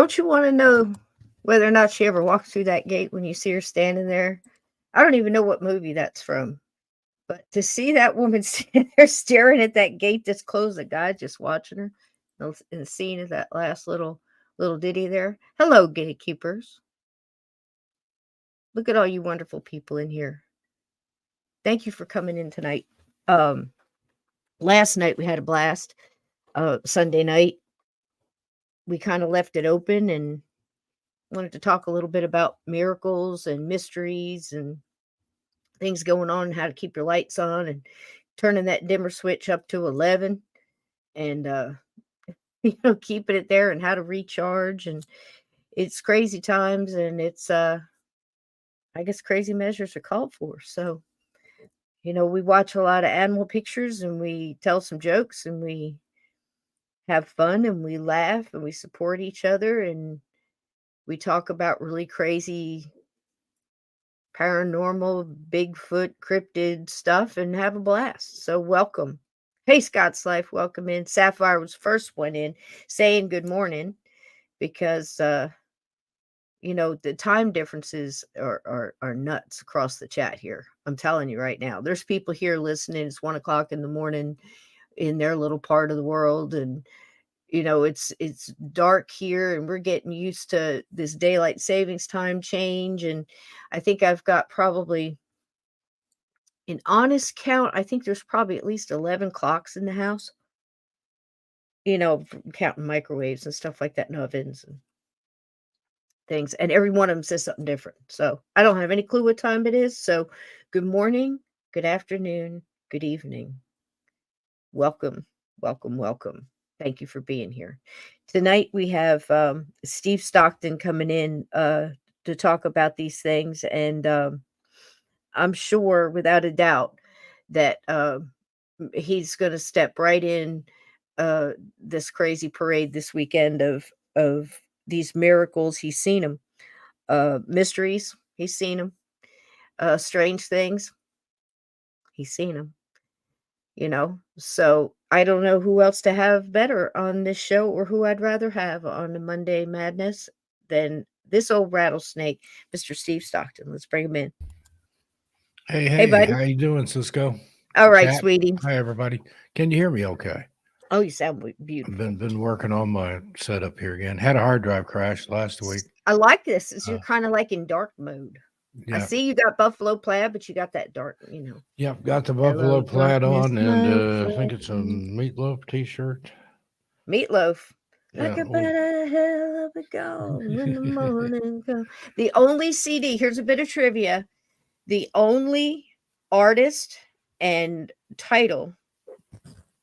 Don't you want to know whether or not she ever walked through that gate when you see her standing there? I don't even know what movie that's from. But to see that woman standing there staring at that gate that's closed, the guy just watching her in the scene of that last little ditty there. Hello, gatekeepers. Look at all you wonderful people in here. Thank you for coming in tonight. Um, Last night we had a blast. Sunday night we kind of left it open and wanted to talk a little bit about miracles and mysteries and things going on, how to keep your lights on and turning that dimmer switch up to 11 and keeping it there and how to recharge. And it's crazy times, and it's I guess crazy measures are called for. So we watch a lot of animal pictures and we tell some jokes and we have fun and we laugh and we support each other and we talk about really crazy paranormal, Bigfoot, cryptid stuff and have a blast. So welcome. Hey, Scott's Life, welcome in. Sapphire was first one in saying good morning because, the time differences are nuts across the chat here. I'm telling you right now, there's people here listening. It's 1:00 in the morning in their little part of the world. And it's dark here and we're getting used to this daylight savings time change. And I think I've got probably an honest count. I think there's probably at least 11 clocks in the house, counting microwaves and stuff like that and ovens and things. And every one of them says something different. So I don't have any clue what time it is. So good morning, good afternoon, good evening. Welcome, welcome, welcome. Thank you for being here. Tonight we have Steve Stockton coming in to talk about these things. And I'm sure without a doubt that he's going to step right in this crazy parade this weekend of these miracles. He's seen them. Mysteries, he's seen them. Strange things, he's seen them. So I don't know who else to have better on this show or who I'd rather have on the Monday Madness than this old rattlesnake, Mr. Steve Stockton. Let's bring him in. Hey, buddy. how you doing, Cisco? All right, Chat. sweetie. Hi, everybody. Can you hear me okay? Oh, you sound I've beautiful. been working on my setup here again. Had a hard drive crash last week. I like this. You're kind of like in dark mode. I Yeah. see you got buffalo plaid, but you got that dark, Yep, got the buffalo plaid darkness, on, my and I think it's a friend. meatloaf t-shirt. Meatloaf. Yeah. Like a better hell of a gone when the morning comes. The only CD, here's a bit of trivia. The only artist and title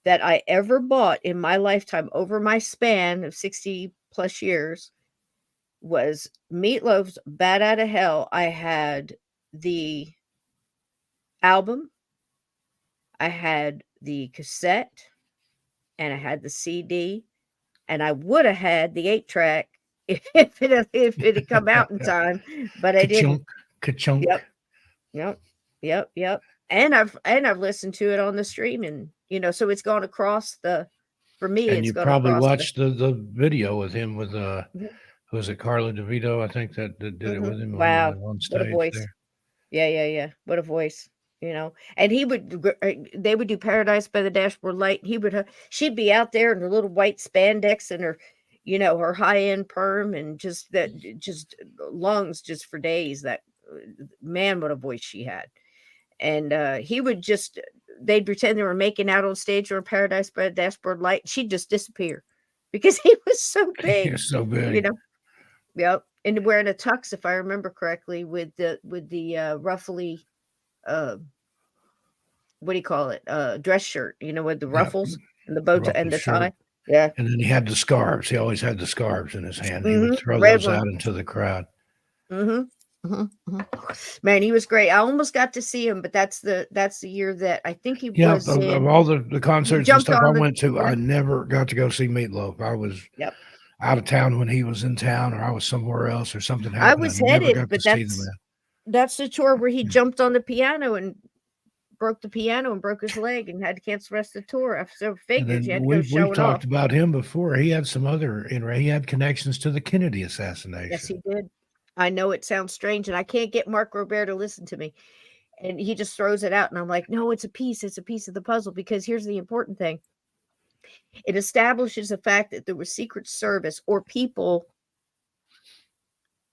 that I ever bought in my lifetime over my span of 60 plus years was Meatloaf's Bad Out of Hell. I had the album, I had the cassette, and I had the CD, and I would have had the 8-track if it had come out in time, but I didn't. Ka-chunk. Yep. And I've listened to it on the streaming, so it's gone across for me, And it's you gone probably across watched the video with him with Mhm, was it Carla DeVito? I think that did it with him Wow, on what a stage voice. there. Yeah. What a voice, and they would do Paradise by the Dashboard Light. She'd be out there in her little white spandex and her high-end perm and just lungs just for days. That man, what a voice she had. And he would just they'd pretend they were making out on stage or Paradise by the Dashboard Light. She'd just disappear because he was so big, He's so you big. know. Yep, and wearing a tux, if I remember correctly, with the ruffly, uh, what do you call it? Dress shirt, with the Yeah, ruffles and the bow tie ruffled and the shirt. tie. Yeah. And then he had the scarves. He always had the scarves in his hand. He would throw Red those one. out into the crowd. Man, he was great. I almost got to see him, but that's the year that I think he Yeah, was of in. all the He concerts and jumped stuff I on the. went to, Yeah. I never got to go see Meatloaf. I was Yep. out of town when he was in town, or I was somewhere else, or something I happened. I was never headed, got to but see the that's the tour where he man. jumped on the piano and broke the piano and broke his leg and had to cancel the rest of the tour. So And figures you then had to go we've show it off. talked about him before. He had some other, he had connections to the Kennedy Yes, assassination. he did. I know it sounds strange, and I can't get Mark Robert to listen to me. And he just throws it out, and I'm like, no, it's a piece of the puzzle, because here's the important thing. It establishes the fact that there was Secret Service or people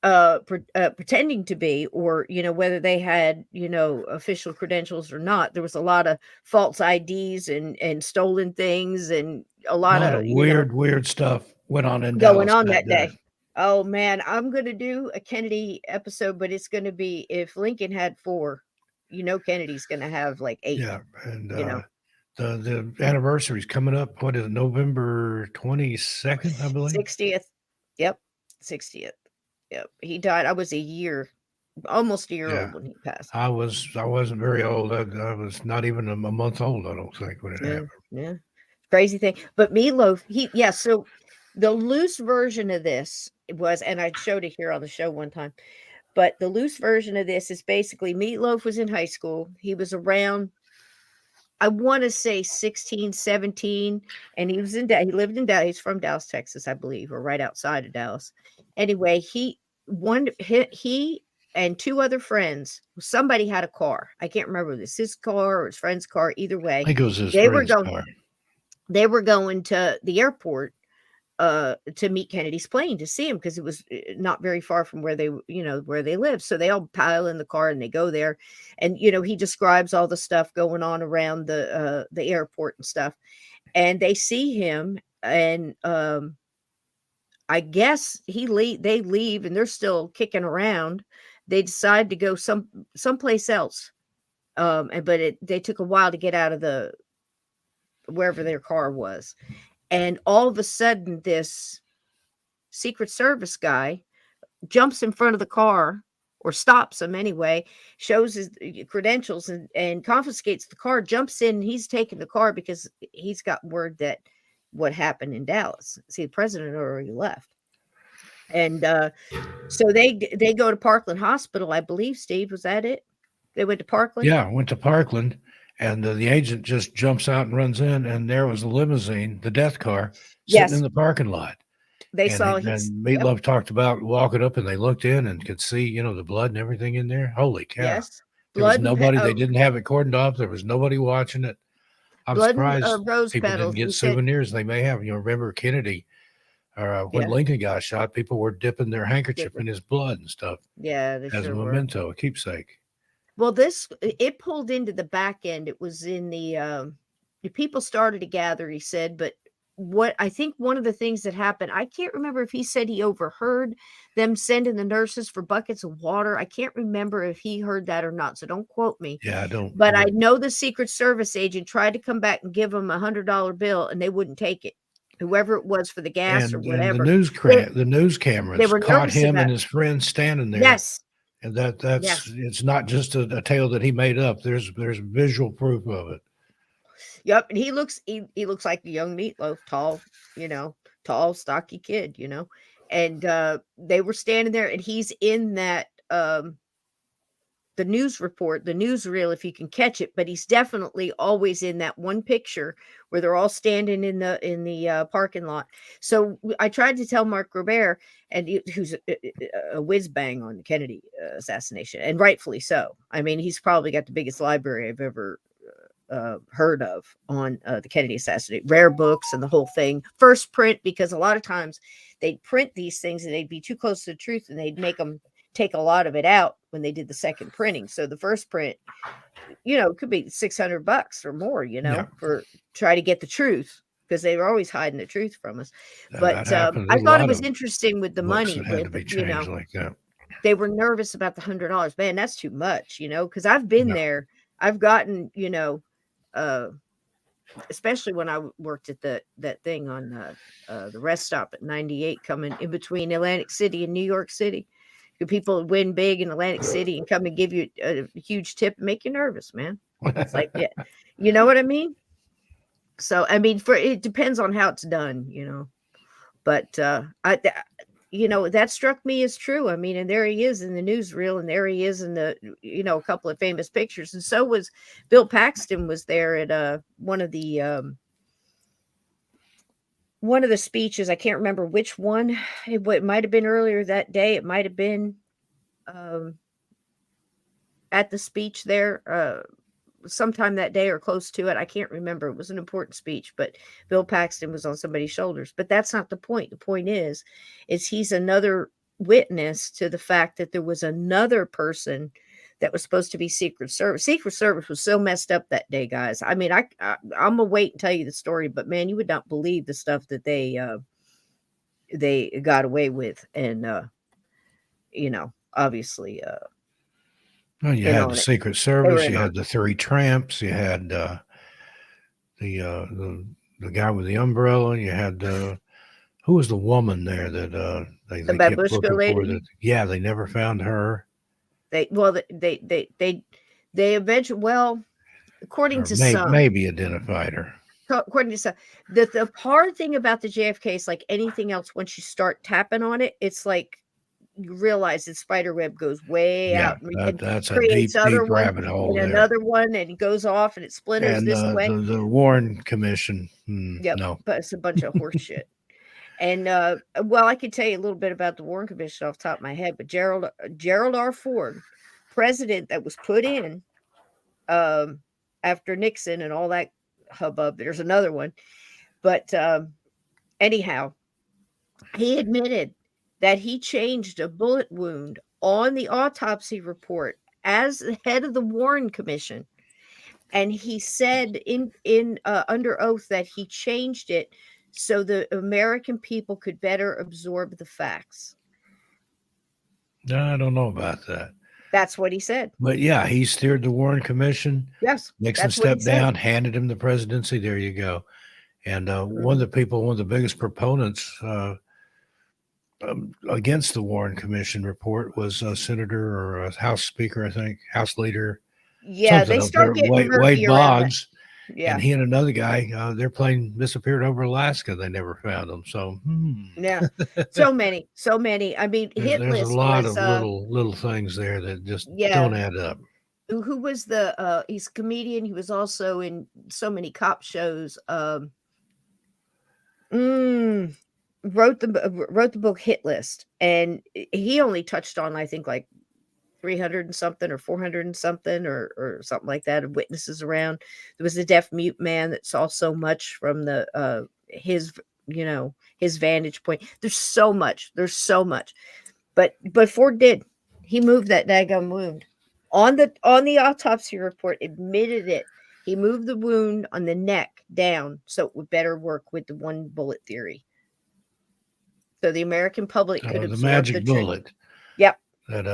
pretending to be, or whether they had official credentials or not. There was a lot of false IDs and stolen things, and a A lot lot of of weird stuff went on in going Dallas on that that day. day. Oh man, I'm gonna do a Kennedy episode, but it's gonna be, if Lincoln had 4, Kennedy's gonna have like 8. Yeah, and you know the anniversary's coming up. What is it, November 22nd, I believe? 60th. Yep. 60th. Yep. He died. I was almost a year Yeah, old when he passed. I wasn't very old. I was not even a month old, I don't think, when it Yeah, happened. yeah. Crazy thing. But Meatloaf, so the loose version of this was, and I showed it here on the show one time, but the loose version of this is basically Meatloaf was in high school. He was around, I want to say 16, 17, and he lived in Dallas. He's from Dallas, Texas, I believe, or right outside of Dallas. Anyway, he and 2 other friends, somebody had a car. I can't remember if it was his car or his friend's car. Either I way, think it was his they were friend's going car. they were going to the airport to meet Kennedy's plane, to see him, because it was not very far from where they live. So they all pile in the car and they go there, and he describes all the stuff going on around the airport and stuff, and they see him, and I guess they leave, and they're still kicking around. They decide to go someplace else, but they took a while to get out of the wherever their car was. And all of a sudden, this Secret Service guy jumps in front of the car, or stops him anyway, shows his credentials, and confiscates the car, jumps in, and he's taking the car because he's got word that what happened in Dallas. See, the president already left. And so they go to Parkland Hospital, I believe. Steve, was that it? They went to Parkland? Yeah, went to Parkland, and the agent just jumps out and runs in, and there was a limousine, the death car, sitting in Yes. the parking lot. They And saw his. Yep. Meatloaf talked about walking up, and they looked in and could see, the blood and everything in there. Holy cow. Yes. There was Blood and nobody. They didn't have it cordoned off. There was nobody watching it. I'm blood and surprised rose people didn't petals. He get said, souvenirs. They may have. Remember Kennedy, or when yeah, Lincoln got shot, people were dipping their handkerchief in different. his blood and stuff Yeah, they as a sure were. memento, a keepsake. Well, it pulled into the back end. It was in the people started to gather, he said, but what I think one of the things that happened, I can't remember if he said he overheard them sending the nurses for buckets of water. I can't remember if he heard that or not, so don't quote me. Yeah, I don't. But I know the Secret Service agent tried to come back and give them $100 bill, and they wouldn't take it. Whoever it was for the gas or And the whatever, the news they cameras were caught nervous him about and it. his friends standing there. Yes, And that's yes. it's not just a tale that he made up. There's visual proof of it. Yep, and he looks like a young Meatloaf, tall, stocky kid, And they were standing there, and he's in that the news report, the newsreel, if you can catch it, but he's definitely always in that one picture where they're all standing in the parking lot. So I tried to tell Mark Robert, and who's a whiz bang on the Kennedy assassination, and rightfully so. I mean, he's probably got the biggest library I've ever heard of on the Kennedy assassination, rare books and the whole thing. First print, because a lot of times they'd print these things and they'd be too close to the truth, and they'd make them take a lot of it out when they did the second printing. So the first print, it could be $600 or more, Yeah, for try to get the truth, because they were always hiding the truth from us. that But happened. I There's a thought it lot was of interesting with the books money, that had with to be changed like that. they were nervous about the $100. Man, that's too much, because I've been Yeah. there. I've gotten, uh, especially when I worked at that thing on the rest stop at 98, coming in between Atlantic City and New York City. People win big in Atlantic City and come and give you a huge tip and make you nervous, man. It's like, yeah, you know what I mean? So, I mean, it depends on how it's done, But that struck me as true. I mean, and there he is in the newsreel, and there he is in the, a couple of famous pictures. And so was Bill Paxton was there at one of the speeches. I can't remember which one. It might have been earlier that day. It might have been um, at the speech there sometime that day or close to it. I can't remember. It was an important speech, but Bill Paxton was on somebody's shoulders. But that's not the point. The point is he's another witness to the fact that there was another person that was supposed to be Secret Service. Secret Service was so messed up that day, guys. I mean, I'm gonna wait and tell you the story, but man, you would not believe the stuff that they got away with, and obviously Well, you in had the on it. Secret They were Service, in you on had it. the Three Tramps, you had the guy with the umbrella, you had who was the woman there that The they kept Babushka looking for? lady. That yeah, they never found her, They eventually, well, according or to some, maybe identified her. according to some, the hard thing about the JFK is like anything else. Once you start tapping on it, it's like you realize the spider web goes way Yeah, out and that's a creates deep other ones rabbit hole and there. another one, and it goes off and it splinters And this way. the Warren Commission, Yep, no, but it's a bunch of horse shit. And well, I could tell you a little bit about the Warren Commission off the top of my head, but Gerald R. Ford, president that was put in um, after Nixon and all that hubbub. There's another one, but anyhow, he admitted that he changed a bullet wound on the autopsy report as the head of the Warren Commission, and he said in under oath that he changed it so the American people could better absorb the facts. I don't know about that. That's what he said. But yeah, he steered the Warren Commission. Yes, Nixon that's what he stepped said. down, handed him the presidency. There you go. And Mhm. one of the biggest proponents against the Warren Commission report was a senator or a House Speaker, I think, House Leader, Yeah, something they up start there, getting Wade murky around that. Boggs. And Yeah, he and another guy, their plane disappeared over Alaska. They never found them. So yeah. So many. I mean, hit there's a list lot was of little things there that just don't yeah. add up. Who was the he's a comedian. He was also in so many cop shows. Mm, wrote the book Hit List, and he only touched on I think like 300 and something or 400 and something or something like that of witnesses around. There was a deaf mute man that saw so much from the his vantage point. There's so much. But Ford did. He moved that daggone wound. On the autopsy report admitted it. He moved the wound on the neck down so it would better work with the one bullet theory. So the American public could So the absorb the magic truth. bullet Yep, that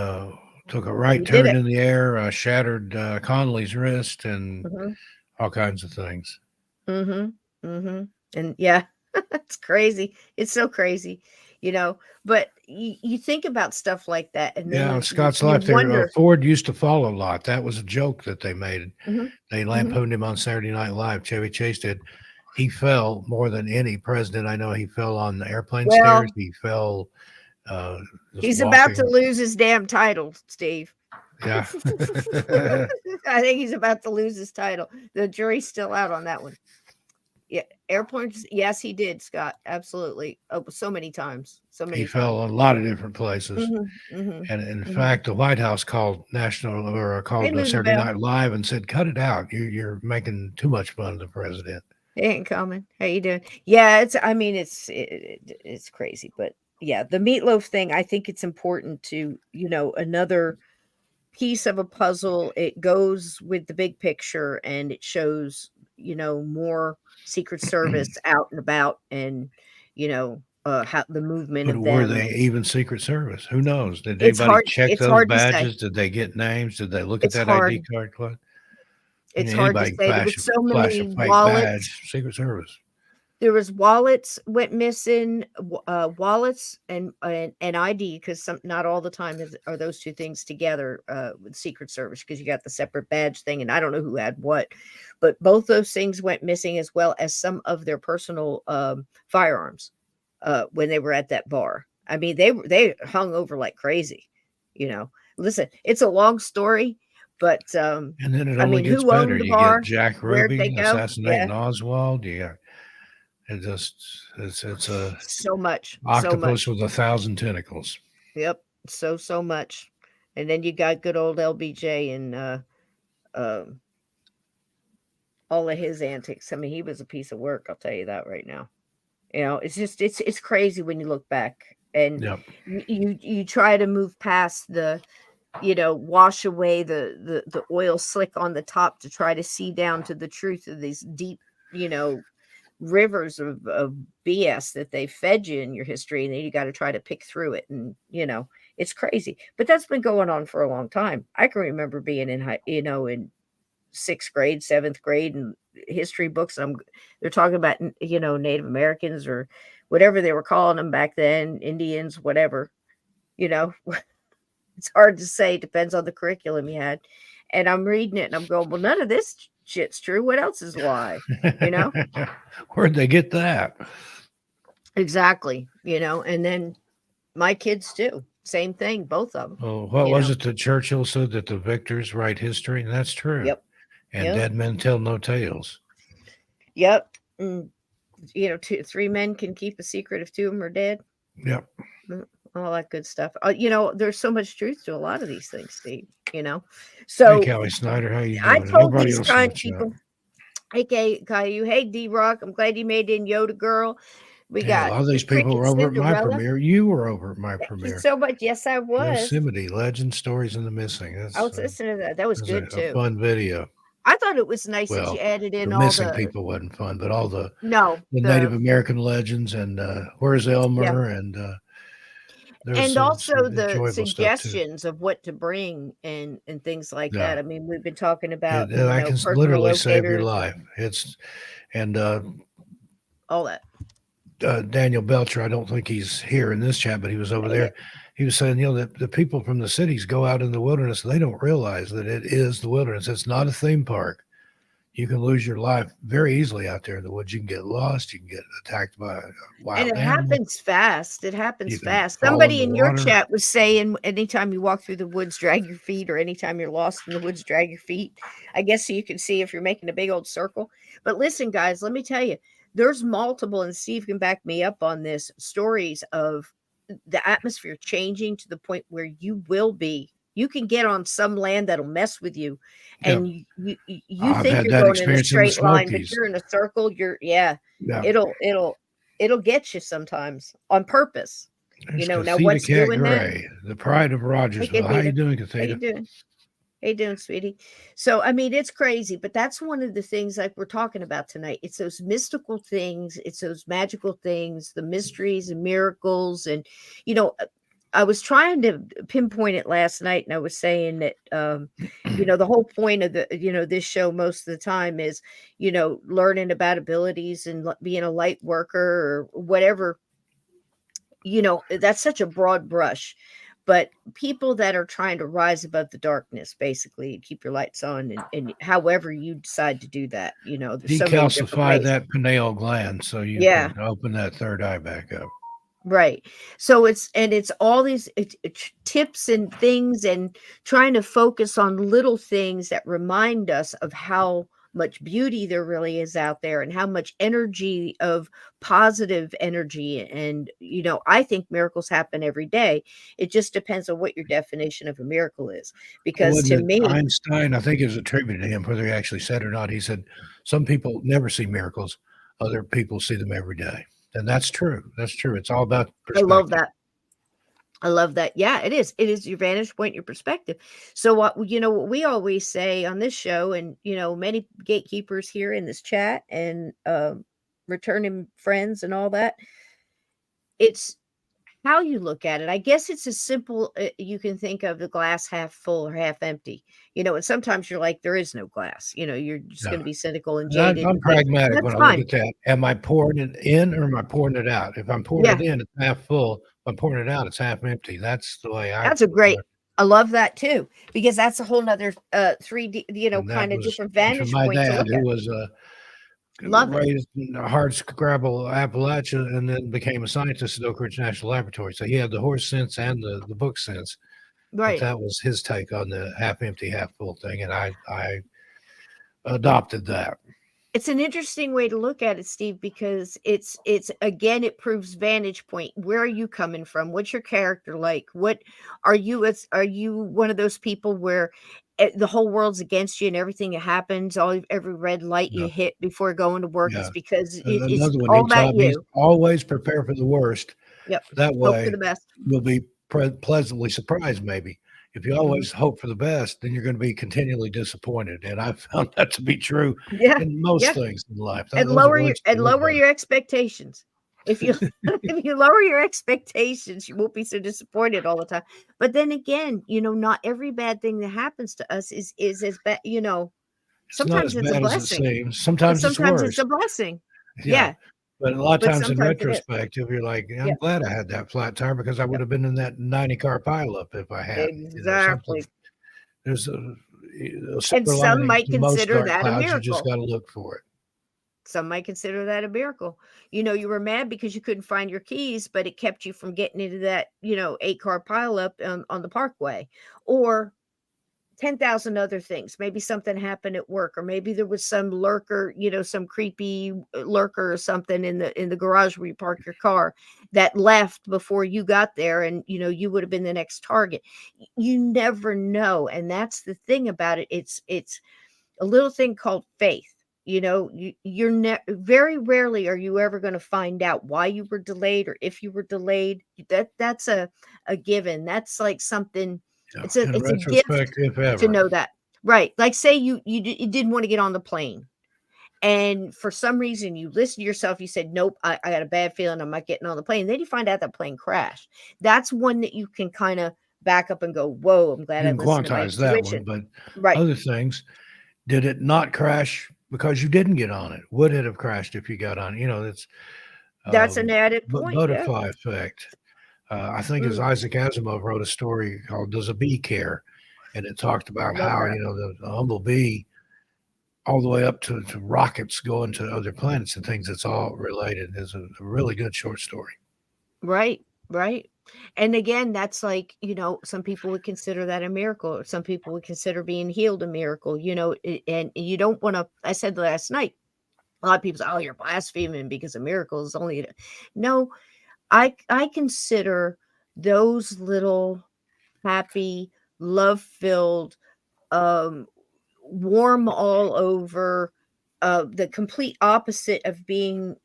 took a right he did turn it. in the air, shattered Connolly's wrist, and Mhm. all kinds of things. Mhm. Mhm. And yeah, it's crazy. It's so crazy, but you think about stuff like that and then Yeah, you Scott's you life there. wonder. Ford used to fall a lot. That was a joke that they made. Mhm. They Mhm. lampooned him on Saturday Night Live. Chevy Chase did. He fell more than any president I know. He fell on the airplane stairs. Well, He fell uh, just he's about to walking. lose his damn title, Steve. Yeah. I think he's about to lose his title. The jury's still out on that one. Yeah, airplanes. Yes, he did, Scott. Absolutely. Oh, so many times. So He many times. fell a lot of different places. Mhm. Mhm. And in Mhm. fact, the White House called called Ring the Saturday bell. Night Live and said, "Cut it out. You're making too much fun of the president." It ain't coming. How you doing? Yeah, I mean, it's crazy, but yeah, the meatloaf thing. I think it's important to another piece of a puzzle. It goes with the big picture, and it shows more Secret Service out and about, and how the movement But of were them, they and even Secret Service? Who knows? Did it's anybody hard. check It's those hard to say. badges? Did they get names? Did they look at It's that ID hard. card? What? It's hard to Anybody can say. There was so flash a many fake wallets. badge. Secret Service. There was wallets went missing, wallets and ID, because some not all the time are those 2 things together, with Secret Service, because you got the separate badge thing, and I don't know who had what, but both those things went missing as well as some of their personal, firearms, when they were at that bar. I mean, they hung over like crazy, you know. Listen, it's a long story, but And then it I only mean, gets who better. owned the You get bar? Jack Where'd they Ruby go? Yeah, assassinating Oswald. It just it's a so much, so octopus much. with 1,000 tentacles. Yep, so much. And then you got good old LBJ and um all of his antics. I mean, he was a piece of work. I'll tell you that right now. You know, it's just it's crazy when you look back and Yep. you try to move past the, wash away the oil slick on the top to try to see down to the truth of these deep, rivers of BS that they fed you in your history, and then you got to try to pick through it, and it's crazy. But that's been going on for a long time. I can remember being in in sixth grade, seventh grade, and history books. They're talking about Native Americans or whatever they were calling them back then, Indians, whatever. You know, it's hard to say. Depends on the curriculum you had. And I'm reading it and I'm going, well, none of this shit's true. What else is lie? You know, Where'd they get that? exactly. And then my kids too. Same thing, both of them. Oh, what was it that Churchill said that the victors write history? And that's true. Yep. And Yep. dead men tell no tales. Yep. And, three men can keep a secret if two of them are dead. Yep. All that good stuff. There's so much truth to a lot of these things, Steve. Hey, So Callie Snyder, how you I doing? And told everybody these else in the kind chat. people, hey, Caillou, hey, D-Rock, I'm glad you made it in Yoda Girl. We Yeah, a got lot of these people Cricket were over at my Cinderella. premiere. You were over at my Thank you premiere. so much. Yes, I was. Yosemite Legend Stories in the Missing. I was listening to that. That was good A too. fun video. I thought it was nice that you Well, added in the all missing the people wasn't fun, but all the no Native the American legends and Where's yeah, Elmer and there's and some also the enjoyable stuff too. suggestions of what to bring and things like Yeah, that. I mean, we've been talking about I can personal literally save your locators life. It's and all that. Daniel Belcher. I don't think he's here in this chat, but he was over Dang there. it. He was saying, that the people from the cities go out in the wilderness. They don't realize that it is the wilderness. It's not a theme park. You can lose your life very easily out there in the woods. You can get lost. You can get attacked by a And wild it animal. happens fast. It You happens can fast. fall in Somebody the in your water. chat was saying anytime you walk through the woods, drag your feet, or anytime you're lost in the woods, drag your feet. I guess so you can see if you're making a big old circle. But listen, guys, let me tell you, there's multiple, and Steve can back me up on this, stories of the atmosphere changing to the point where you can get on some land that'll mess with you, Yep. and you I've think had you're that going in a experience in the straight line, but Smokies. you're in a circle. Yeah. It'll get you sometimes on purpose. There's Now Catheta what's Cat doing that? Gray, the pride of Hey, Rogersville. How you Kathita. doing, How you Catheta? doing? How you doing, sweetie? So, I mean, it's crazy, but that's one of the things like we're talking about tonight. It's those mystical things, it's those magical things, the mysteries and miracles. And, you know, uh, I was trying to pinpoint it last night, and I was saying that, the whole point of this show most of the time is, learning about abilities and being a light worker or whatever. That's such a broad brush, but people that are trying to rise above the darkness, basically keep your lights on, and however you decide to do that, there's so many different Decalcify ways. that pineal gland so you Yeah, can open that third eye back up. right. So it's all these tips and things, and trying to focus on little things that remind us of how much beauty there really is out there, and how much energy of positive energy. And I think miracles happen every day. It just depends on what your definition of a miracle is, because Wasn't to it me, Einstein? I think it was attributed to him, whether he actually said or not. He said, some people never see miracles, other people see them every day. And that's true. That's true. It's all about I love perspective. that. I love that. Yeah, it is. It is your vantage point, your perspective. So what we always say on this show, and many gatekeepers here in this chat, and returning friends and all that, it's how you look at it. I guess it's as simple, you can think of the glass half full or half empty. And sometimes you're like, there is no glass. You're just going Yeah. to be cynical and And jaded I'm and think pragmatic that's when I look fine. at that. Am I pouring it in or am I pouring it out? If I'm pouring Yeah, it in, it's half full. If I'm pouring it out, it's half empty. That's the way I that's a feel about great. it. I love that too, because that's a whole nother 3D, And that kind of was different from vantage my point to dad, look who at. was Love it. raised in hard scrabble Appalachia, and then became a scientist at Oak Ridge National Laboratory. So he had the horse sense and the book sense. But Right. that was his take on the half empty, half full thing, and I adopted that. It's an interesting way to look at it, Steve, because it's again, it proves vantage point. Where are you coming from? What's your character like? What are you one of those people where the whole world's against you and everything that happens, every red light you Yeah, hit before going to work yeah. is because it's Another one all he about taught me is you. always prepare for the worst. Yep. That Hope for way, the best. you'll be pleasantly surprised. Maybe if you Hmm. always hope for the best, then you're going to be continually disappointed. And I found that to be true Yeah. in most Yeah. things in life. And Those are lower your words to live by. expectations. If you if you lower your expectations, you won't be so disappointed all the time. But then again, not every bad thing that happens to us is as bad. It's not Sometimes as it's a bad as it blessing. seems. Sometimes it's Sometimes it's worse. a blessing. Yeah. Yeah, But a lot of but times in sometimes it is. retrospective, you're like, "Yeah, I'm Yep. glad I had that flat tire because I would Yep. have been in that 90 car pileup if I hadn't." Something Exactly. there's a And silver some lining might to most consider dark that a clouds. You just miracle. got to look for it. Some might consider that a miracle. You were mad because you couldn't find your keys, but it kept you from getting into that, 8-car pileup on the parkway. Or 10,000 other things. Maybe something happened at work, or maybe there was some lurker, some creepy lurker or something in the garage where you park your car that left before you got there, and you would have been the next target. You never know, and that's the thing about it. It's a little thing called faith. Very rarely are you ever going to find out why you were delayed or if you were delayed. That's a given. That's like something. Yeah. In It's a gift retrospect, if to ever. know that. Right. Like say you didn't want to get on the plane, and for some reason you listened to yourself, you said, nope, I got a bad feeling I'm not getting on the plane. Then you find out that plane crashed. That's one that you can kind of back up and go, whoa, I'm glad You I can listened to my quantize that one, intuition. but Right. other things, did it not crash because you didn't get on it? Would it have crashed if you got on it? It's That's an um, added point. Yeah. butterfly effect. I think as Mm, Isaac Asimov wrote a story called "Does a Bee Care," and it talked I about love how that. the humble bee, all the way up to rockets going to other planets and things. It's all related. It's a really good short story. Right, right. And again, that's like, some people would consider that a miracle, or some people would consider being healed a miracle, and you don't want to. I said last night, a lot of people say, oh, you're blaspheming because a miracle is only. No, I consider those little happy, love filled, um, warm all over, the complete opposite of being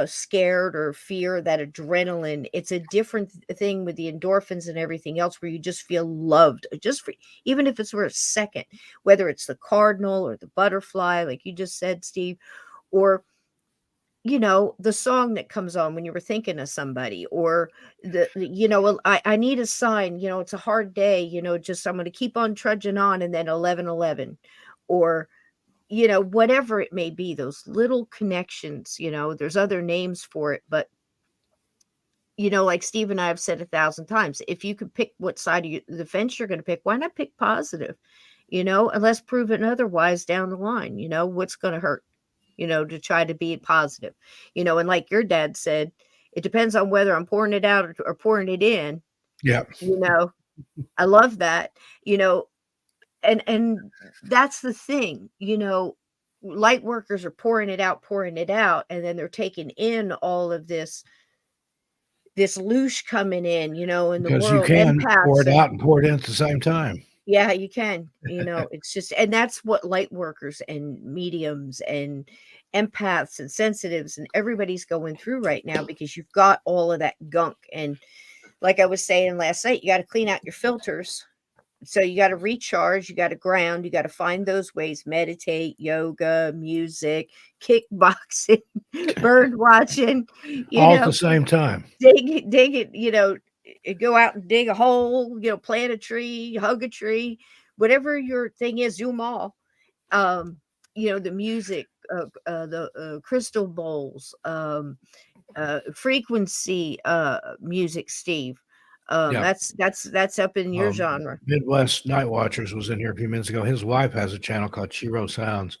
scared or fear, that adrenaline. It's a different thing with the endorphins and everything else where you just feel loved, just for, even if it's for a second, whether it's the cardinal or the butterfly, like you just said, Steve, or the song that comes on when you were thinking of somebody, or well, I need a sign, it's a hard day, just I'm going to keep on trudging on, and then 11:11, or whatever it may be, those little connections, there's other names for it, but like Steve and I have said 1,000 times, if you could pick what side of the fence you're going to pick, why not pick positive? Unless proven otherwise down the line, what's going to hurt, to try to be positive, and like your dad said, it depends on whether I'm pouring it out or pouring it in, Yeah, you know, I love that, you know, and that's the thing, light workers are pouring it out, and then they're taking in all of this loosh coming in the because you world, can pour empaths, it and out and pour it in at the same time. yeah, you can, it's just, and that's what light workers and mediums and empaths and sensitives and everybody's going through right now, because you've got all of that gunk, and like I was saying last night, you got to clean out your filters. So you got to recharge, you got to ground, you got to find those ways, meditate, yoga, music, kickboxing, bird watching, you All at the know, same time. dig it, go out and dig a hole, plant a tree, hug a tree, whatever your thing is, do them all. Um, the music, the crystal bowls, frequency, music, Steve. Yeah. That's up in your genre. Midwest Night Watchers was in here a few minutes ago. His wife has a channel called Chiro Sounds,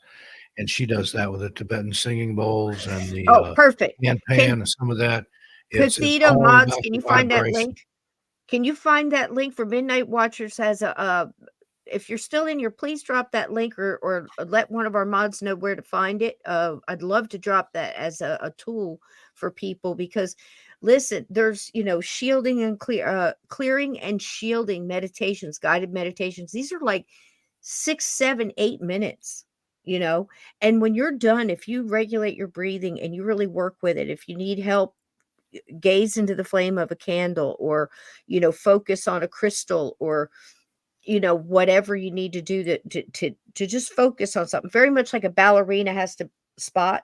and she does that with the Tibetan singing bowls and the Oh, perfect. pan Can and some of that. It's Kathita all Mods, about can the you find that vibration. link? Can you find that link for Midnight Watchers has if you're still in here, please drop that link or let one of our mods know where to find it. I'd love to drop that as a tool for people because listen, there's shielding and clearing and shielding meditations, guided meditations. These are like 6, 7, 8 minutes. And when you're done, if you regulate your breathing and you really work with it, if you need help, gaze into the flame of a candle or focus on a crystal or whatever you need to do to just focus on something, very much like a ballerina has to spot,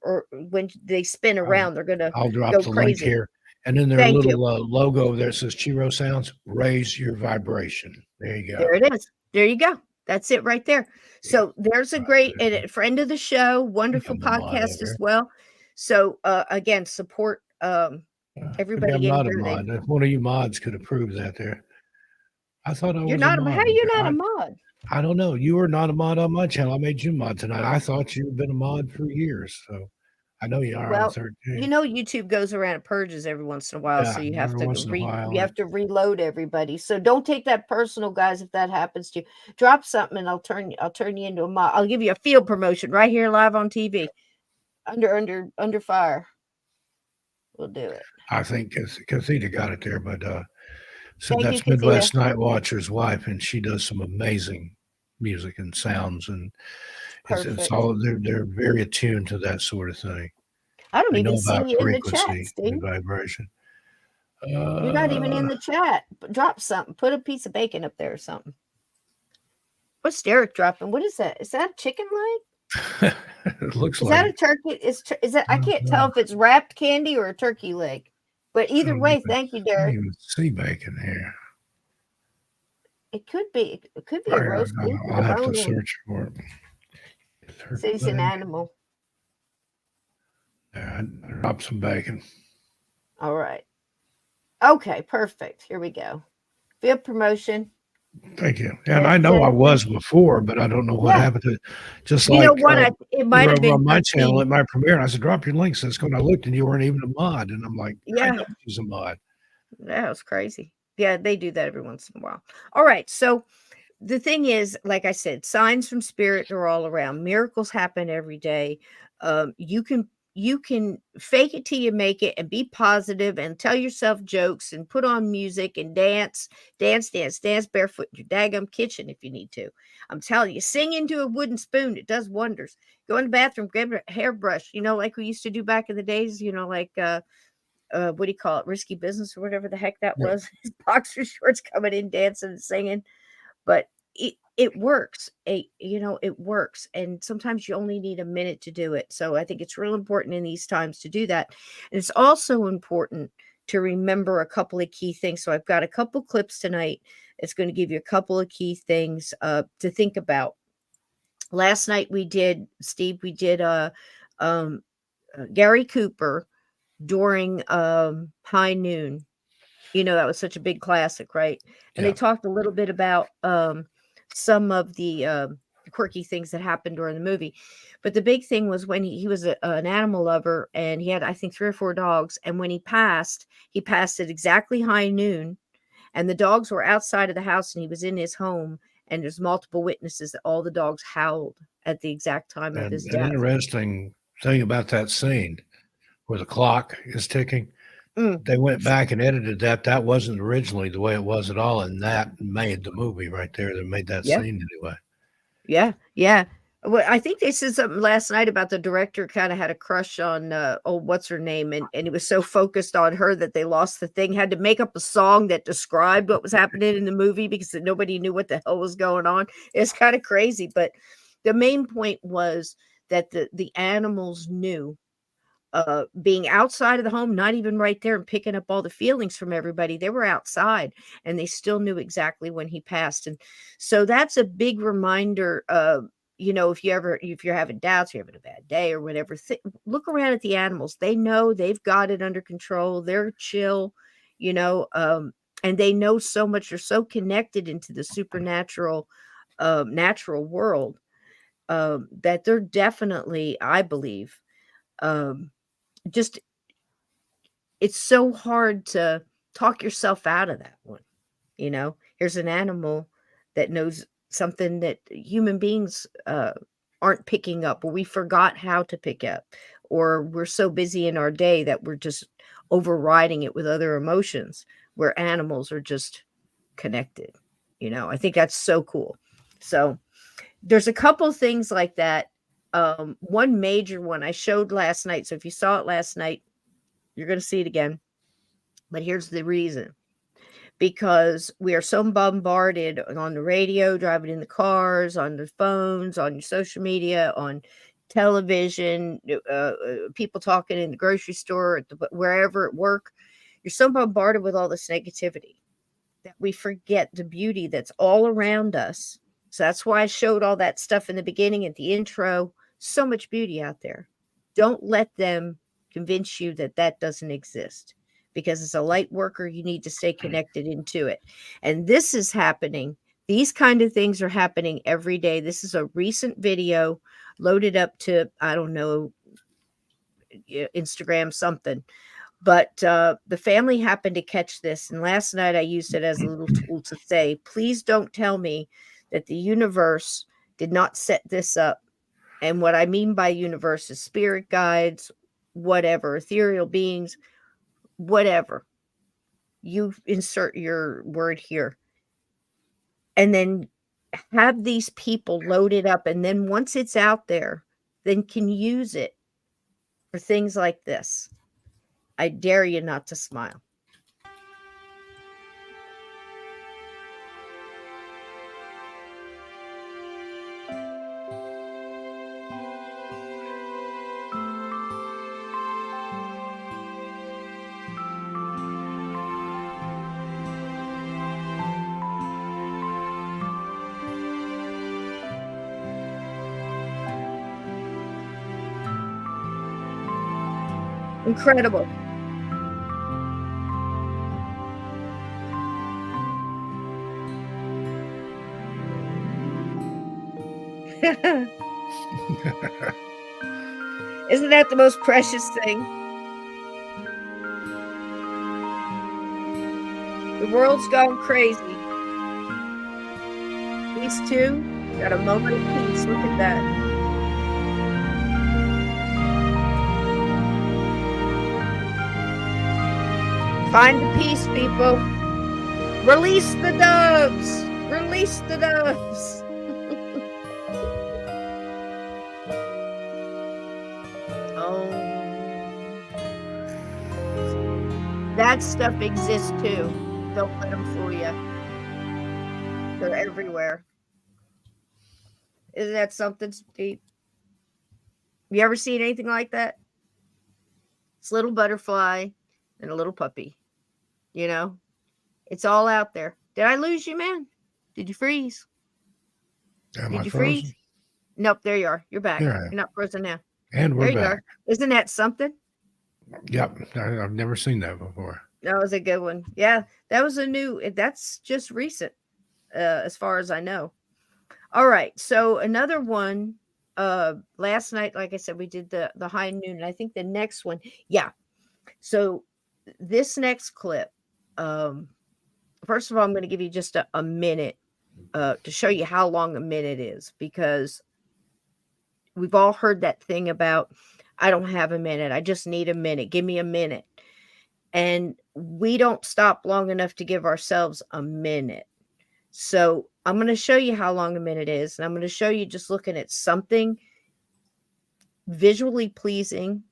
or when they spin I'll around they're gonna I'll drop go the link crazy. here, and then their Thank you. little, logo there says Chiro Sounds, "Raise your vibration." There you go. There it is. There you go. That's it right there. Yeah, So there's a great and a friend of the show, wonderful I'm a mod podcast as over well. So again, support maybe I'm everybody in not a here. They mod. If one of you mods could approve that there. I thought I You're was a not a how mod. you not a mod? I don't know. You were not a mod on my channel. I made you mod tonight. I thought you'd been a mod for years, so I know you are on Well, 13. YouTube goes around and purges every once in a while, Yeah, so you have every to once in a while, you have to reload everybody. So don't take that personal, guys. If that happens to you, drop something and I'll turn you into a mod. I'll give you a field promotion right here live on TV. Under fire. We'll do it. I think Cathita got it there, but so Thank you, that's Kathita. Midwest Night Watcher's wife, and she does some amazing music and sounds, and it's Perfect. all they're very attuned to that sort of thing. I don't They even know see about you in the chat, frequency and Steve. vibration. You're not even Uh, in the chat. Drop something. Put a piece of bacon up there or something. What's Derek dropping? What is that? Is that a chicken leg? it looks Is like that a it. turkey? Is that? I I don't can't tell know. if it's wrapped candy or a turkey leg. But I either don't way, even, thank you, I don't Derek. even see bacon here. It could be. It could be a roast beef with I'll a have to bone in. search for it. Turkey Says an leg. animal. Yeah, I dropped some bacon. All right. Okay. Perfect. Here we go. Field promotion. Thank you. And I That's know I it. was before, but I don't know what Yeah. happened to it. Just You know like what? It you might were have over been on my channel Steve. at my premiere, and I said, drop your links. That's when I looked, and you weren't even a mod. And I'm like, I know Yeah. she's a mod. That was crazy. Yeah, they do that every once in a while. All right. So the thing is, like I said, signs from spirit are all around. Miracles happen every day. You can fake it till you make it and be positive and tell yourself jokes and put on music and dance barefoot in your daggum kitchen if you need to. I'm telling you, sing into a wooden spoon. It does wonders. Go in the bathroom, grab a hairbrush, like we used to do back in the days, like what do you call it? Risky business or whatever the heck that Yeah. was. His boxer shorts coming in, dancing and singing, but it works. It works, and sometimes you only need a minute to do it. So I think it's real important in these times to do that. And it's also important to remember a couple of key things. So I've got a couple clips tonight. It's going to give you a couple of key things to think about. Last night we did um, Gary Cooper during high noon. That was such a big classic, right? And they Yeah. talked a little bit about some of the quirky things that happened during the movie. But the big thing was when he was an animal lover and he had, I think, 3 or 4 dogs. And when he passed at exactly high noon. And the dogs were outside of the house and he was in his home. And there's multiple witnesses that all the dogs howled at the exact time of And his an death. interesting thing about that scene where the clock is ticking, Mm, they went back and edited that. That wasn't originally the way it was at all. And that made the movie right there. That made that yeah. scene anyway. Yeah, yeah. Well, I think they said something last night about the director kind of had a crush on what's her name, and he was so focused on her that they lost the thing. Had to make up a song that described what was happening in the movie because nobody knew what the hell was going on. It's kind of crazy, but the main point was that the animals knew being outside of the home, not even right there and picking up all the feelings from everybody. They were outside and they still knew exactly when he passed. And so that's a big reminder of, if you're having doubts, you're having a bad day or whatever, look around at the animals. They know they've got it under control. They're chill, you know, um, and they know so much. They're so connected into the supernatural, natural world that they're definitely, I believe, um, just it's so hard to talk yourself out of that one. Here's an animal that knows something that human beings aren't picking up, or we forgot how to pick up, or we're so busy in our day that we're just overriding it with other emotions, where animals are just connected. I think that's so cool. So there's a couple things like that. One major one I showed last night. So if you saw it last night, you're going to see it again. But here's the reason: because we are so bombarded on the radio, driving in the cars, on the phones, on your social media, on television, people talking in the grocery store, wherever at work. You're so bombarded with all this negativity that we forget the beauty that's all around us. So that's why I showed all that stuff in the beginning at the intro. So much beauty out there. Don't let them convince you that that doesn't exist, because as a light worker, you need to stay connected into it. And this is happening. These kind of things are happening every day. This is a recent video loaded up to, I don't know, Instagram something. But the family happened to catch this. And last night I used it as a little tool to say, please don't tell me that the universe did not set this up. And what I mean by universe is spirit guides, whatever, ethereal beings, whatever. You insert your word here. And then have these people load it up. And then once it's out there, then can use it for things like this. I dare you not to smile. Incredible. Isn't that the most precious thing? The world's gone crazy. These two got a moment of peace. Look at that. Find the peace, people. Release the doves. Release the doves. Oh, that stuff exists too. Don't let them fool you. They're everywhere. Isn't that something, Steve? You ever seen anything like that? It's a little butterfly and a little puppy. It's all out there. Did I lose you, man? Did you freeze? Am Did I you frozen? freeze? Nope, there you are. You're back. There I am. You're not frozen now. And we're There you back. are. Isn't that something? Yep. I've never seen that before. That was a good one. Yeah, that's just recent, as far as I know. All right, so another one. Last night, like I said, we did the high noon, and I think the next one, yeah. So this next clip, first of all, I'm going to give you just a minute to show you how long a minute is, because we've all heard that thing about, I don't have a minute. I just need a minute. Give me a minute. And we don't stop long enough to give ourselves a minute. So I'm going to show you how long a minute is. And I'm going to show you just looking at something visually pleasing,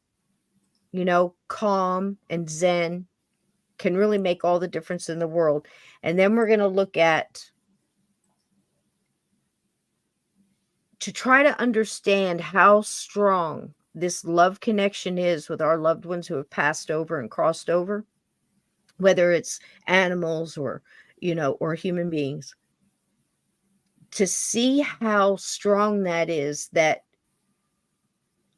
calm and zen can really make all the difference in the world. And then we're going to look at, to try to understand how strong this love connection is with our loved ones who have passed over and crossed over, whether it's animals or human beings, to see how strong that is, that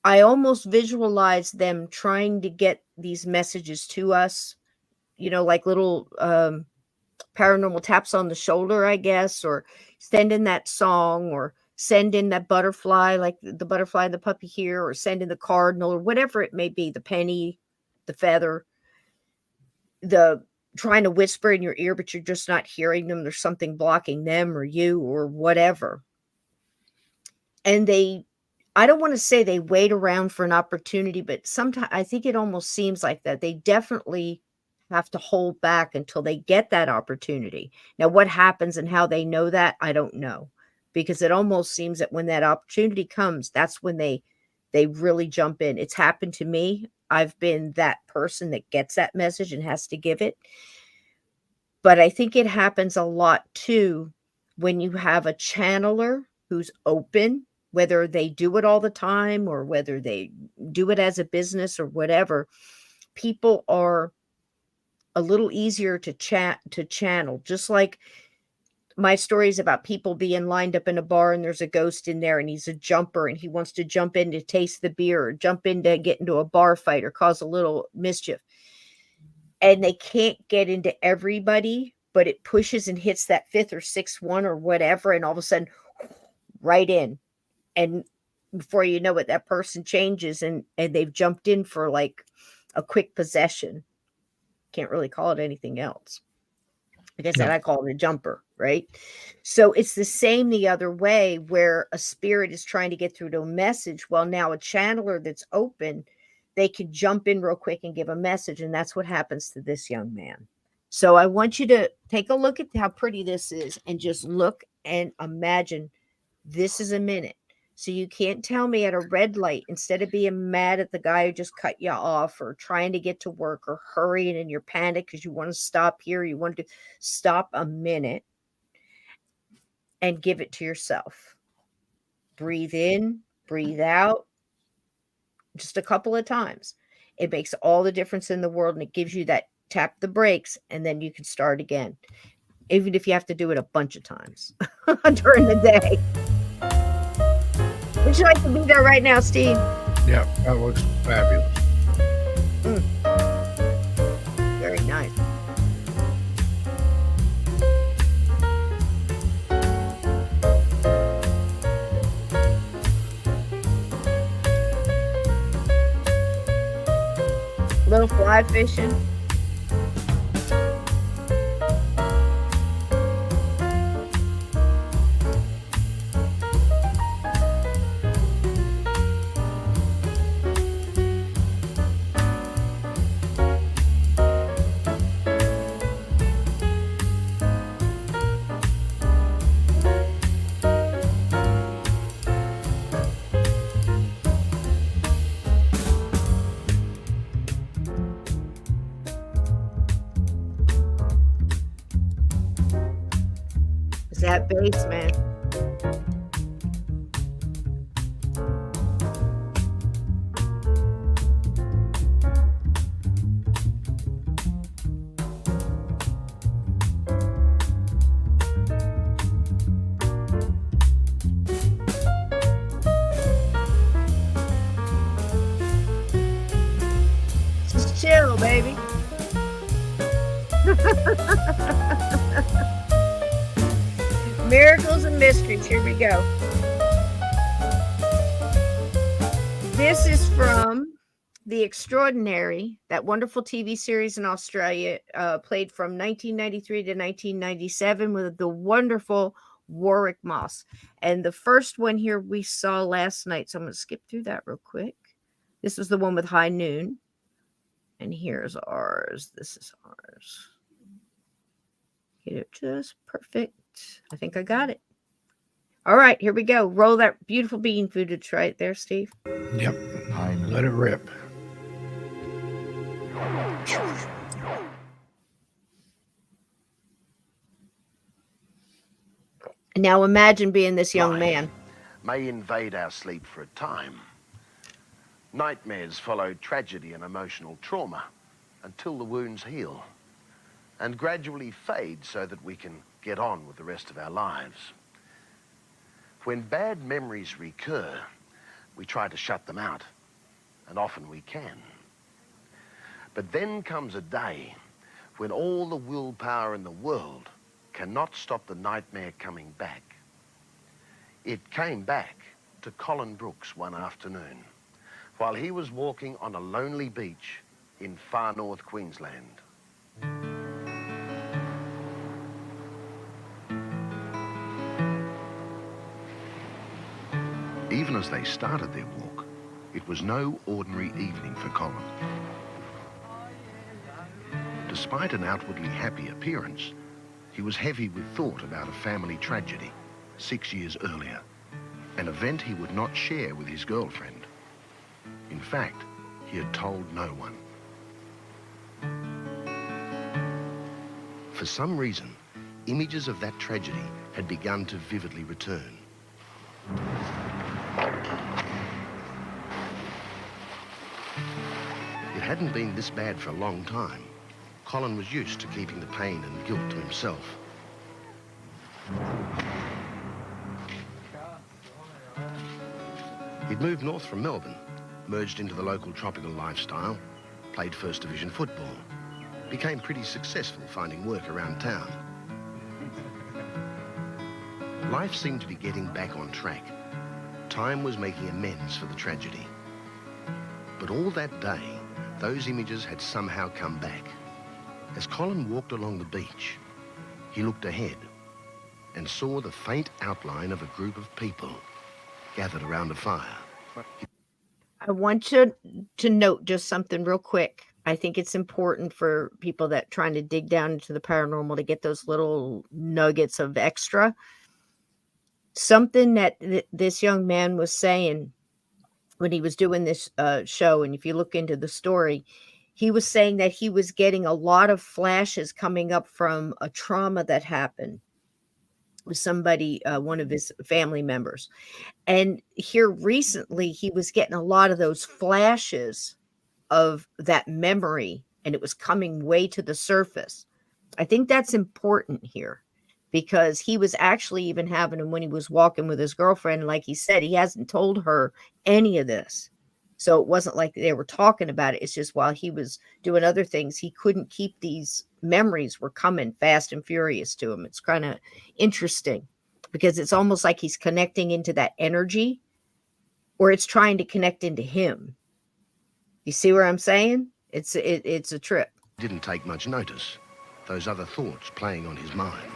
I almost visualize them trying to get these messages to us, like little paranormal taps on the shoulder, I guess, or sending that song, or send in that butterfly, like the butterfly and the puppy here, or send in the cardinal, or whatever it may be, the penny, the feather, the trying to whisper in your ear, but you're just not hearing them. There's something blocking them or you or whatever. And I don't want to say they wait around for an opportunity, but sometimes I think it almost seems like that. They definitely have to hold back until they get that opportunity. Now, what happens and how they know that, I don't know. Because it almost seems that when that opportunity comes, that's when they really jump in. It's happened to me. I've been that person that gets that message and has to give it. But I think it happens a lot too when you have a channeler who's open, whether they do it all the time or whether they do it as a business or whatever. People are a little easier to channel, just like my stories about people being lined up in a bar and there's a ghost in there and he's a jumper and he wants to jump in to taste the beer or jump in to get into a bar fight or cause a little mischief. And they can't get into everybody, but it pushes and hits that fifth or sixth one or whatever, and all of a sudden, right in. And before you know it, that person changes and they've jumped in for like a quick possession. Can't really call it anything else. Like I said, Yeah. I call it a jumper, right? So it's the same the other way where a spirit is trying to get through to a message. Well, now a channeler that's open, they can jump in real quick and give a message. And that's what happens to this young man. So I want you to take a look at how pretty this is and just look and imagine this is a minute. So you can't tell me at a red light, instead of being mad at the guy who just cut you off or trying to get to work or hurrying and you're panicked because you want to stop here, you want to stop a minute and give it to yourself. Breathe in, breathe out, just a couple of times. It makes all the difference in the world, and it gives you that tap the brakes, and then you can start again, even if you have to do it a bunch of times during the day. Would you like to be there right now, Steve? Yeah, that looks fabulous. Very nice. Little fly fishing. It's that bass, man. Just chill, baby. Miracles and mysteries. Here we go. This is from The Extraordinary, that wonderful TV series in Australia, played from 1993 to 1997 with the wonderful Warwick Moss. And the first one here we saw last night. So I'm going to skip through that real quick. This was the one with High Noon. And here's ours. This is ours. Get it just perfect. I think I got it. All right, here we go. Roll that beautiful bean footage right there, Steve. Yep. Let it rip. Now imagine being this young man. May invade our sleep for a time. Nightmares follow tragedy and emotional trauma until the wounds heal and gradually fade so that we can get on with the rest of our lives. When bad memories recur, we try to shut them out, and often we can. But then comes a day when all the willpower in the world cannot stop the nightmare coming back. It came back to Colin Brooks one afternoon while he was walking on a lonely beach in far north Queensland. Even as they started their walk, it was no ordinary evening for Colin. Despite an outwardly happy appearance, he was heavy with thought about a family tragedy 6 years earlier, an event he would not share with his girlfriend. In fact, he had told no one. For some reason, images of that tragedy had begun to vividly return. It hadn't been this bad for a long time. Colin was used to keeping the pain and guilt to himself. He'd moved north from Melbourne, merged into the local tropical lifestyle, played First Division football, became pretty successful finding work around town. Life seemed to be getting back on track. Time was making amends for the tragedy. But all that day, those images had somehow come back. As Colin walked along the beach, he looked ahead and saw the faint outline of a group of people gathered around a fire. I want you to note just something real quick. I think it's important for people that trying to dig down into the paranormal to get those little nuggets of extra. Something that this young man was saying when he was doing this show, and if you look into the story, he was saying that he was getting a lot of flashes coming up from a trauma that happened with somebody, one of his family members. And here recently, he was getting a lot of those flashes of that memory, and it was coming way to the surface. I think that's important here because he was actually even having him when he was walking with his girlfriend. Like he said, he hasn't told her any of this. So it wasn't like they were talking about it. It's just while he was doing other things, he couldn't keep these memories were coming fast and furious to him. It's kind of interesting because it's almost like he's connecting into that energy or it's trying to connect into him. You see what I'm saying? It's a trip. Didn't take much notice. Those other thoughts playing on his mind.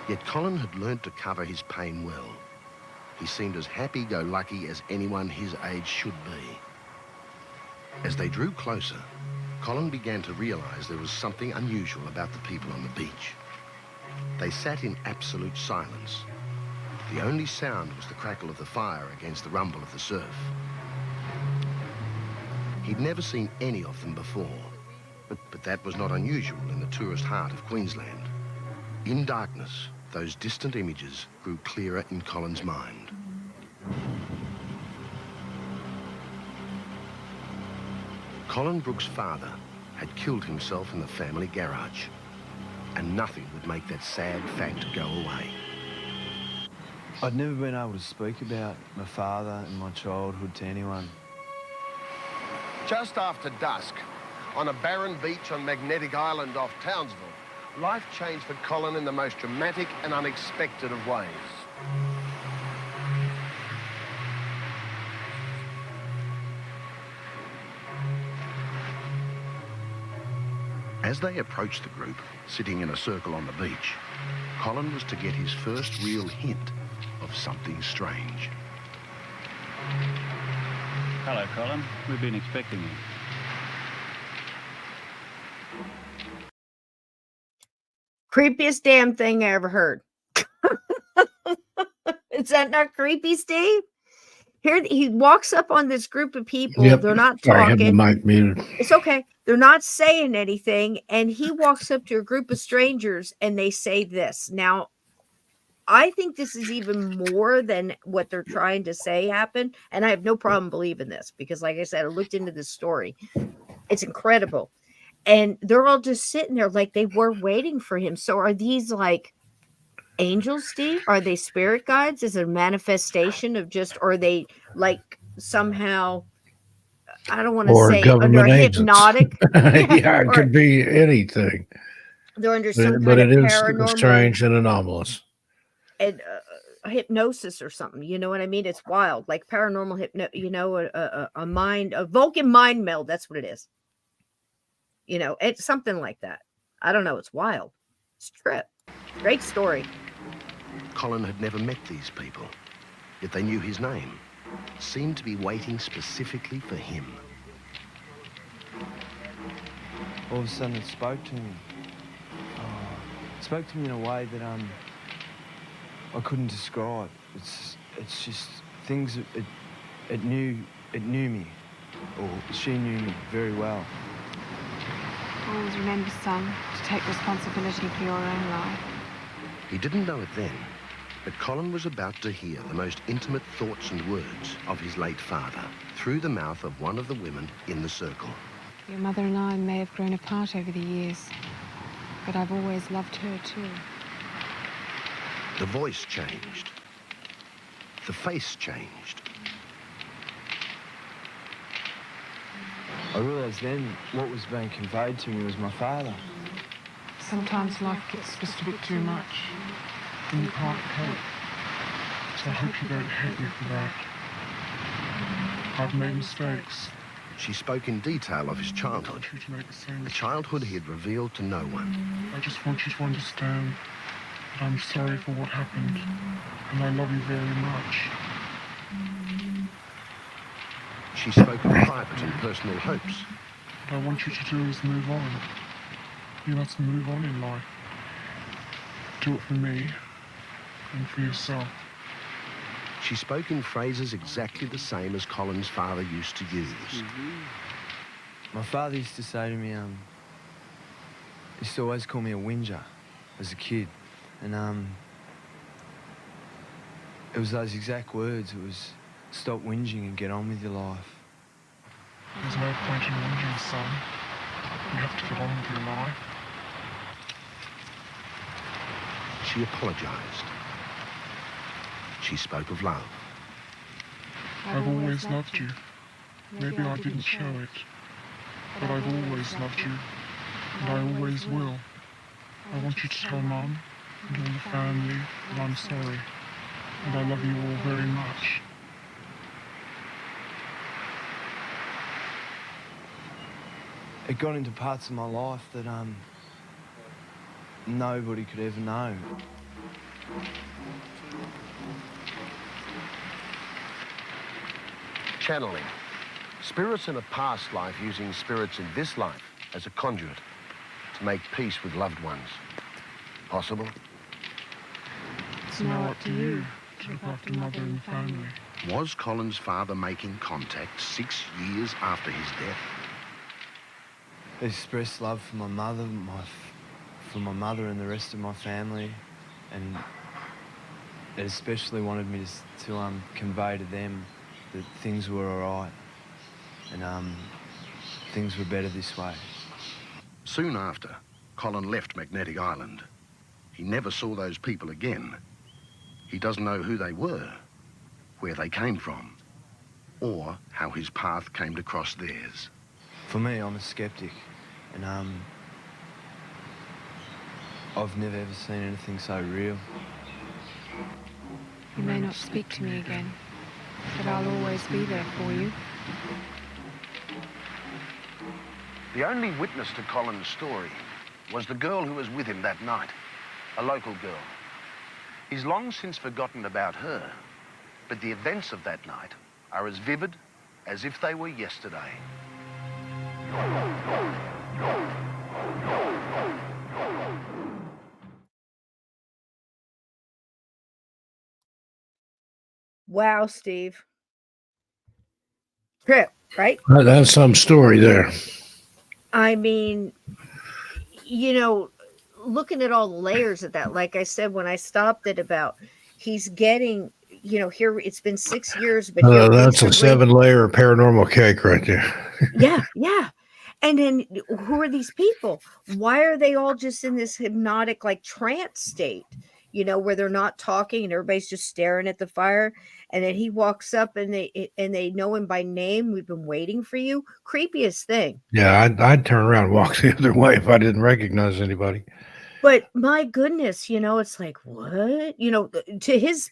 Yet Colin had learnt to cover his pain well. He seemed as happy-go-lucky as anyone his age should be. As they drew closer, Colin began to realise there was something unusual about the people on the beach. They sat in absolute silence. The only sound was the crackle of the fire against the rumble of the surf. He'd never seen any of them before, but that was not unusual in the tourist heart of Queensland. In darkness, those distant images grew clearer in Colin's mind. Colin Brooks' father had killed himself in the family garage, and nothing would make that sad fact go away. I'd never been able to speak about my father and my childhood to anyone. Just after dusk, on a barren beach on Magnetic Island off Townsville, life changed for Colin in the most dramatic and unexpected of ways. As they approached the group, sitting in a circle on the beach, Colin was to get his first real hint of something strange. Hello, Colin. We've been expecting you. Creepiest damn thing I ever heard. Is that not creepy, Steve? Here he walks up on this group of people. Yep. They're not Sorry, I had talking. my mic muted. It's okay. They're not saying anything. And he walks up to a group of strangers and they say this. Now, I think this is even more than what they're trying to say happened. And I have no problem believing this because, like I said, I looked into this story. It's incredible. And they're all just sitting there like they were waiting for him. So are these like angels, Steve? Are they spirit guides? Is it a manifestation of just, or are they like somehow, I don't want to Or say, government under agents. hypnotic? Yeah, it or- could be anything. They're under some But kind of it is paranormal strange and anomalous. and hypnosis or something. You know what I mean? It's wild, like paranormal a mind, a Vulcan mind meld. That's what it is. It's something like that. I don't know. It's wild. It's a trip. Great story. Colin had never met these people, yet they knew his name, seemed to be waiting specifically for him. All of a sudden it spoke to me. It spoke to me in a way that I couldn't describe. It's just things that it knew me, or she knew me very well. Always remember, son, to take responsibility for your own life. He didn't know it then, but Colin was about to hear the most intimate thoughts and words of his late father through the mouth of one of the women in the circle. Your mother and I may have grown apart over the years, but I've always loved her too. The voice changed. The face changed. I realised then what was being conveyed to me was my father. Sometimes life gets Just a bit too much, and you can't cope. So I hope you don't hate me for that. I've made mistakes. She spoke in detail of his I childhood, want you to make the same the mistake. childhood he had revealed to no one. I just want you to understand that I'm sorry for what happened, and I love you very much. She spoke of private and personal hopes. What I want you to do is move on. You must move on in life. Do it for me and for yourself. She spoke in phrases exactly the same as Colin's father used to use. My father used to say to me, he used to always call me a whinger as a kid. And it was those exact words. It was, stop whinging and get on with your life. There's no point in whinging, son. You have to get on with your life. She apologized. She spoke of love. I've always loved you. Maybe I didn't show it, but I've always loved you, and I always will. I want you to tell Mum and all the family that I'm sorry, and I love you all very much. It got into parts of my life that nobody could ever know. Channeling. Spirits in a past life using spirits in this life as a conduit to make peace with loved ones. Possible? It's now up to you to look after Mother and family. Was Colin's father making contact 6 years after his death? I expressed love for my mother, and the rest of my family, and it especially wanted me to convey to them that things were all right, and things were better this way. Soon after, Colin left Magnetic Island. He never saw those people again. He doesn't know who they were, where they came from, or how his path came to cross theirs. For me, I'm a skeptic, and I've never ever seen anything so real. You may not speak to me again, but I'll always be there for you. The only witness to Colin's story was the girl who was with him that night, a local girl. He's long since forgotten about her, but the events of that night are as vivid as if they were yesterday. Wow, Steve. Trip, right? That's some story there. I mean, looking at all the layers of that, like I said, when I stopped at about, he's getting, here it's been 6 years, but here That's a recently, 7-layer paranormal cake right there. yeah. And then who are these people? Why are they all just in this hypnotic, like trance state, where they're not talking and everybody's just staring at the fire? And then he walks up and they know him by name. We've been waiting for you. Creepiest thing. Yeah, I'd turn around and walk the other way if I didn't recognize anybody. But my goodness, it's like, what? To his,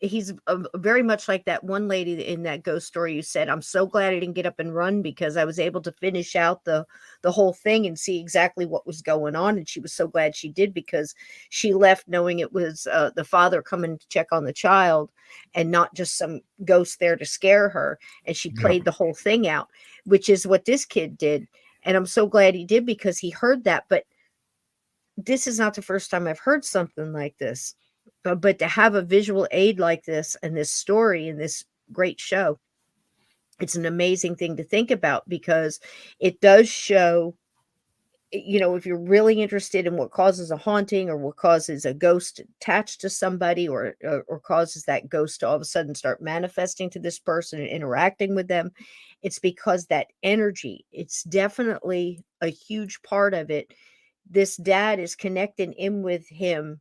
he's very much like that one lady in that ghost story you said, I'm so glad I didn't get up and run because I was able to finish out the whole thing and see exactly what was going on. And she was so glad she did because she left knowing it was the father coming to check on the child and not just some ghost there to scare her. And she Yeah. played the whole thing out, which is what this kid did. And I'm so glad he did because he heard that. But this is not the first time I've heard something like this, but to have a visual aid like this and this story and this great show, it's an amazing thing to think about because it does show, if you're really interested in what causes a haunting or what causes a ghost attached to somebody or causes that ghost to all of a sudden start manifesting to this person and interacting with them, it's because that energy, it's definitely a huge part of it. This dad is connecting in with him,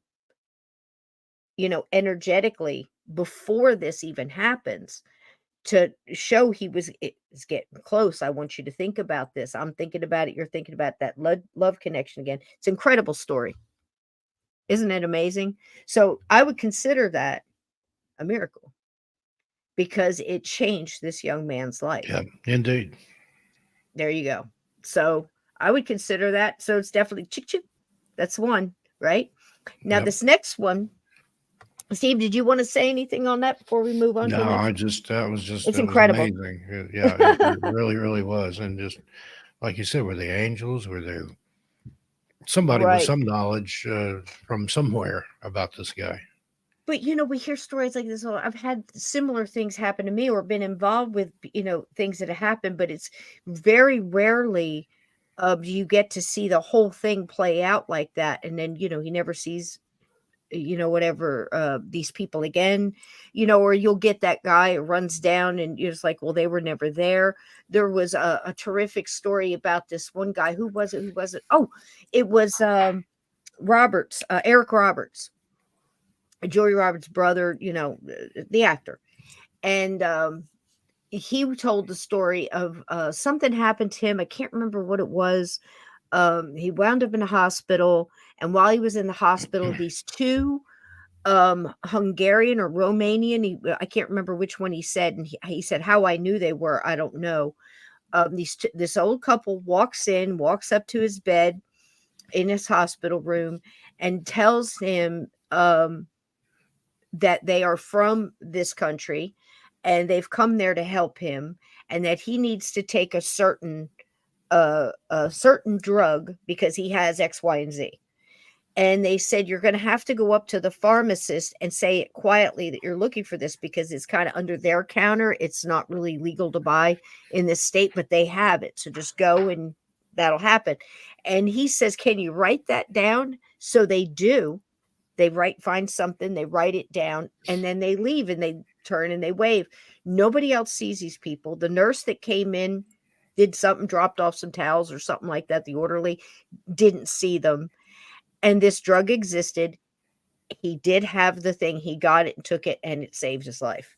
energetically before this even happens to show it's getting close. I want you to think about this. I'm thinking about it. You're thinking about that love connection again. It's an incredible story. Isn't it amazing? So I would consider that a miracle because it changed this young man's life. Yeah, indeed. There you go. So I would consider that. So it's definitely chick chick. That's one, right? Now Yep. this next one, Steve, did you want to say anything on that before we move on to No, the next? It's It's incredible. amazing. Yeah, it really, really was. And just like you said, were they angels? Were they somebody with Right. some knowledge from somewhere about this guy? But we hear stories like this. I've had similar things happen to me or been involved with, things that have happened, but it's very rarely do you get to see the whole thing play out like that. And then, he never sees, whatever, these people again, or you'll get that guy who runs down and you're just like, well, they were never there. There was a terrific story about this one guy. Who was it? Oh, it was Roberts, Eric Roberts, Joey Roberts' brother, the actor. And he told the story of something happened to him. I can't remember what it was. He wound up in a hospital. And while he was in the hospital, these two Hungarian or Romanian, I can't remember which one he said. And he said, how I knew they were, I don't know. This old couple walks up to his bed in his hospital room and tells him that they are from this country and they've come there to help him and that he needs to take a certain drug because he has X, Y, and Z. And they said, you're going to have to go up to the pharmacist and say it quietly that you're looking for this because it's kind of under their counter. It's not really legal to buy in this state, but they have it. So just go and that'll happen. And he says, can you write that down? So they do. They find something, they write it down, and then they leave and they turn and they wave. Nobody else sees these people. The nurse that came in did something, dropped off some towels or something like that. The orderly didn't see them. And this drug existed. He did have the thing. He got it and took it, and it saved his life.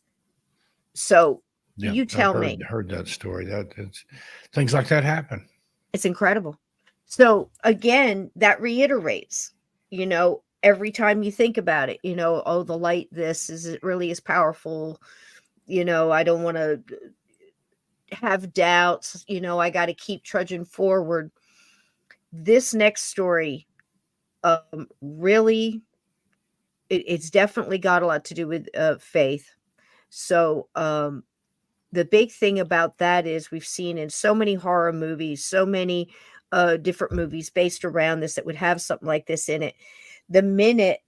So Yeah, you tell me. Heard that story. It's things like that happen. It's incredible. So again, that reiterates, every time you think about it, oh, the light, it really is powerful. I don't want to have doubts, I got to keep trudging forward. This next story, really, it's definitely got a lot to do with faith. So, the big thing about that is we've seen in so many horror movies, so many different movies based around this that would have something like this in it. The minute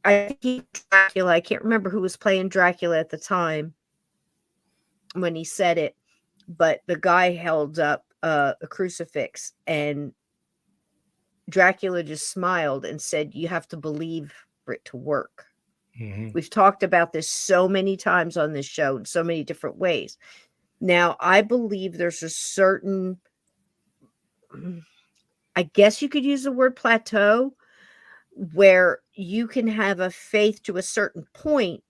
I think Dracula, I can't remember who was playing Dracula at the time when he said it, but the guy held up a crucifix and Dracula just smiled and said, you have to believe for it to work. Mm-hmm. We've talked about this so many times on this show in so many different ways. Now, I believe there's a certain, I guess you could use the word plateau, where you can have a faith to a certain point,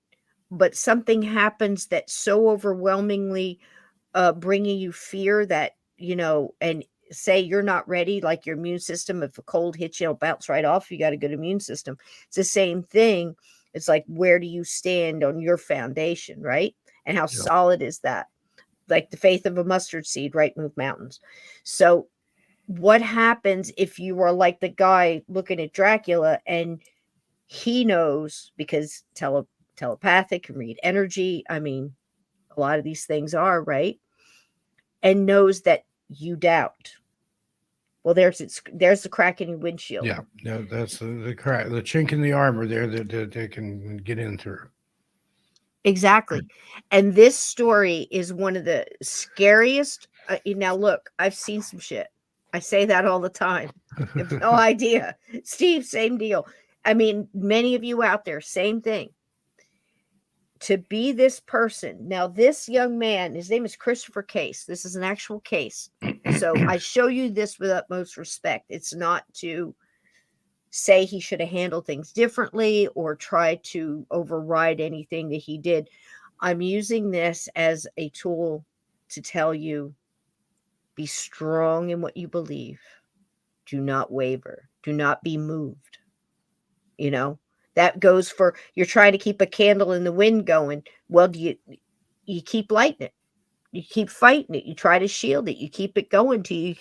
but something happens that's so overwhelmingly bringing you fear that, and say you're not ready, like your immune system, if a cold hits you, it'll bounce right off. You got a good immune system. It's the same thing. It's like, where do you stand on your foundation, right? And how Yeah. solid is that? Like the faith of a mustard seed, right? Move mountains. So what happens if you are like the guy looking at Dracula and he knows, because telepathic, can read energy. I mean, a lot of these things are, right? And knows that you doubt. Well, there's the crack in your windshield. Yeah, that's the crack, the chink in the armor there that they can get in through. Exactly. And this story is one of the scariest. Now, look, I've seen some shit. I say that all the time. You have no idea. Steve, same deal. I mean, many of you out there, same thing. To be this person. Now, this young man, his name is Christopher Case. This is an actual case. So I show you this with utmost respect. It's not to say he should have handled things differently or try to override anything that he did. I'm using this as a tool to tell you, be strong in what you believe. Do not waver. Do not be moved. That goes for, you're trying to keep a candle in the wind going. Well, you keep lighting it. You keep fighting it. You try to shield it. You keep it going till you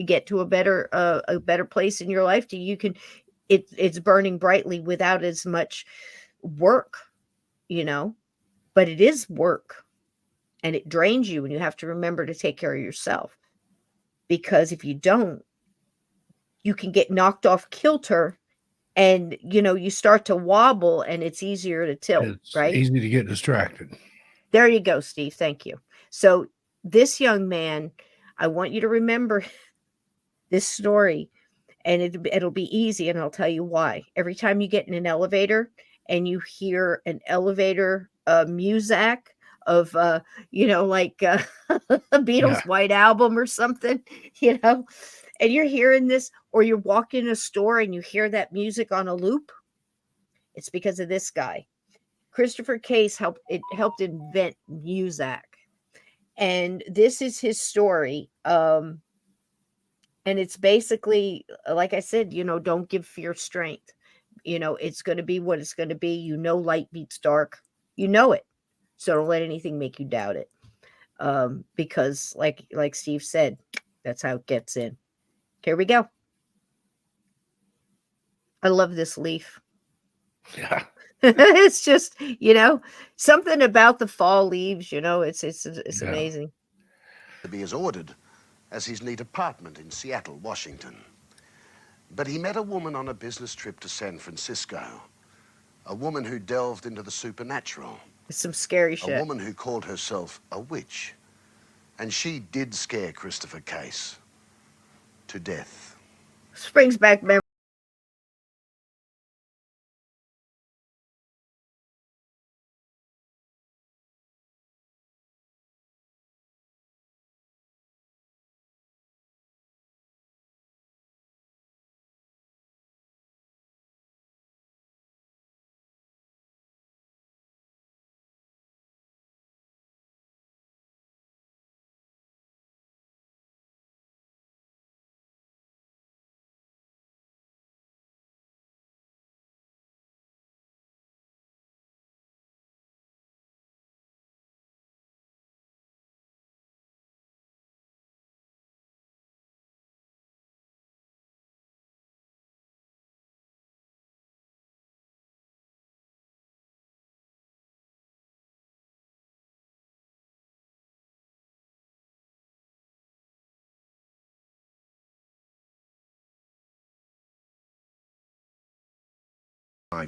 get to a better place in your life till you can, it's burning brightly without as much work, but it is work, and it drains you, and you have to remember to take care of yourself, because if you don't, you can get knocked off kilter, and you start to wobble, and it's easier to tilt, It's right? easy to get distracted. There you go, Steve. Thank you. So this young man, I want you to remember this story, and it'll be easy, and I'll tell you why. Every time you get in an elevator and you hear an elevator music of like a Yeah. Beatles White Album or something, and you're hearing this, or you're walking in a store and you hear that music on a loop, it's because of this guy. Christopher Case helped invent music. And this is his story. And it's basically, like I said, don't give fear strength. It's going to be what it's going to be. Light beats dark. You know it. So don't let anything make you doubt it. Because like Steve said, that's how it gets in. Here we go. I love this leaf. Yeah. It's just, something about the fall leaves, it's Yeah. amazing. To be as ordered as his neat apartment in Seattle, Washington. But he met a woman on a business trip to San Francisco. A woman who delved into the supernatural. It's some scary A shit. woman who called herself a witch. And she did scare Christopher Case to death. Springs back memories.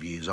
Years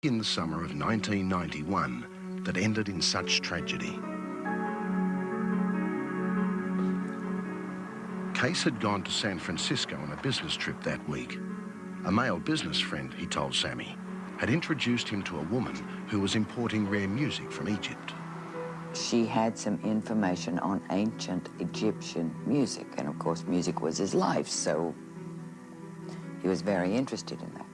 in the summer of 1991 that ended in such tragedy. Case had gone to San Francisco on a business trip that week. A male business friend, he told Sammy, had introduced him to a woman who was importing rare music from Egypt. She had some information on ancient Egyptian music, and of course music was his life, so he was very interested in that.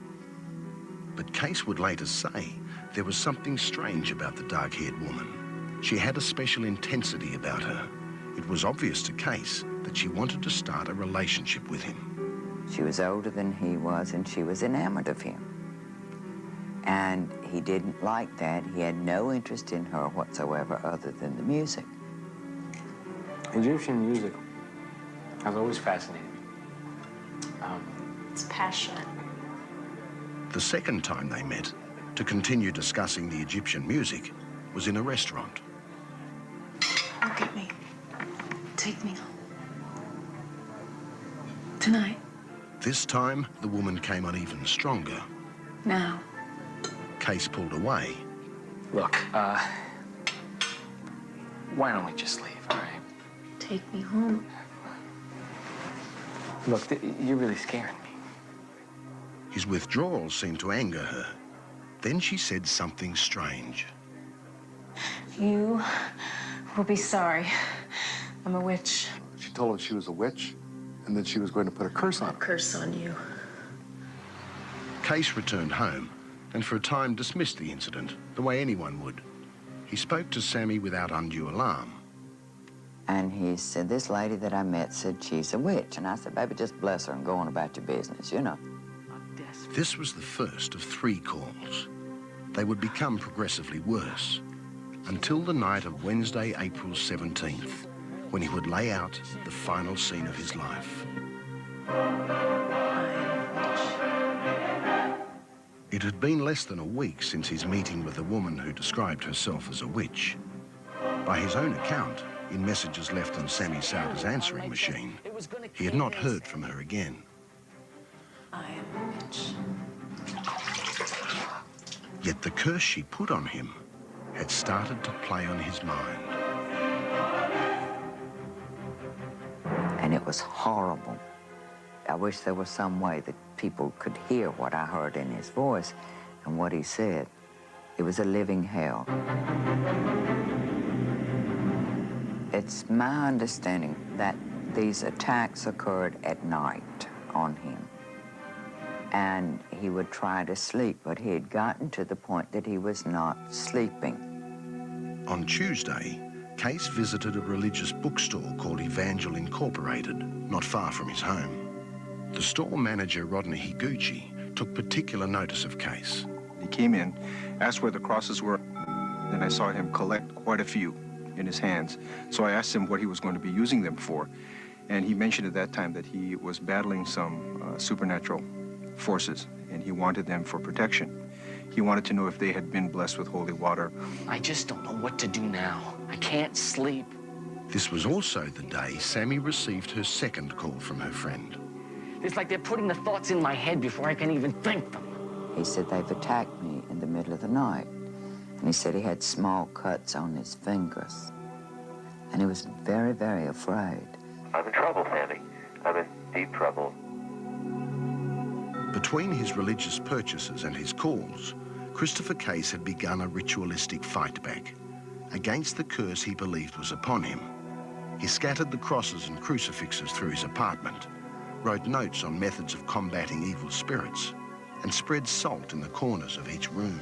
But Case would later say there was something strange about the dark-haired woman. She had a special intensity about her. It was obvious to Case that she wanted to start a relationship with him. She was older than he was, and she was enamored of him. And he didn't like that. He had no interest in her whatsoever other than the music. Egyptian music has always fascinated me. It's passionate. The second time they met to continue discussing the Egyptian music was in a restaurant. Look at me. Take me home. Tonight. This time, the woman came on even stronger. Now. Case pulled away. Look, why don't we just leave, all right? Take me home. Look, you're really scaring me. His withdrawal seemed to anger her. Then she said something strange. You will be sorry. I'm a witch. She told him she was a witch and that she was going to put a curse on her. Curse on you. Case returned home and for a time dismissed the incident the way anyone would. He spoke to Sammy without undue alarm. And he said, this lady that I met said she's a witch. And I said, baby, just bless her and go on about your business, you know. This was the first of 3 calls. They would become progressively worse until the night of Wednesday, April 17th, when he would lay out the final scene of his life. It had been less than a week since his meeting with a woman who described herself as a witch. By his own account, in messages left on Sammy Sauter's answering machine, he had not heard from her again. I am a witch. Yet the curse she put on him had started to play on his mind. And it was horrible. I wish there was some way that people could hear what I heard in his voice and what he said. It was a living hell. It's my understanding that these attacks occurred at night on him. And he would try to sleep, but he had gotten to the point that he was not sleeping. On Tuesday, Case visited a religious bookstore called Evangel Incorporated, not far from his home. The store manager, Rodney Higuchi, took particular notice of Case. He came in, asked where the crosses were, then I saw him collect quite a few in his hands. So I asked him what he was going to be using them for, and he mentioned at that time that he was battling some supernatural forces, and he wanted them for protection. He wanted to know if they had been blessed with holy water. I just don't know what to do now. I can't sleep. This was also the day Sammy received her second call from her friend. It's like they're putting the thoughts in my head before I can even think them. He said, they've attacked me in the middle of the night. And he said he had small cuts on his fingers. And he was very, very afraid. I'm in trouble, Sammy. I'm in deep trouble. Between his religious purchases and his calls, Christopher Case had begun a ritualistic fight back against the curse he believed was upon him. He scattered the crosses and crucifixes through his apartment, wrote notes on methods of combating evil spirits, and spread salt in the corners of each room.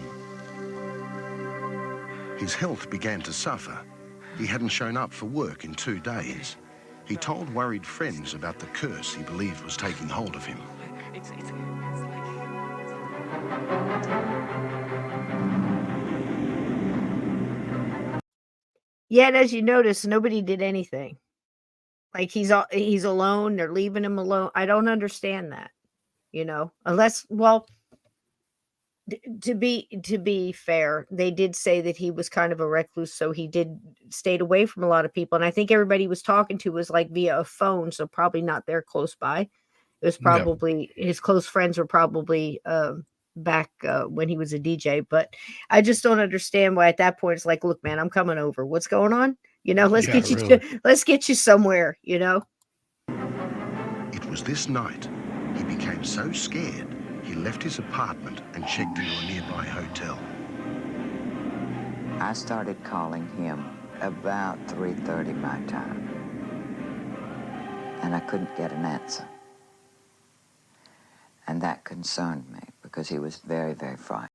His health began to suffer. He hadn't shown up for work in 2 days. He told worried friends about the curse he believed was taking hold of him. Yet, as you notice, nobody did anything. Like he's alone. They're leaving him alone. I don't understand that, unless, well, to be fair, they did say that he was kind of a recluse, so he stayed away from a lot of people. And I think everybody he was talking to was like via a phone, so probably not there close by. It was probably his close friends were probably back when he was a DJ. But I just don't understand why at that point it's like, look, man, I'm coming over. What's going on? You know, let's Yeah, get you really. let's get you somewhere, you know. It was this night he became so scared he left his apartment and checked into a nearby hotel. I started calling him about 3:30 my time, and I couldn't get an answer. And that concerned me because he was very, very frightened.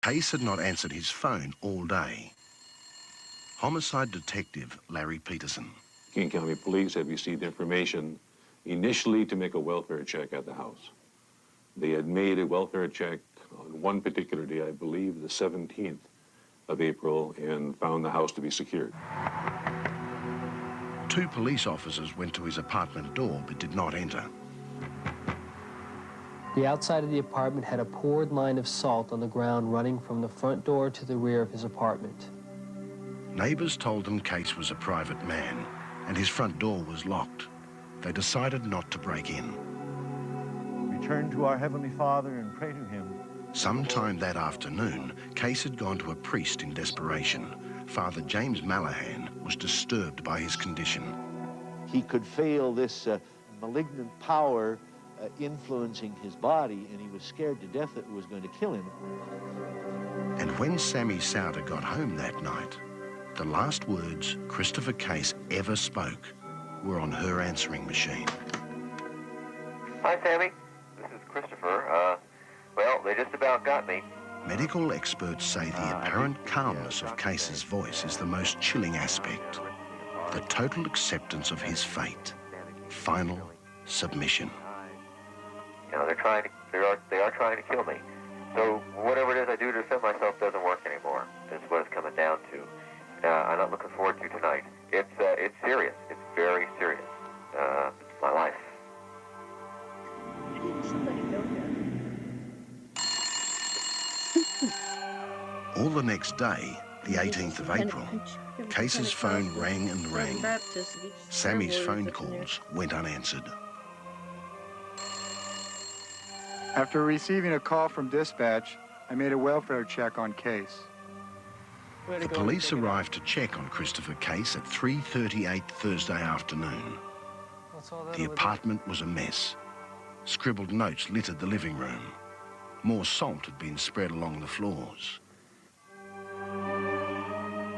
Case had not answered his phone all day. Homicide detective Larry Peterson. King County Police had received information initially to make a welfare check at the house. They had made a welfare check on one particular day, I believe the 17th of April, and found the house to be secured. 2 police officers went to his apartment door but did not enter. The outside of the apartment had a poured line of salt on the ground running from the front door to the rear of his apartment. Neighbours told them Case was a private man and his front door was locked. They decided not to break in. Return to our Heavenly Father and pray to him. Sometime that afternoon, Case had gone to a priest in desperation. Father James Mallahan was disturbed by his condition. He could feel this malignant power influencing his body, and he was scared to death that it was going to kill him. And when Sammy Souter got home that night, the last words Christopher Case ever spoke were on her answering machine. Hi, Sammy. This is Christopher. Well, they just about got me. Medical experts say the apparent calmness of Case's voice is the most chilling aspect. The total acceptance of his fate. Final submission. You know, they are trying to kill me. So whatever it is I do to defend myself doesn't work anymore. That's what it's coming down to. I'm not looking forward to tonight. It's serious. It's very serious. It's my life. All the next day, the 18th of April, Case's phone rang and rang. Sammy's phone calls went unanswered. After receiving a call from dispatch, I made a welfare check on Case. The police arrived to check on Christopher Case at 3:38 Thursday afternoon. The apartment was a mess. Scribbled notes littered the living room. More salt had been spread along the floors.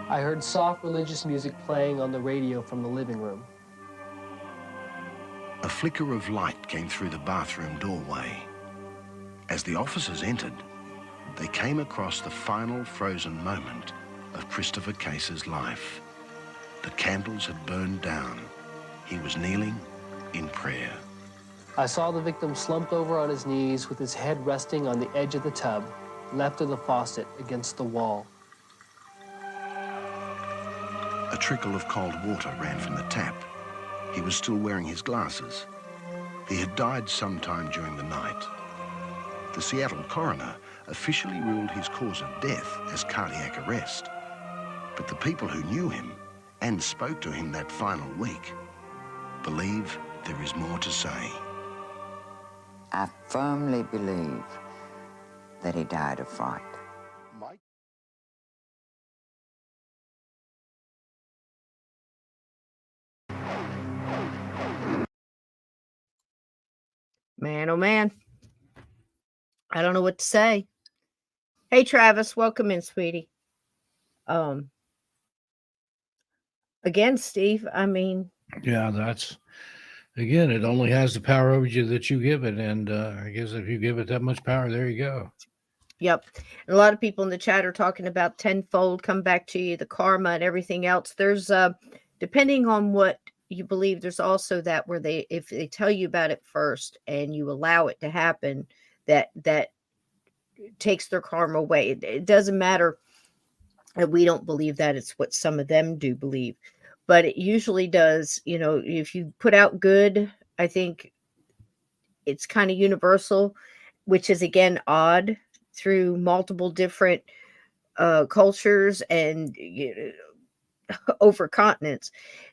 I heard soft religious music playing on the radio from the living room. A flicker of light came through the bathroom doorway. As the officers entered, they came across the final frozen moment of Christopher Case's life. The candles had burned down. He was kneeling in prayer. I saw the victim slumped over on his knees with his head resting on the edge of the tub, left of the faucet against the wall. A trickle of cold water ran from the tap. He was still wearing his glasses. He had died sometime during the night. The Seattle coroner officially ruled his cause of death as cardiac arrest. But the people who knew him and spoke to him that final week, believe there is more to say. I firmly believe that he died of fright. Man, oh man. I don't know what to say. Hey, Travis, welcome in, sweetie. Again, Steve, I mean, Yeah, that's again, it only has the power over you that you give it. And I guess if you give it that much power, there you go. yep. And a lot of people in the chat are talking about tenfold come back to you, the karma and everything else. There's depending on what you believe, there's also that where if they tell you about it first and you allow it to happen, that takes their karma away. It doesn't matter. And we don't believe that. It's what some of them do believe. But it usually does, if you put out good, I think it's kind of universal, which is again odd through multiple different cultures and over continents,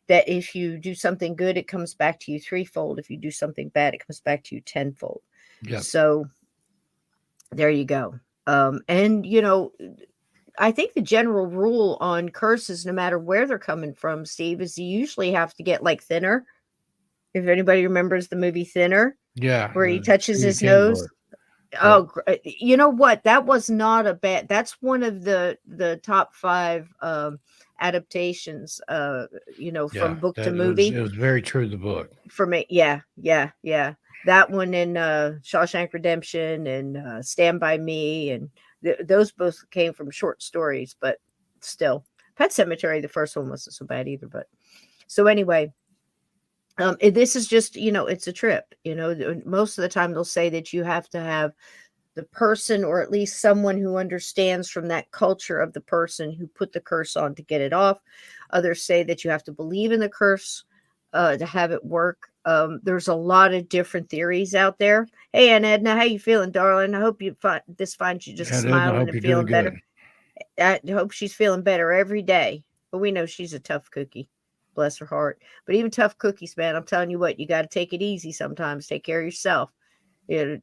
that if you do something good, it comes back to you threefold. If you do something bad, it comes back to you tenfold. Yep. So there you go. And I think the general rule on curses, no matter where they're coming from, Steve, is you usually have to get like Thinner. If anybody remembers the movie Thinner, Yeah. where he touches Stephen his King nose. book. Oh, you know what? That was not a bad. That's one of the top 5 adaptations. From book to movie. It was very true to the book. For me, yeah. That one in Shawshank Redemption and Stand By Me, and those both came from short stories, but still, Pet Cemetery, the first one wasn't so bad either. But so anyway. This is just, it's a trip. Most of the time they'll say that you have to have the person, or at least someone who understands from that culture of the person who put the curse on, to get it off. Others say that you have to believe in the curse to have it work. There's a lot of different theories out there. Hey, Aunt Edna, how you feeling, darling? I hope this finds you just Aunt Edna, smiling hope and you're feeling doing better. I hope she's feeling better every day. But we know she's a tough cookie. Bless her heart. But even tough cookies, man, I'm telling you what, you got to take it easy sometimes. Take care of yourself.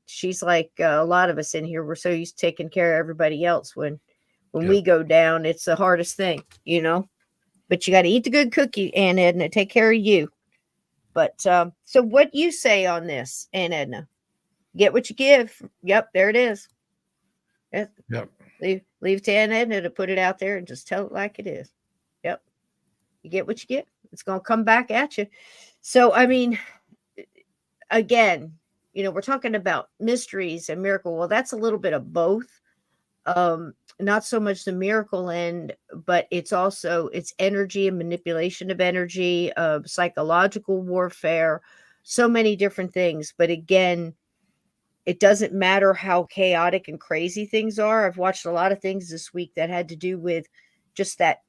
She's like a lot of us in here. We're so used to taking care of everybody else. When we go down, it's the hardest thing, But you got to eat the good cookie, Aunt Edna. Take care of you. But so what you say on this, Aunt Edna? Get what you give. Yep, there it is. Yep. Leave to Aunt Edna to put it out there and just tell it like it is. Yep. You get what you get. It's going to come back at you. So, I mean, again, we're talking about mysteries and miracle. Well, that's a little bit of both. Not so much the miracle end, but it's energy and manipulation of energy, psychological warfare, so many different things. But again, it doesn't matter how chaotic and crazy things are. I've watched a lot of things this week that had to do with just that,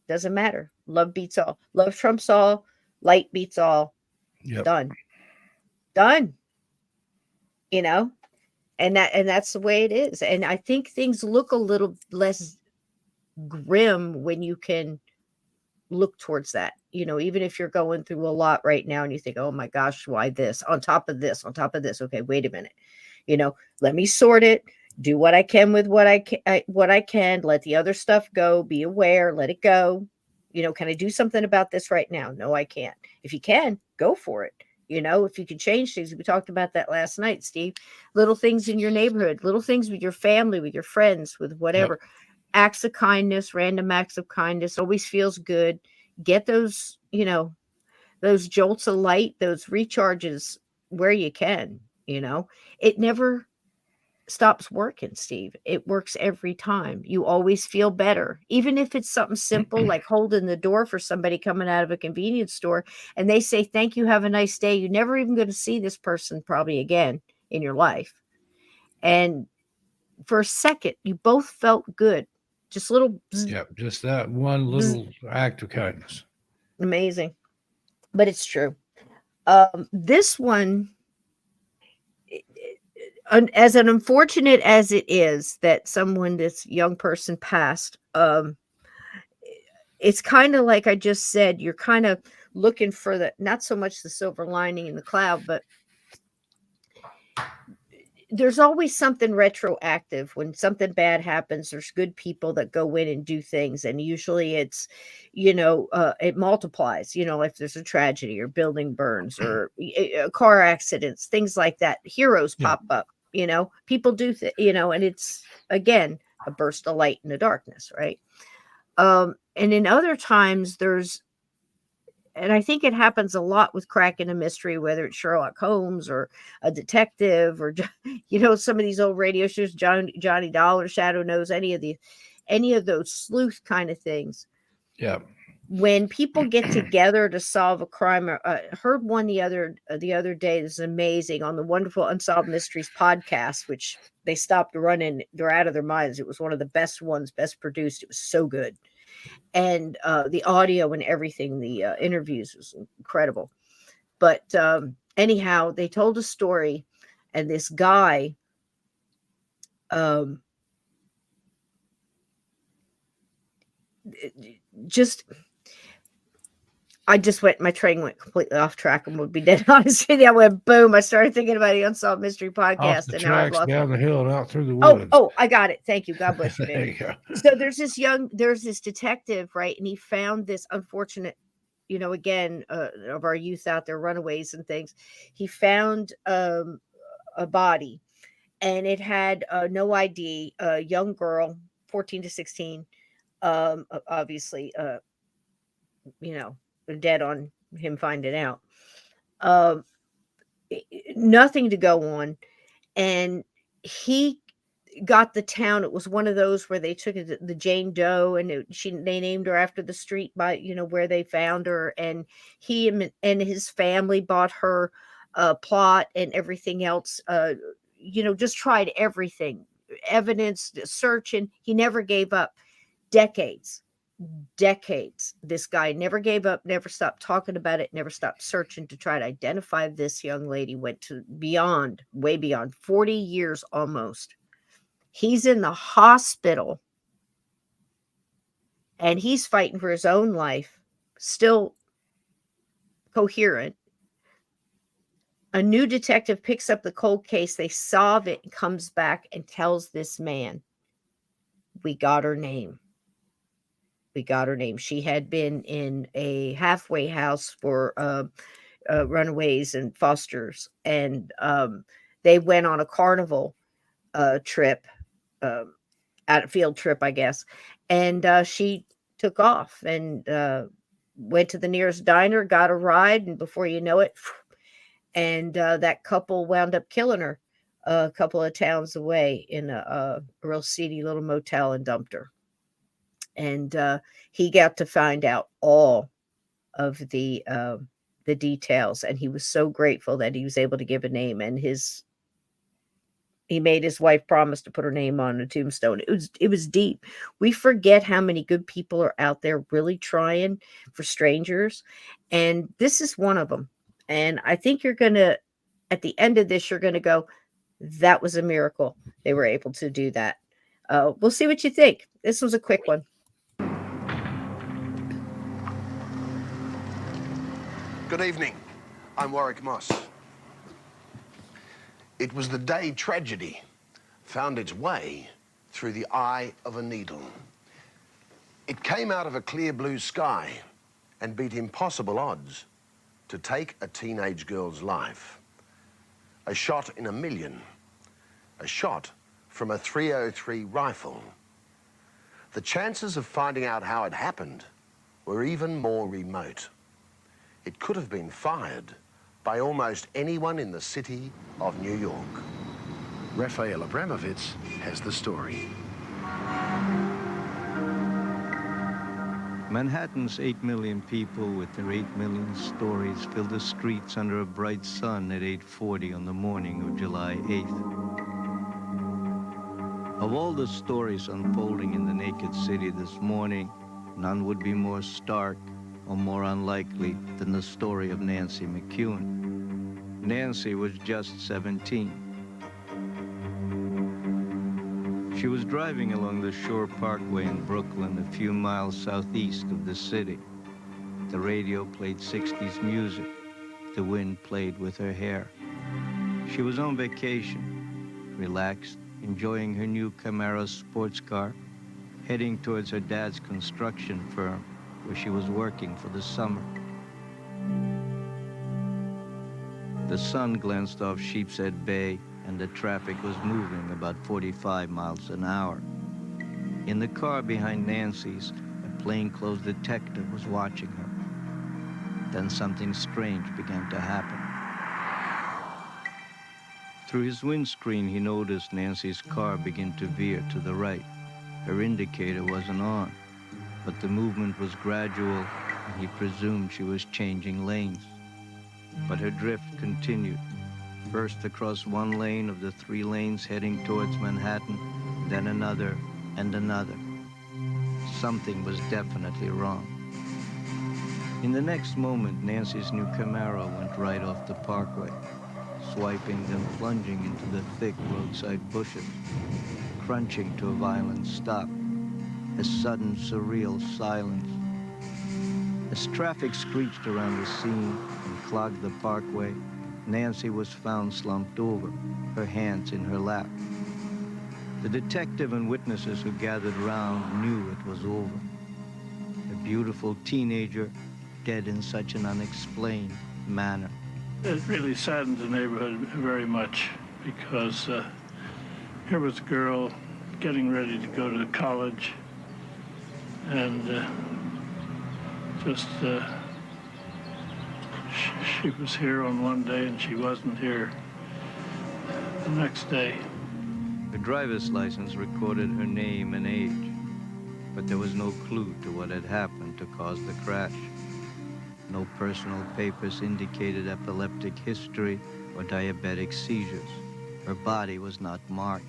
doesn't matter. Love beats all. Love trumps all. Light beats all. Yep. Done. And that's the way it is. And I think things look a little less grim when you can look towards that. Even if you're going through a lot right now and you think, oh my gosh, why this? On top of this. Okay, wait a minute. Let me sort it. Do what I can with what I can. Let the other stuff go. Be aware. Let it go. Can I do something about this right now? No, I can't. If you can, go for it. If you can change things. We talked about that last night, Steve. Little things in your neighborhood, little things with your family, with your friends, with whatever. Yep. Acts of kindness, random acts of kindness always feels good. Get those, those jolts of light, those recharges where you can. It never stops working, Steve. It works every time. You always feel better, even if it's something simple like holding the door for somebody coming out of a convenience store and they say thank you, have a nice day. You're never even going to see this person probably again in your life, and for a second you both felt good. Just little just that one little act of kindness. Amazing. But it's true. This one, as an unfortunate as it is that this young person passed, it's kind of like I just said, you're kind of looking for the, not so much the silver lining in the cloud, but there's always something retroactive. When something bad happens, there's good people that go in and do things, and usually it's, it multiplies. If there's a tragedy or building burns or car accidents, things like that, heroes pop up. People do and it's, again, a burst of light in the darkness, right? And in other times and I think it happens a lot with cracking a mystery, whether it's Sherlock Holmes or a detective or, some of these old radio shows, Johnny Dollar, Shadow Knows, any of those sleuth kind of things. Yeah. When people get together to solve a crime, heard one the other day. This is amazing, on the Wonderful Unsolved Mysteries podcast, which they stopped running. They're out of their minds. It was one of the best ones, best produced. It was so good. And the audio and everything, the interviews was incredible. But anyhow, they told a story, and this guy my train went completely off track, and would be dead honest with you. I went boom. I started thinking about the Unsolved Mystery Off podcast, the and now I've tracks, lost down the hill, and out through the woods. Oh, I got it. Thank you. God bless you, There baby. you go. So there's this detective, right? And he found this unfortunate, again, of our youth out there, runaways and things. He found a body, and it had no ID, a young girl, 14 to 16, obviously, dead on him finding out. Um, Nothing to go on. And he got the town. It was one of those where they took it, the Jane Doe, and they named her after the street by where they found her. And he and his family bought her plot and everything else. Just tried everything, evidence, searching. He never gave up. Decades. This guy never gave up, never stopped talking about it, never stopped searching to try to identify this young lady. Went to way beyond 40 years almost. He's in the hospital, and he's fighting for his own life, still coherent. A new detective picks up the cold case. They solve it and comes back and tells this man, we got her name. We got her name. She had been in a halfway house for runaways and fosters, and they went on a carnival trip, at a field trip, I guess, and she took off and went to the nearest diner, got a ride, and before you know it, and that couple wound up killing her a couple of towns away in a real seedy little motel, and dumped her. And he got to find out all of the details, and he was so grateful that he was able to give a name. And he made his wife promise to put her name on a tombstone. It was deep. We forget how many good people are out there really trying for strangers, and this is one of them. And I think you're gonna, at the end of this, you're gonna go, that was a miracle. They were able to do that. We'll see what you think. This was a quick one. Good evening. I'm Warwick Moss. It was the day tragedy found its way through the eye of a needle. It came out of a clear blue sky and beat impossible odds to take a teenage girl's life. A shot in a million. A shot from a .303 rifle. The chances of finding out how it happened were even more remote. It could have been fired by almost anyone in the city of New York. Raphael Abramovitz has the story. Manhattan's 8 million people with their 8 million stories fill the streets under a bright sun at 8:40 on the morning of July 8th. Of all the stories unfolding in the naked city this morning, none would be more stark or more unlikely than the story of Nancy McEwen. Nancy was just 17. She was driving along the Shore Parkway in Brooklyn, a few miles southeast of the city. The radio played 60s music. The wind played with her hair. She was on vacation, relaxed, enjoying her new Camaro sports car, heading towards her dad's construction firm, where she was working for the summer. The sun glanced off Sheepshead Bay, and the traffic was moving about 45 miles an hour. In the car behind Nancy's, a plainclothes detective was watching her. Then something strange began to happen. Through his windscreen, he noticed Nancy's car begin to veer to the right. Her indicator wasn't on, but the movement was gradual, and he presumed she was changing lanes. But her drift continued, first across one lane of the 3 lanes heading towards Manhattan, then another and another. Something was definitely wrong. In the next moment, Nancy's new Camaro went right off the parkway, swiping then plunging into the thick roadside bushes, crunching to a violent stop, a sudden surreal silence. As traffic screeched around the scene and clogged the parkway, Nancy was found slumped over, her hands in her lap. The detective and witnesses who gathered round knew it was over. A beautiful teenager dead in such an unexplained manner. It really saddened the neighborhood very much because here was a girl getting ready to go to college and she was here on one day and she wasn't here the next day. Her driver's license recorded her name and age, but there was no clue to what had happened to cause the crash. No personal papers indicated epileptic history or diabetic seizures. Her body was not marked.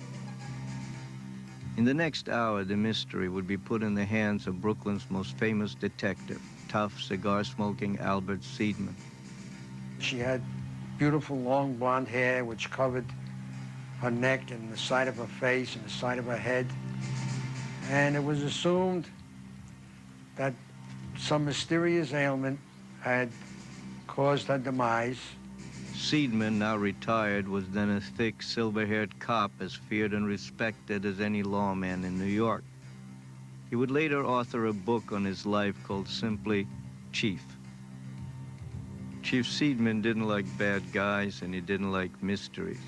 In the next hour, the mystery would be put in the hands of Brooklyn's most famous detective, tough, cigar-smoking Albert Seidman. She had beautiful long blonde hair which covered her neck and the side of her face and the side of her head. And it was assumed that some mysterious ailment had caused her demise. Seidman, now retired, was then a thick, silver-haired cop as feared and respected as any lawman in New York. He would later author a book on his life called simply Chief. Chief Seidman didn't like bad guys and he didn't like mysteries.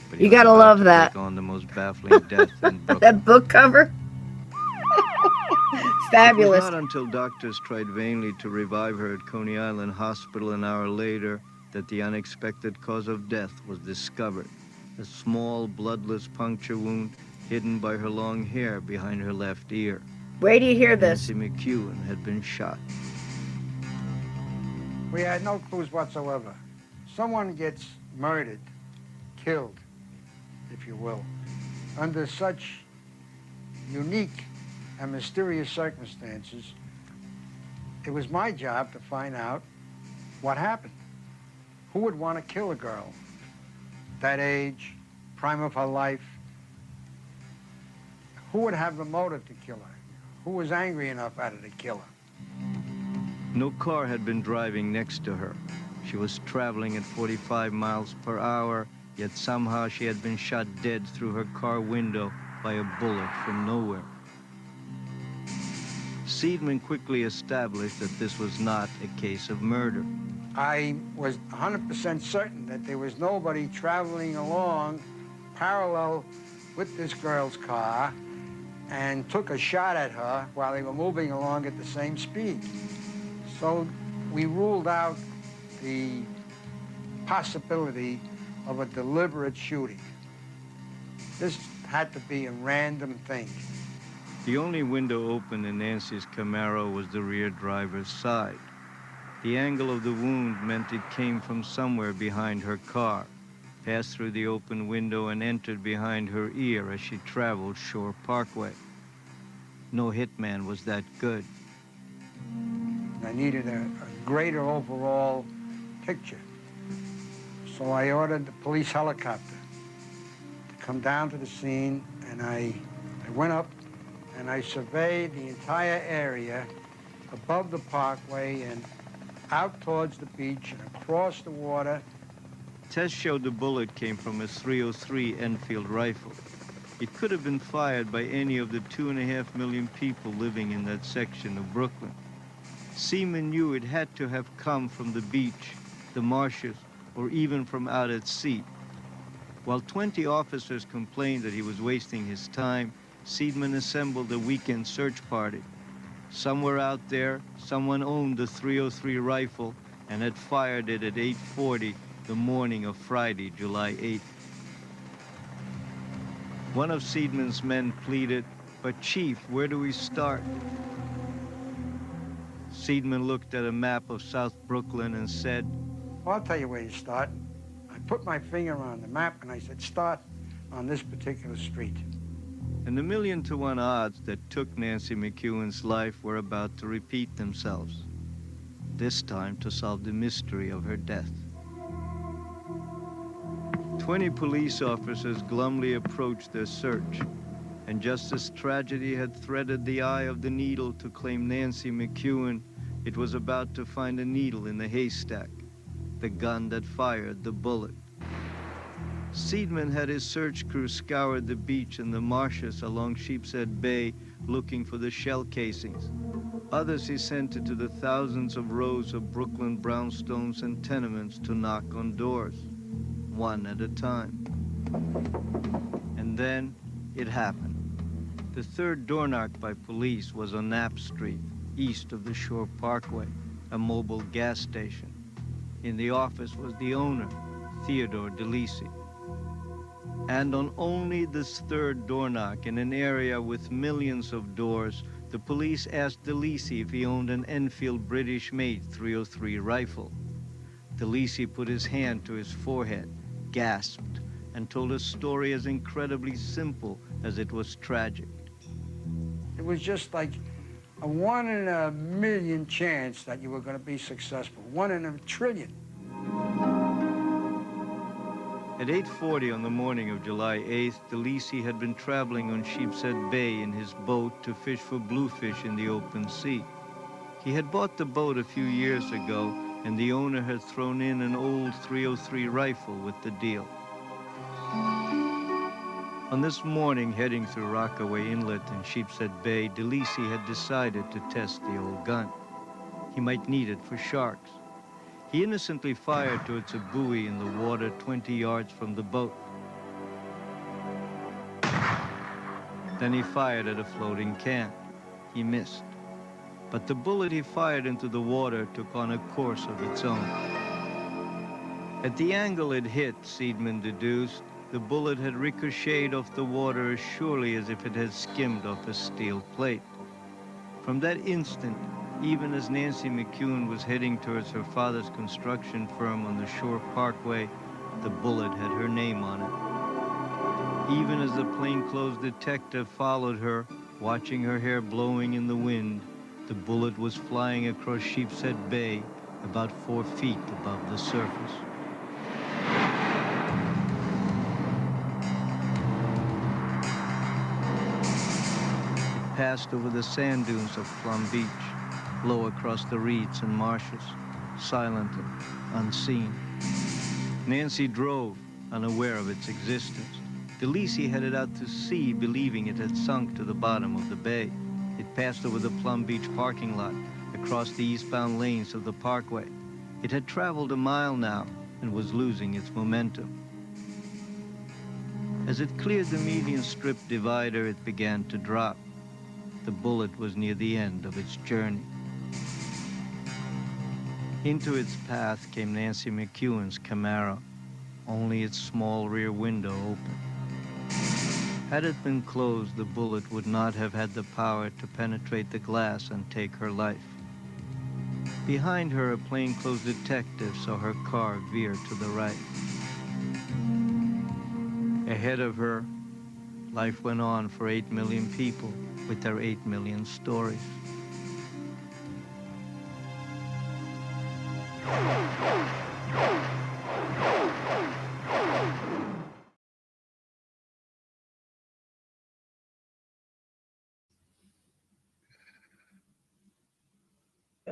But he You was gotta about love to that. take on the most baffling death in Brooklyn. That book cover. Fabulous. It was not until doctors tried vainly to revive her at Coney Island Hospital an hour later that the unexpected cause of death was discovered. A small, bloodless puncture wound hidden by her long hair behind her left ear. Where do you hear this? Nancy McEwen had been shot. We had no clues whatsoever. Someone gets murdered, killed, if you will, under such unique and mysterious circumstances. It was my job to find out what happened. Who would want to kill a girl that age, prime of her life? Who would have the motive to kill her? Who was angry enough at her to kill her? No car had been driving next to her. She was traveling at 45 miles per hour, yet somehow she had been shot dead through her car window by a bullet from nowhere. Seidman quickly established that this was not a case of murder. I was 100% certain that there was nobody traveling along parallel with this girl's car and took a shot at her while they were moving along at the same speed. So we ruled out the possibility of a deliberate shooting. This had to be a random thing. The only window open in Nancy's Camaro was the rear driver's side. The angle of the wound meant it came from somewhere behind her car, passed through the open window and entered behind her ear as she traveled Shore Parkway. No hitman was that good. I needed a greater overall picture. So I ordered the police helicopter to come down to the scene, and I went up and I surveyed the entire area above the parkway and out towards the beach and across the water. Tests showed the bullet came from a .303 Enfield rifle. It could have been fired by any of the 2.5 million people living in that section of Brooklyn. Seaman knew it had to have come from the beach, the marshes, or even from out at sea. While 20 officers complained that he was wasting his time, Seidman assembled a weekend search party. Somewhere out there, someone owned the .303 rifle and had fired it at 8:40 the morning of Friday, July 8th. One of Seidman's men pleaded, "But Chief, where do we start?" Seidman looked at a map of South Brooklyn and said, Well, I'll tell you where you start. I put my finger on the map and I said, start on this particular street. And the 1,000,000-to-1 odds that took Nancy McEwen's life were about to repeat themselves, this time to solve the mystery of her death. 20 police officers glumly approached their search, and just as tragedy had threaded the eye of the needle to claim Nancy McEwen, it was about to find a needle in the haystack, the gun that fired the bullet. Seidman had his search crew scour the beach and the marshes along Sheepshead Bay looking for the shell casings. Others he sent into the thousands of rows of Brooklyn brownstones and tenements to knock on doors, one at a time. And then it happened. The third door knock by police was on Knapp Street, east of the Shore Parkway, a mobile gas station. In the office was the owner, Theodore DeLisi. And on only this third door knock in an area with millions of doors, the police asked DeLisi if he owned an Enfield British-made .303 rifle. DeLisi put his hand to his forehead, gasped, and told a story as incredibly simple as it was tragic. It was just like a 1 in a million chance that you were going to be successful. 1 in a trillion. At 8:40 on the morning of July 8th, DeLisi had been traveling on Sheepshead Bay in his boat to fish for bluefish in the open sea. He had bought the boat a few years ago, and the owner had thrown in an old .303 rifle with the deal. On this morning, heading through Rockaway Inlet and Sheepshead Bay, DeLisi had decided to test the old gun. He might need it for sharks. He innocently fired towards a buoy in the water 20 yards from the boat. Then he fired at a floating can. He missed. But the bullet he fired into the water took on a course of its own. At the angle it hit, Seidman deduced, the bullet had ricocheted off the water as surely as if it had skimmed off a steel plate. From that instant, even as Nancy McEwen was heading towards her father's construction firm on the Shore Parkway, the bullet had her name on it. Even as the plainclothes detective followed her, watching her hair blowing in the wind, the bullet was flying across Sheepshead Bay about 4 feet above the surface. It passed over the sand dunes of Plum Beach, low across the reeds and marshes, silently, unseen. Nancy drove, unaware of its existence. DeLisi headed out to sea, believing it had sunk to the bottom of the bay. It passed over the Plum Beach parking lot, across the eastbound lanes of the parkway. It had traveled a mile now and was losing its momentum. As it cleared the median strip divider, it began to drop. The bullet was near the end of its journey. Into its path came Nancy McEwen's Camaro, only its small rear window open. Had it been closed, the bullet would not have had the power to penetrate the glass and take her life. Behind her, a plainclothes detective saw her car veer to the right. Ahead of her, life went on for 8 million people with their 8 million stories.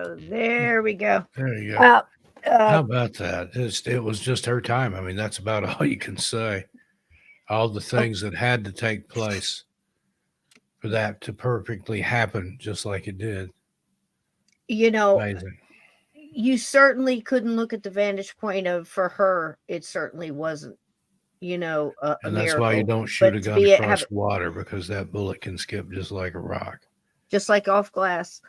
Oh, there we go. There you go. Well, How about that? It was just her time. I mean, that's about all you can say. All the things that had to take place for that to perfectly happen, just like it did. you know, Amazing. you certainly couldn't look at the vantage point of for her. It certainly wasn't, a And that's why you miracle. don't shoot a But to gun be across have water because that bullet can skip just like a rock. just like off glass,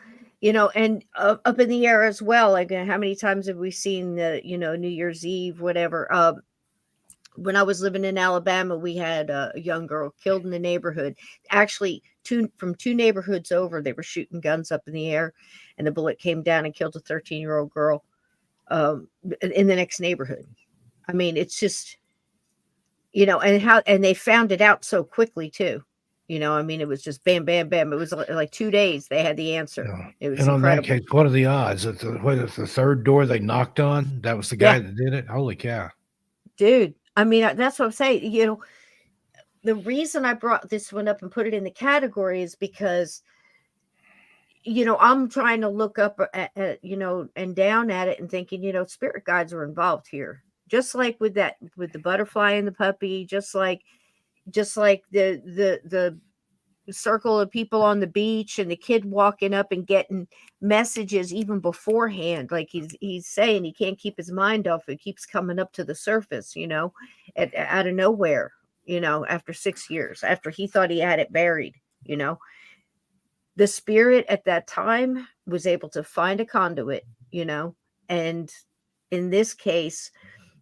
and up in the air as well. Like how many times have we seen the, New Year's Eve, whatever. When I was living in Alabama, we had a young girl killed in the neighborhood. Actually, two neighborhoods over, they were shooting guns up in the air, and the bullet came down and killed a 13-year-old girl in the next neighborhood. I mean, it's just, and they found it out so quickly too. I mean, it was just bam, bam, bam. It was like 2 days they had the answer. Yeah. It was And on that incredible. case, what are the odds that the third door they knocked on, that was the guy Yeah, that did it? Holy cow. dude. I mean, that's what I'm saying. The reason I brought this one up and put it in the category is because, I'm trying to look up and down at it and thinking, spirit guides are involved here. Just like with the butterfly and the puppy, just like the circle of people on the beach and the kid walking up and getting messages even beforehand. Like he's saying he can't keep his mind off it. Keeps coming up to the surface, out of nowhere, after 6 years, after he thought he had it buried, the spirit at that time was able to find a conduit, and in this case,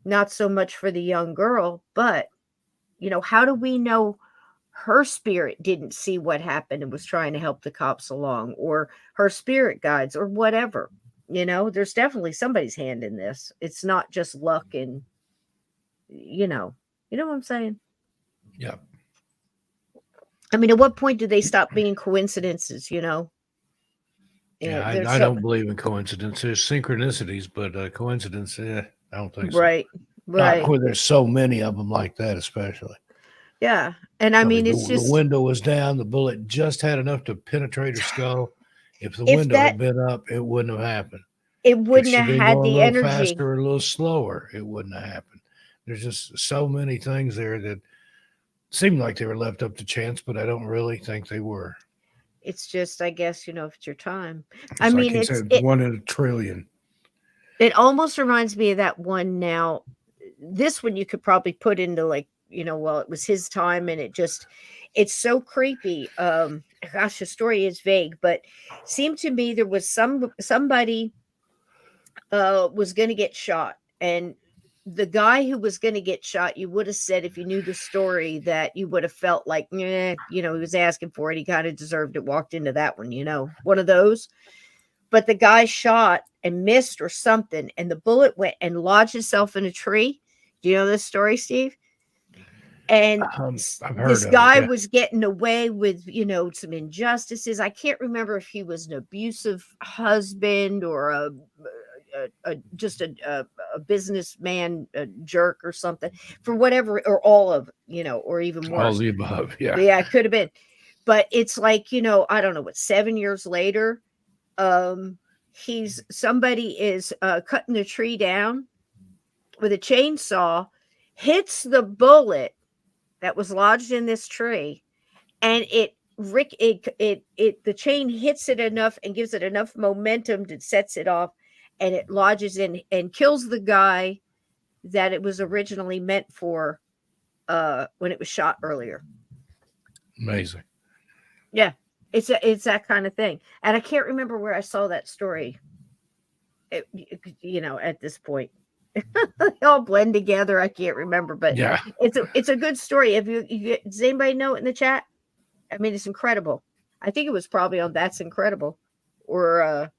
not so much for the young girl, but how do we know her spirit didn't see what happened and was trying to help the cops along, or her spirit guides, or whatever? There's definitely somebody's hand in this. It's not just luck and what I'm saying? Yeah. I mean, at what point do they stop being coincidences? Yeah, There's I so don't believe in coincidence. There's synchronicities, but coincidence, I don't think so. right, Not right, where there's so many of them like that, especially. yeah. And I I mean, mean, it's the just window was down. The bullet just had enough to penetrate her skull. If the if window that had been up, it wouldn't have happened. it If wouldn't she'd have been had going a the little energy. faster or a little slower, it wouldn't have happened. There's just so many things there that seemed like they were left up to chance, but I don't really think they were. It's just, I guess, if it's your time. I It's like mean, he said, one in a trillion. it almost reminds me of that one now. This one you could probably put into like, well, it was his time, and it's so creepy. Gosh, the story is vague, but seemed to me there was somebody was going to get shot, and the guy who was going to get shot, you would have said, if you knew the story, that you would have felt like, he was asking for it, he kind of deserved it, walked into that one, one of those. But the guy shot and missed or something, and the bullet went and lodged itself in a tree. Do you know this story, Steve? And I've this heard of it. guy Yeah. was getting away with, some injustices. I can't remember if he was an abusive husband or just a businessman, a jerk or something, for whatever, or all of, or even All worse. the above. Yeah. Yeah, it could have been. But it's like, I don't know what, 7 years later, somebody is cutting the tree down with a chainsaw, hits the bullet that was lodged in this tree, and the chain hits it enough and gives it enough momentum that sets it off, and it lodges in and kills the guy that it was originally meant for when it was shot earlier. Amazing. Yeah, it's that kind of thing. And I can't remember where I saw that story. At this point, they all blend together. I can't remember, but Yeah. it's a good story. Does anybody know it in the chat? I mean, it's incredible. I think it was probably on That's Incredible, or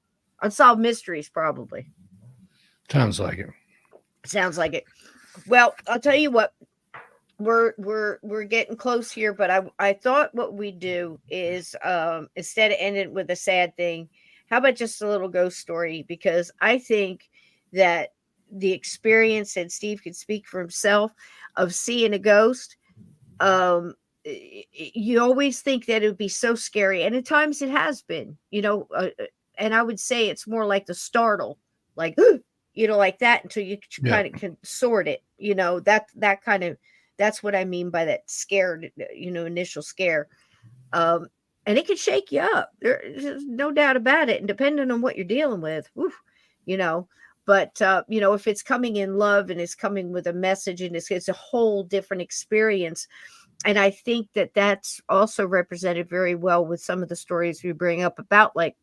Unsolved Mysteries, probably. Sounds like it. Sounds like it. Well, I'll tell you what. We're getting close here, but I thought what we do is instead of ending with a sad thing, how about just a little ghost story? Because I think that the experience, and Steve can speak for himself, of seeing a ghost, you always think that it would be so scary, and at times it has been, and I would say it's more like the startle, like, like that, until you Yeah. kind of can sort it, that kind of, that's what I mean by that scared, initial scare. Um, and it can shake you up. There's no doubt about it. And depending on what you're dealing with, you know, but, if it's coming in love and it's coming with a message, and it's a whole different experience. And I think that that's also represented very well with some of the stories we bring up about, like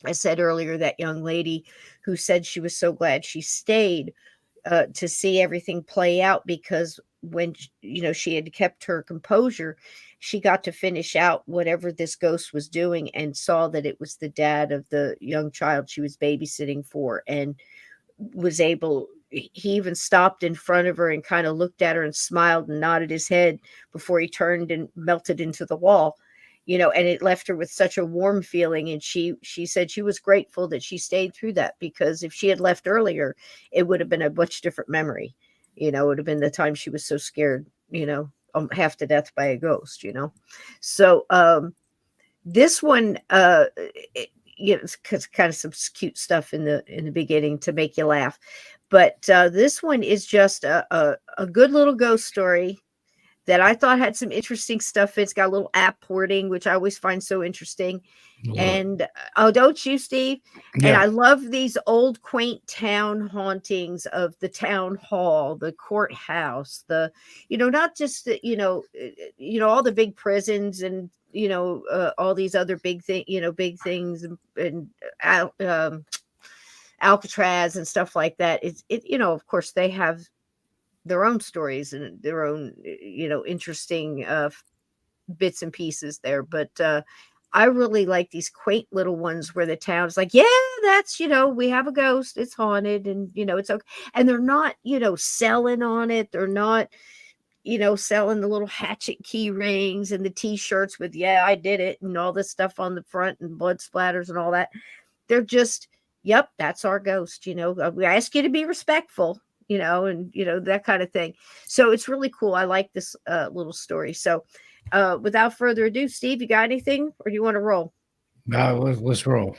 I said earlier, that young lady who said she was so glad she stayed, to see everything play out, because when she had kept her composure, she got to finish out whatever this ghost was doing, and saw that it was the dad of the young child she was babysitting for, and was able he even stopped in front of her and kind of looked at her and smiled and nodded his head before he turned and melted into the wall. And it left her with such a warm feeling, and she said she was grateful that she stayed through that, because if she had left earlier, it would have been a much different memory. It would have been the time she was so scared, half to death by a ghost. So this one, it's kind of some cute stuff in the beginning to make you laugh, but this one is just a good little ghost story that I thought had some interesting stuff. It's got a little app porting, which I always find so interesting. And oh, don't you, Steve? And Yeah. I love these old quaint town hauntings of the town hall, the courthouse, not just all the big prisons, and all these other big big things, and Alcatraz and stuff like that. Of course, they have their own stories and their own interesting bits and pieces there, but I really like these quaint little ones where the town's like, yeah, that's we have a ghost, it's haunted, and it's okay. And they're not selling on it. They're not selling the little hatchet key rings and the t-shirts with, yeah, I did it, and all this stuff on the front, and blood splatters and all that. They're just, yep, that's our ghost. We ask you to be respectful, and that kind of thing. So it's really cool. I like this little story. So without further ado, Steve, you got anything, or do you want to roll? No, let's roll.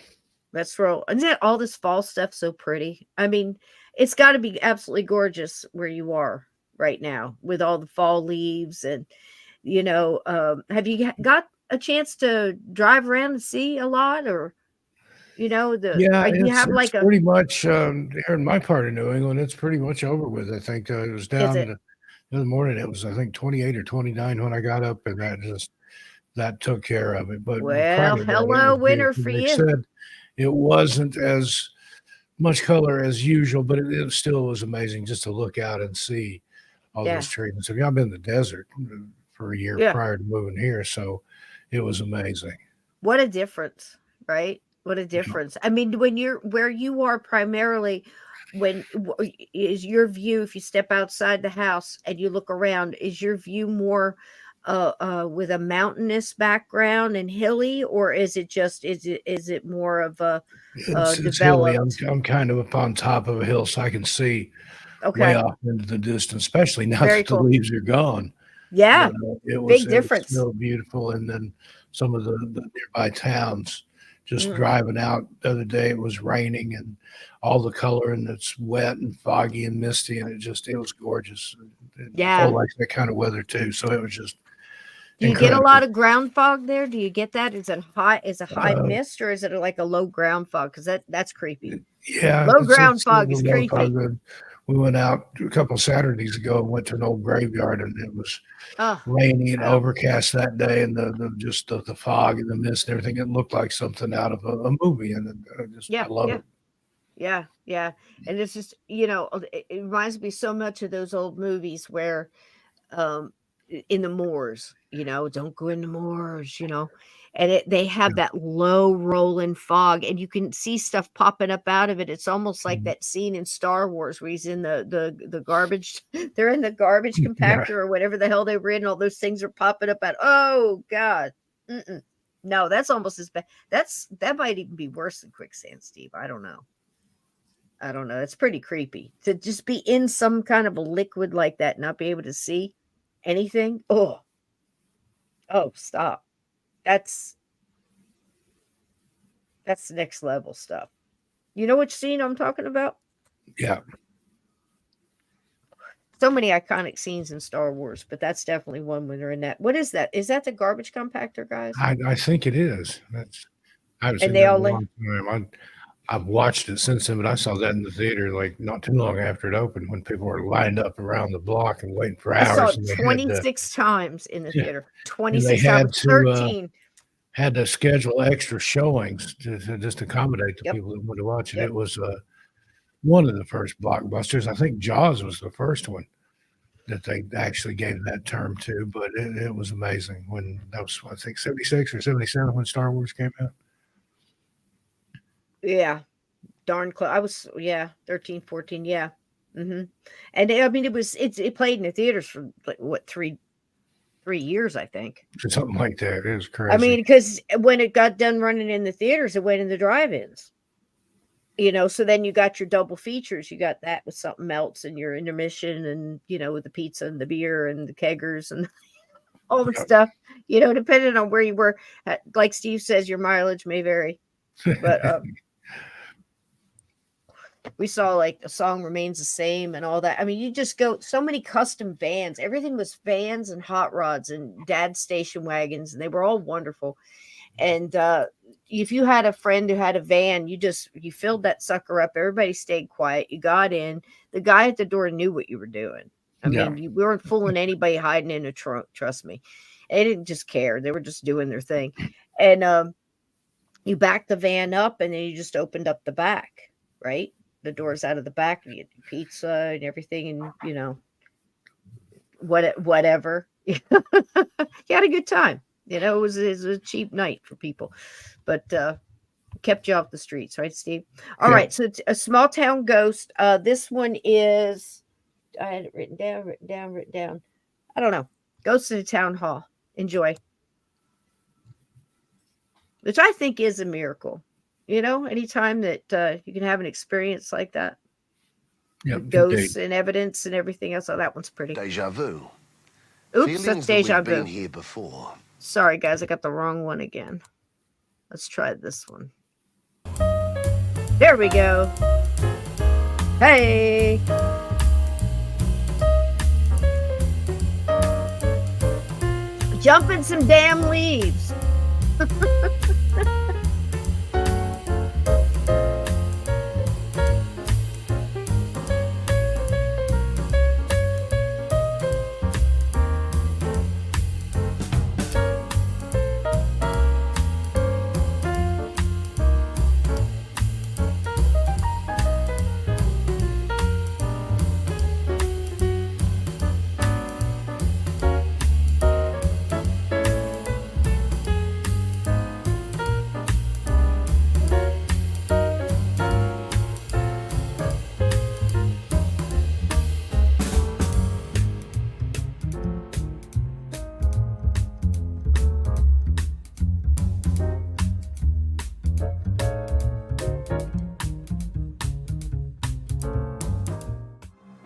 Let's roll. Isn't that all this fall stuff so pretty? I mean, it's got to be absolutely gorgeous where you are right now with all the fall leaves. And have you got a chance to drive around and see a lot, or Yeah, you have it's like a, pretty much here in my part of New England, it's pretty much over with. I think it was is down it? the other morning. It was, I think, 28 or 29 when I got up, and that took care of it. But prior Well, to that, it hello, was winter beautiful. for They you. said it wasn't as much color as usual, but it still was amazing just to look out and see all Yeah. those trees. And so, I've been in the desert for a year Yeah. prior to moving here, so it was amazing. What a difference, right? What a difference. I mean, when you're where you are primarily, is your view, if you step outside the house and you look around, is your view more with a mountainous background and hilly, or is it more of a It's hilly. developed? I'm kind of up on top of a hill, so I can see way Okay. off into the distance, especially now Very that the cool. leaves are gone. Yeah. But Big it was difference. still beautiful. And then some of the nearby towns, just Mm. driving out the other day, it was raining and all the color, and it's wet and foggy and misty, and it was gorgeous. And Nicole Yeah. likes that kind of weather too, so it was just Do you get a incredible. lot of ground fog there? Do you get that? Is it high Uh, mist, or is it like a low ground fog? Because that's creepy. Yeah, Low ground it's fog the is low creepy. fog. We went out a couple Saturdays ago and went to an old graveyard, and it was Oh, rainy and wow. overcast that day, and the fog and the mist and everything. It looked like something out of a movie, and Yeah, I love yeah, it. yeah, yeah. And it's just, it reminds me so much of those old movies where um in the moors, don't go in the moors, and they have that low rolling fog, and you can see stuff popping up out of it. It's almost like that scene in Star Wars where he's in the garbage. They're in the garbage Yeah. compactor or whatever the hell they were in. All those things are popping up out. Oh God. Mm-mm. No, that's almost as bad. That might even be worse than quicksand, Steve. I don't know. It's pretty creepy to just be in some kind of a liquid like that, not be able to see anything. Oh, stop. That's That's the next level stuff. You know which scene I'm talking about? Yeah. So many iconic scenes in Star Wars, but that's definitely one when they're in that. What is that? Is that the garbage compactor, guys? I think it is. I haven't And seen they that in all a live. long time. I've watched it since then, but I saw that in the theater like not too long after it opened when people were lined up around the block and waiting for I saw hours, it and they had to 26 times in the yeah, theater. and they 26 times, 13. had to schedule extra showings to just accommodate the Yep. people that wanted to watch it. Yep. It was one of the first blockbusters. I think Jaws was the first one that they actually gave that term to, but it was amazing when that was, I think, 76 or 77 when Star Wars came out. Yeah. Darn close. I was, yeah, 13, 14. Yeah. And I mean, it played in the theaters for like, what, 3 years, I think. Something like that. It was I crazy. mean, because when it got done running in the theaters, it went in the drive-ins. So then you got your double features. You got that with something else and your intermission and, with the pizza and the beer and the keggers and all the stuff, depending on where you were. Like Steve says, your mileage may vary. But we saw like the song remains the same and all that. I mean, you just go so many custom vans. Everything was vans and hot rods and dad's station wagons, and they were all wonderful. And if you had a friend who had a van, you filled that sucker up. Everybody stayed quiet. You got in. The guy at the door knew what you were doing. I mean, we weren't fooling anybody hiding in a trunk. Trust me, they didn't just care. They were just doing their thing. And you backed the van up, and then you just opened up the back, right? The doors out of the back, and you get pizza and everything, and whatever. You had a good time. It was a cheap night for people, but kept you off the streets, right, Steve? All right, so it's a small town ghost. This one is, I had it written down. I don't know. Ghost in the Town Hall. Enjoy. Which I think is a miracle. Anytime that you can have an experience like that. With ghosts and evidence and everything else. Oh, that one's pretty. Deja vu. Oops, that's deja that we've vu. been here before. Sorry, guys, I got the wrong one again. Let's try this one. There we go. Hey. Jumping some damn leaves.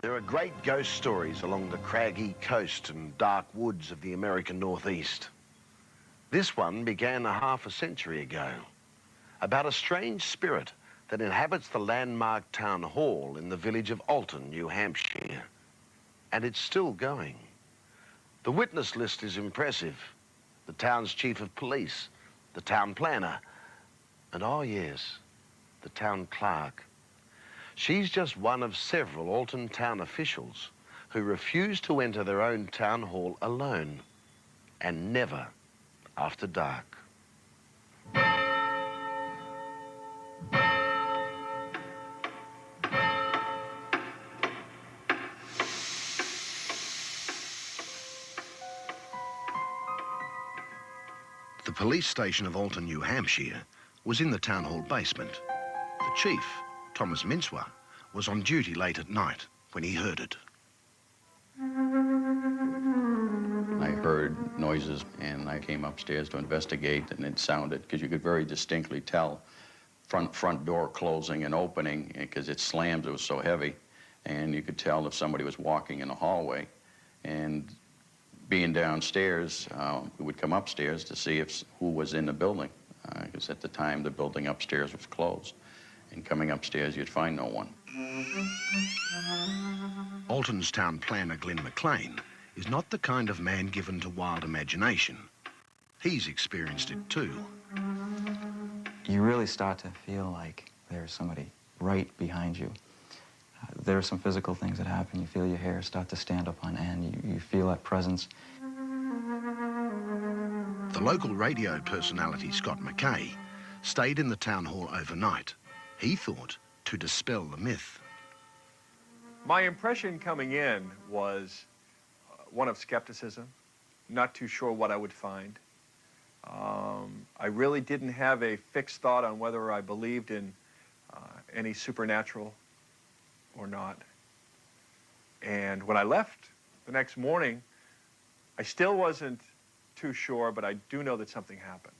There are great ghost stories along the craggy coast and dark woods of the American Northeast. This one began a half a century ago, about a strange spirit that inhabits the landmark town hall in the village of Alton, New Hampshire. And it's still going. The witness list is impressive. The town's chief of police, the town planner, and oh yes, the town clerk. She's just one of several Alton town officials who refuse to enter their own town hall alone, and never after dark. The police station of Alton, New Hampshire, was in the town hall basement. The chief, Thomas Mincewa, was on duty late at night when he heard it. I heard noises and I came upstairs to investigate, and it sounded, because you could very distinctly tell front door closing and opening because it slams, it was so heavy, and you could tell if somebody was walking in the hallway. And being downstairs, we would come upstairs to see who was in the building. because at the time the building upstairs was closed. And coming upstairs, you'd find no one. Alton's town planner, Glenn McLean, is not the kind of man given to wild imagination. He's experienced it too. You really start to feel like there's somebody right behind you. There are some physical things that happen. You feel your hair start to stand up on end. You feel that presence. The local radio personality, Scott McKay, stayed in the town hall overnight. He thought to dispel the myth. My impression coming in was one of skepticism, not too sure what I would find. I really didn't have a fixed thought on whether I believed in any supernatural or not. And when I left the next morning, I still wasn't too sure, but I do know that something happened.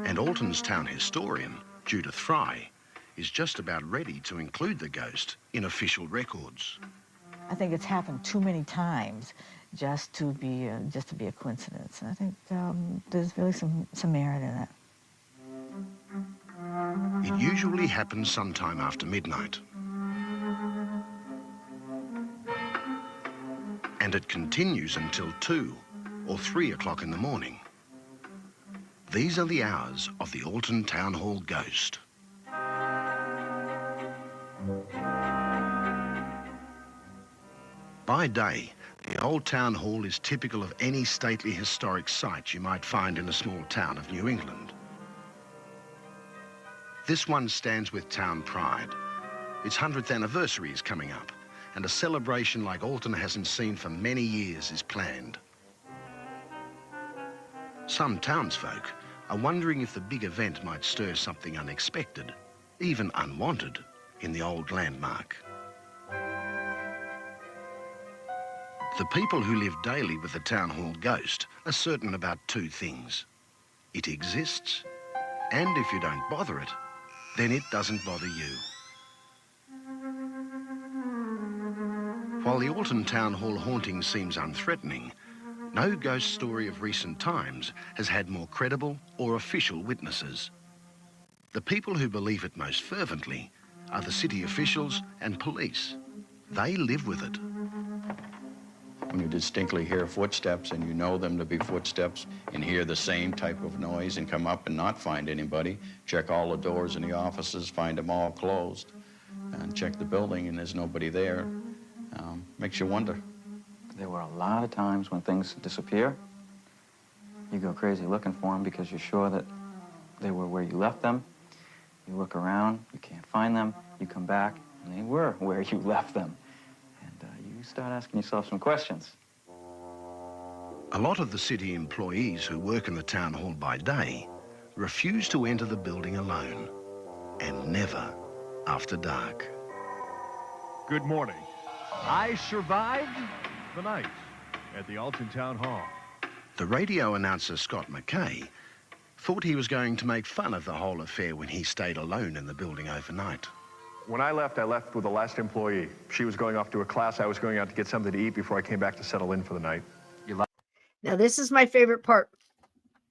And Alton's town historian, Judith Fry, is just about ready to include the ghost in official records. I think it's happened too many times just to be a coincidence. And I think there's really some merit in it. It usually happens sometime after midnight. And it continues until 2 or 3 o'clock in the morning. These are the hours of the Alton Town Hall ghost. By day, the old town hall is typical of any stately historic site you might find in a small town of New England. This one stands with town pride. Its 100th anniversary is coming up, and a celebration like Alton hasn't seen for many years is planned. Some townsfolk are wondering if the big event might stir something unexpected, even unwanted, in the old landmark. The people who live daily with the town hall ghost are certain about 2 things. It exists, and if you don't bother it, then it doesn't bother you. While the Alton Town Hall haunting seems unthreatening, no ghost story of recent times has had more credible or official witnesses. The people who believe it most fervently are the city officials and police. They live with it. When you distinctly hear footsteps and you know them to be footsteps and hear the same type of noise and come up and not find anybody, check all the doors in the offices, find them all closed, and check the building and there's nobody there, makes you wonder. There were a lot of times when things disappear. You go crazy looking for them because you're sure that they were where you left them. You look around, you can't find them, you come back, and they were where you left them. You start asking yourself some questions. A lot of the city employees who work in the town hall by day refuse to enter the building alone, and never after dark. Good morning. I survived the night at the Alton Town Hall. The radio announcer, Scott McKay, thought he was going to make fun of the whole affair when he stayed alone in the building overnight. When I left with the last employee. She was going off to a class. I was going out to get something to eat before I came back to settle in for the night. Now, this is my favorite part.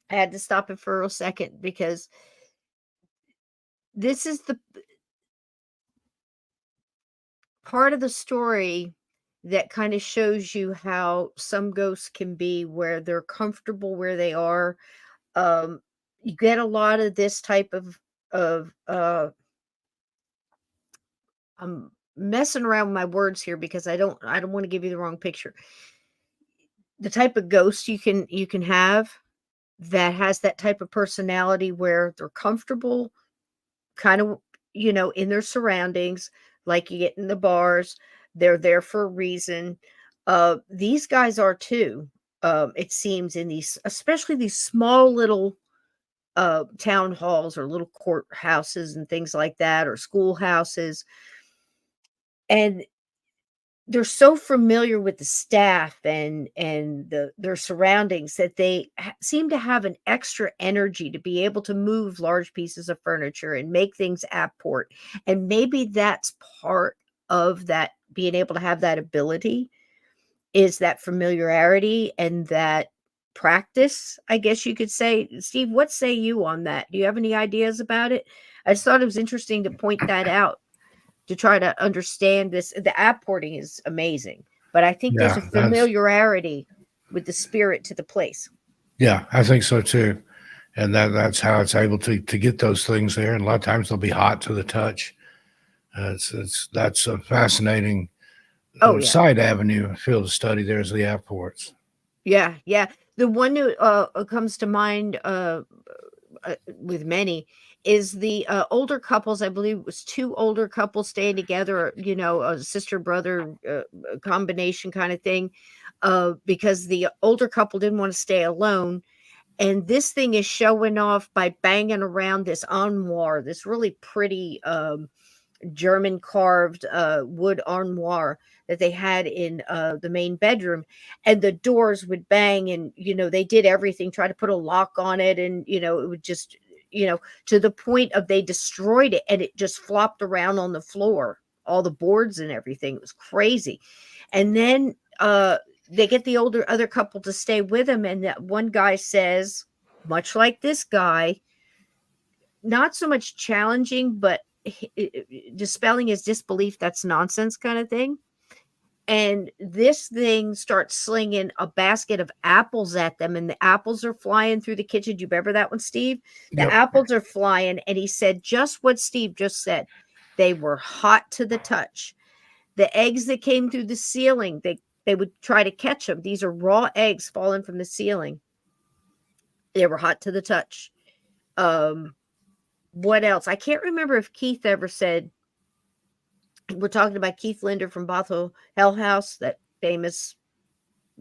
I had to stop it for a second because this is the part of the story that kind of shows you how some ghosts can be where they're comfortable where they are. You get a lot of this type of I'm messing around with my words here because I don't want to give you the wrong picture. The type of ghost you can have that has that type of personality where they're comfortable, kind of, in their surroundings, like you get in the bars. They're there for a reason. These guys are too. It seems in these, especially these small little town halls or little courthouses and things like that, or schoolhouses. And they're so familiar with the staff and their surroundings that they seem to have an extra energy to be able to move large pieces of furniture and make things apport. And maybe that's part of that, being able to have that ability, is that familiarity and that practice, I guess you could say. Steve, what say you on that? Do you have any ideas about it? I just thought it was interesting to point that out, to try to understand this. The apporting is amazing, but I think there's a Yeah, that's familiarity with the spirit to the place. yeah, I think so too. And that's how it's able to get those things there. And a lot of times they'll be hot to the touch. It's that's a fascinating Oh yeah. side avenue field of study. There's the apports. Yeah, yeah. The one that comes to mind with many is the older couples. I believe it was two older couples staying together, a sister brother combination kind of thing, because the older couple didn't want to stay alone. And this thing is showing off by banging around this armoire, this really pretty German carved wood armoire that they had in the main bedroom, and the doors would bang, and they did everything, try to put a lock on it, and it would just, to the point of they destroyed it, and it just flopped around on the floor, all the boards and everything. It was crazy. And then they get the other couple to stay with them, and that one guy says, much like this guy, not so much challenging, but dispelling his disbelief, that's nonsense kind of thing. And this thing starts slinging a basket of apples at them, and the apples are flying through the kitchen. Do you remember that one, Steve? The Yep. apples are flying, and he said just what Steve just said. They were hot to the touch. The eggs that came through the ceiling, they would try to catch them. These are raw eggs falling from the ceiling. They were hot to the touch. What else? I can't remember if Keith ever said, we're talking about Keith Linder from Bothell Hell House, that famous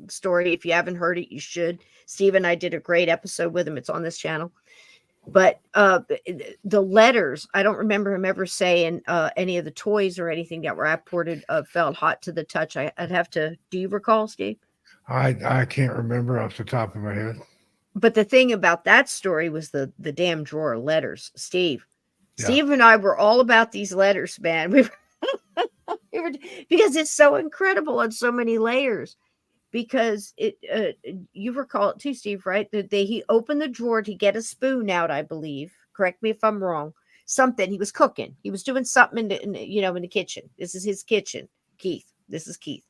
story. If you haven't heard it, you should. Steve and I did a great episode with him. It's on this channel. But the letters, I don't remember him ever saying any of the toys or anything that were apported felt hot to the touch. I'd have to. Do you recall, Steve? I can't remember off the top of my head. But the thing about that story was the damn drawer of letters, Steve. Yeah. Steve and I were all about these letters, man. We were, because it's so incredible on so many layers. Because you recall it too, Steve, right? He opened the drawer to get a spoon out, I believe. Correct me if I'm wrong. Something he was cooking. He was doing something in the kitchen. This is his kitchen, Keith. This is Keith.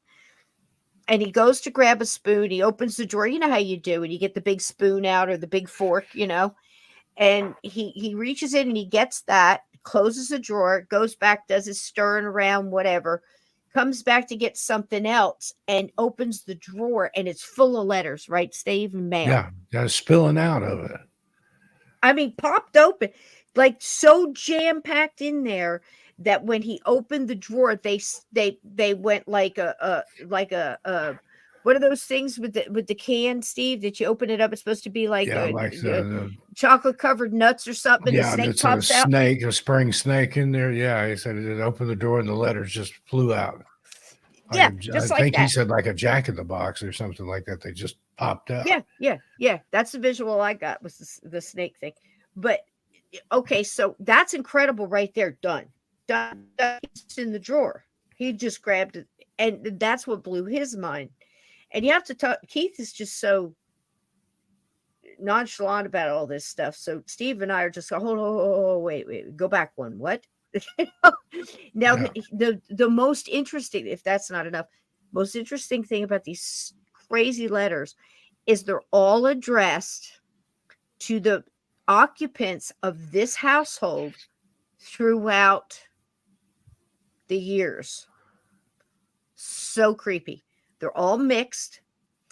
And he goes to grab a spoon. He opens the drawer. You know how you do it. You get the big spoon out or the big fork, and he reaches in and he gets that, closes the drawer, goes back, does his stirring around, whatever, comes back to get something else, and opens the drawer, and it's full of letters, right, Steve? And mail. Yeah, got spilling out of it. I mean, popped open, like so jam-packed in there that when he opened the drawer, they went like a what are those things with the can, Steve, that you open it up? It's supposed to be like the chocolate covered nuts or something. Yeah, the snake it's pops out. A spring snake in there. Yeah, he said it opened the door and the letters just flew out. Yeah, I like think that. he said like a Jack in the Box or something like that. They just popped out. Yeah. That's the visual I got, was the snake thing. But okay, so that's incredible right there. Done. It's in the drawer. He just grabbed it, and that's what blew his mind. And you have to talk. Keith is just so nonchalant about all this stuff. So Steve and I are just hold, wait, go back one. What? Now the most interesting, if that's not enough, most interesting thing about these crazy letters is they're all addressed to the occupants of this household throughout the years. So creepy. They're all mixed.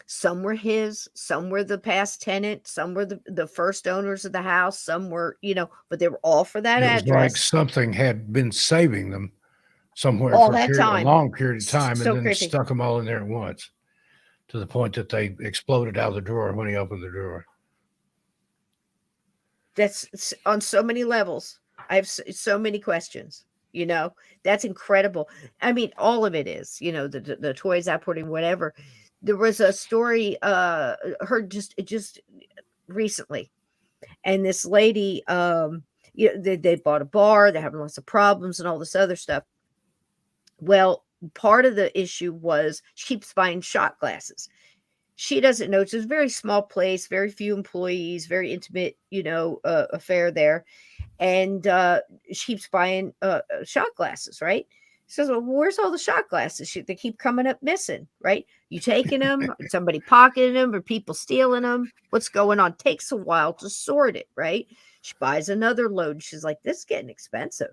Some were his, some were the past tenant, some were the first owners of the house, some were, but they were all for that It was address. like something had been saving them somewhere all for that a long period of time, So and then creepy. stuck them all in there at once, to the point that they exploded out of the drawer when he opened the drawer. That's on so many levels. I have so many questions. That's incredible. I mean, all of it is. The toys outporting, whatever. There was a story heard just recently, and this lady, they bought a bar. They're having lots of problems and all this other stuff. Well, part of the issue was she keeps buying shot glasses. she doesn't know. It's a very small place, very few employees, very intimate, affair there. And she keeps buying shot glasses, right? She says, well, where's all the shot glasses? They keep coming up missing, right? You taking them? Somebody pocketing them? Or people stealing them? What's going on? Takes a while to sort it, right? She buys another load. She's like, this is getting expensive,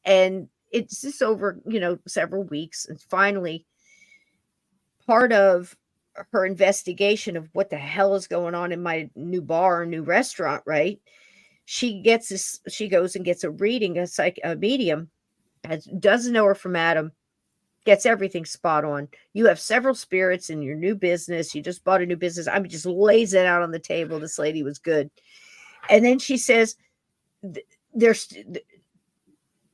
and it's just over, several weeks. And finally, part of her investigation of what the hell is going on in my new bar or new restaurant, right? She goes and gets a reading, a medium, doesn't know her from Adam, gets everything spot on. You have several spirits in your new business. You just bought a new business. I mean, just lays it out on the table. This lady was good. And then she says,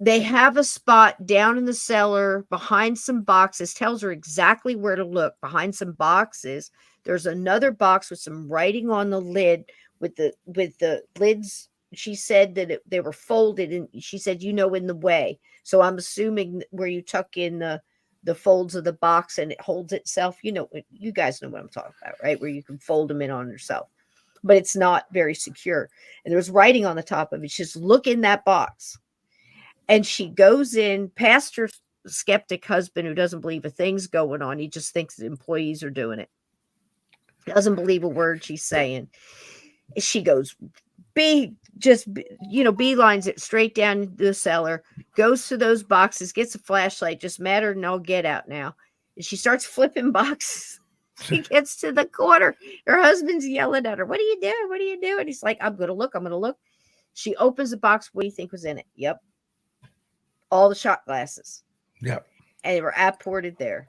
they have a spot down in the cellar behind some boxes, tells her exactly where to look. Behind some boxes, there's another box with some writing on the lid with the lids. She said that they were folded, and she said, in the way. So I'm assuming where you tuck in the folds of the box and it holds itself. You guys know what I'm talking about, right? Where you can fold them in on yourself, but it's not very secure. And there's writing on the top of it. She says, look in that box. And she goes in past her skeptic husband who doesn't believe a thing's going on. He just thinks the employees are doing it. Doesn't believe a word she's saying. She goes beelines it straight down the cellar, goes to those boxes, gets a flashlight, just matter and I'll get out now. And she starts flipping boxes. She gets to the corner. Her husband's yelling at her, what are you doing? What are you doing? He's like, I'm going to look. She opens the box. What do you think was in it? Yep. All the shot glasses. Yep. And they were apported there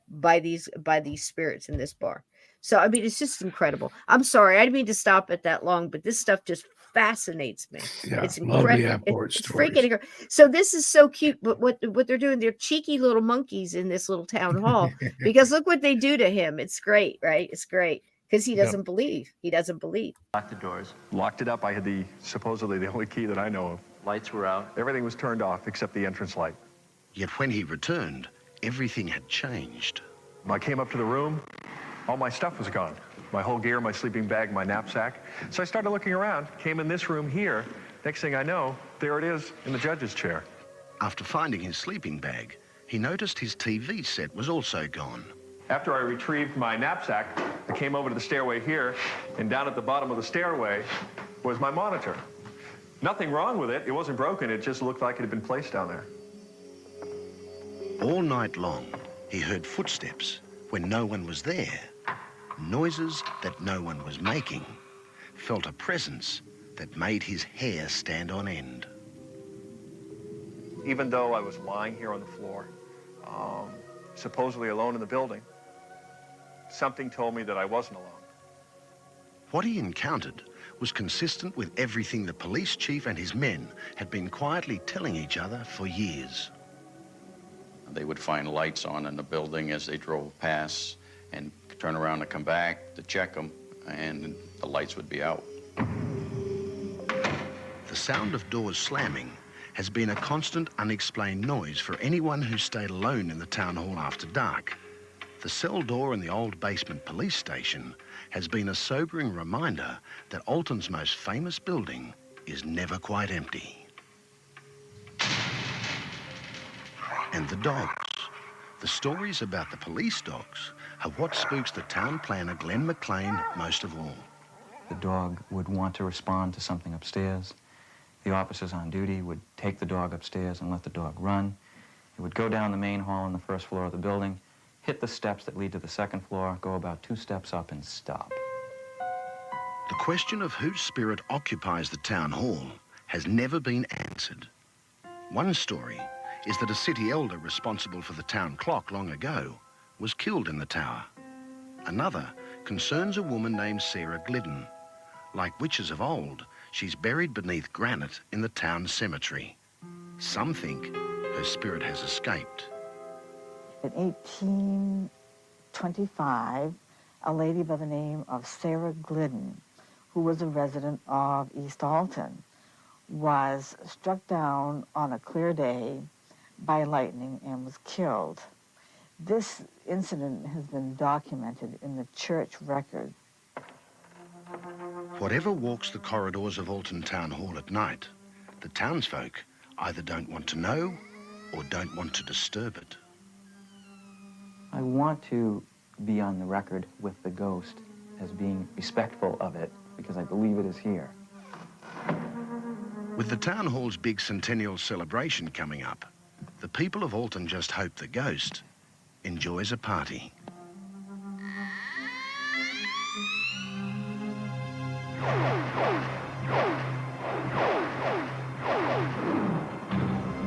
by these spirits in this bar. So, I mean, it's just incredible. I'm sorry. I didn't mean to stop it that long, but this stuff just fascinates me. Yeah, it's incredible. It's freaking incredible. So this is so cute. But what they're doing, they're cheeky little monkeys in this little town hall because look what they do to him. It's great, right? It's great because he doesn't believe. He doesn't believe. Locked the doors. Locked it up. I had supposedly the only key that I know of. Lights were out. Everything was turned off except the entrance light. Yet when he returned, everything had changed. I came up to the room. All my stuff was gone. My whole gear, my sleeping bag, my knapsack. So I started looking around, came in this room here. Next thing I know, there it is in the judge's chair. After finding his sleeping bag, he noticed his TV set was also gone. After I retrieved my knapsack, I came over to the stairway here, and down at the bottom of the stairway was my monitor. Nothing wrong with it. It wasn't broken. It just looked like it had been placed down there. All night long, he heard footsteps when no one was there. Noises that no one was making, felt a presence that made his hair stand on end. Even though I was lying here on the floor, supposedly alone in the building, something told me that I wasn't alone. What he encountered was consistent with everything the police chief and his men had been quietly telling each other for years. They would find lights on in the building as they drove past and turn around and come back to check them, and the lights would be out. The sound of doors slamming has been a constant, unexplained noise for anyone who stayed alone in the town hall after dark. The cell door in the old basement police station has been a sobering reminder that Alton's most famous building is never quite empty. And the dogs. The stories about the police dogs are what spooks the town planner Glenn McLean most of all. The dog would want to respond to something upstairs. The officers on duty would take the dog upstairs and let the dog run. It would go down the main hall on the first floor of the building, hit the steps that lead to the second floor, go about 2 steps up and stop. The question of whose spirit occupies the town hall has never been answered. One story is that a city elder responsible for the town clock long ago was killed in the tower. Another concerns a woman named Sarah Glidden. Like witches of old, she's buried beneath granite in the town cemetery. Some think her spirit has escaped. In 1825, a lady by the name of Sarah Glidden, who was a resident of East Alton, was struck down on a clear day by lightning and was killed. This incident has been documented in the church record. Whatever walks the corridors of Alton Town Hall at night, the townsfolk either don't want to know or don't want to disturb it. I want to be on the record with the ghost as being respectful of it because I believe it is here. With the town hall's big centennial celebration coming up, the people of Alton just hope the ghost enjoys a party.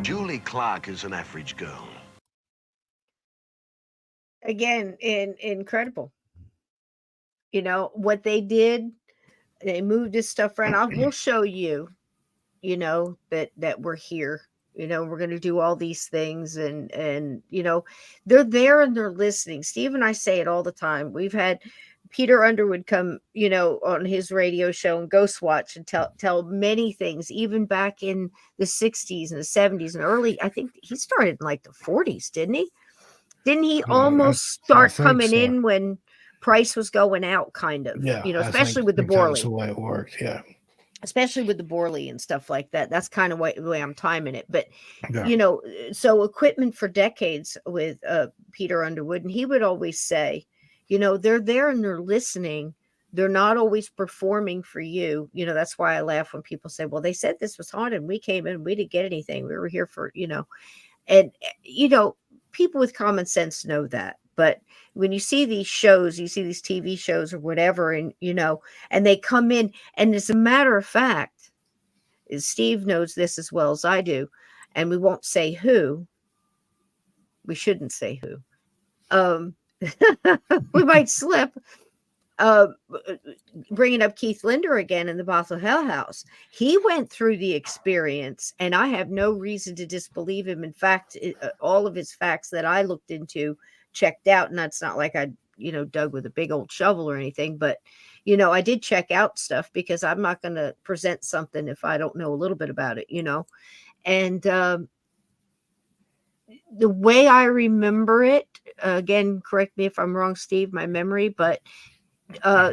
Julie Clark is an average girl. Again, incredible. You know what they did, they moved this stuff around. We'll show you, you know, that we're here. You know, we're going to do all these things, and you know, they're there and they're listening. Steve and I say it all the time. We've had Peter Underwood come, you know, on his radio show and Ghost Watch and tell many things, even back in the 60s and the 70s and early. I think he started in like the 40s, didn't he? Didn't he almost I start think coming so. in when price was going out, kind of? Yeah, You know, I especially with the think that's Borley. the way it worked. Yeah. Especially with the Borley and stuff like that. That's kind of the way I'm timing it. But, Yeah. you know, so equipment for decades with Peter Underwood. And he would always say, you know, they're there and they're listening. They're not always performing for you. You know, that's why I laugh when people say, well, they said this was haunted. We came in, we didn't get anything. We were here for, you know, and, you know, people with common sense know that. But when you see these shows, you see these TV shows or whatever, and, you know, and they come in, and as a matter of fact, Steve knows this as well as I do, and we won't say who. We shouldn't say who. We might slip. Bringing up Keith Linder again in the Bothell Hell House. He went through the experience, and I have no reason to disbelieve him. In fact, all of his facts that I looked into checked out, and that's not like I, you know, dug with a big old shovel or anything, but, you know, I did check out stuff because I'm not going to present something if I don't know a little bit about it, you know. And the way I remember it, again, correct me if I'm wrong, Steve, my memory, but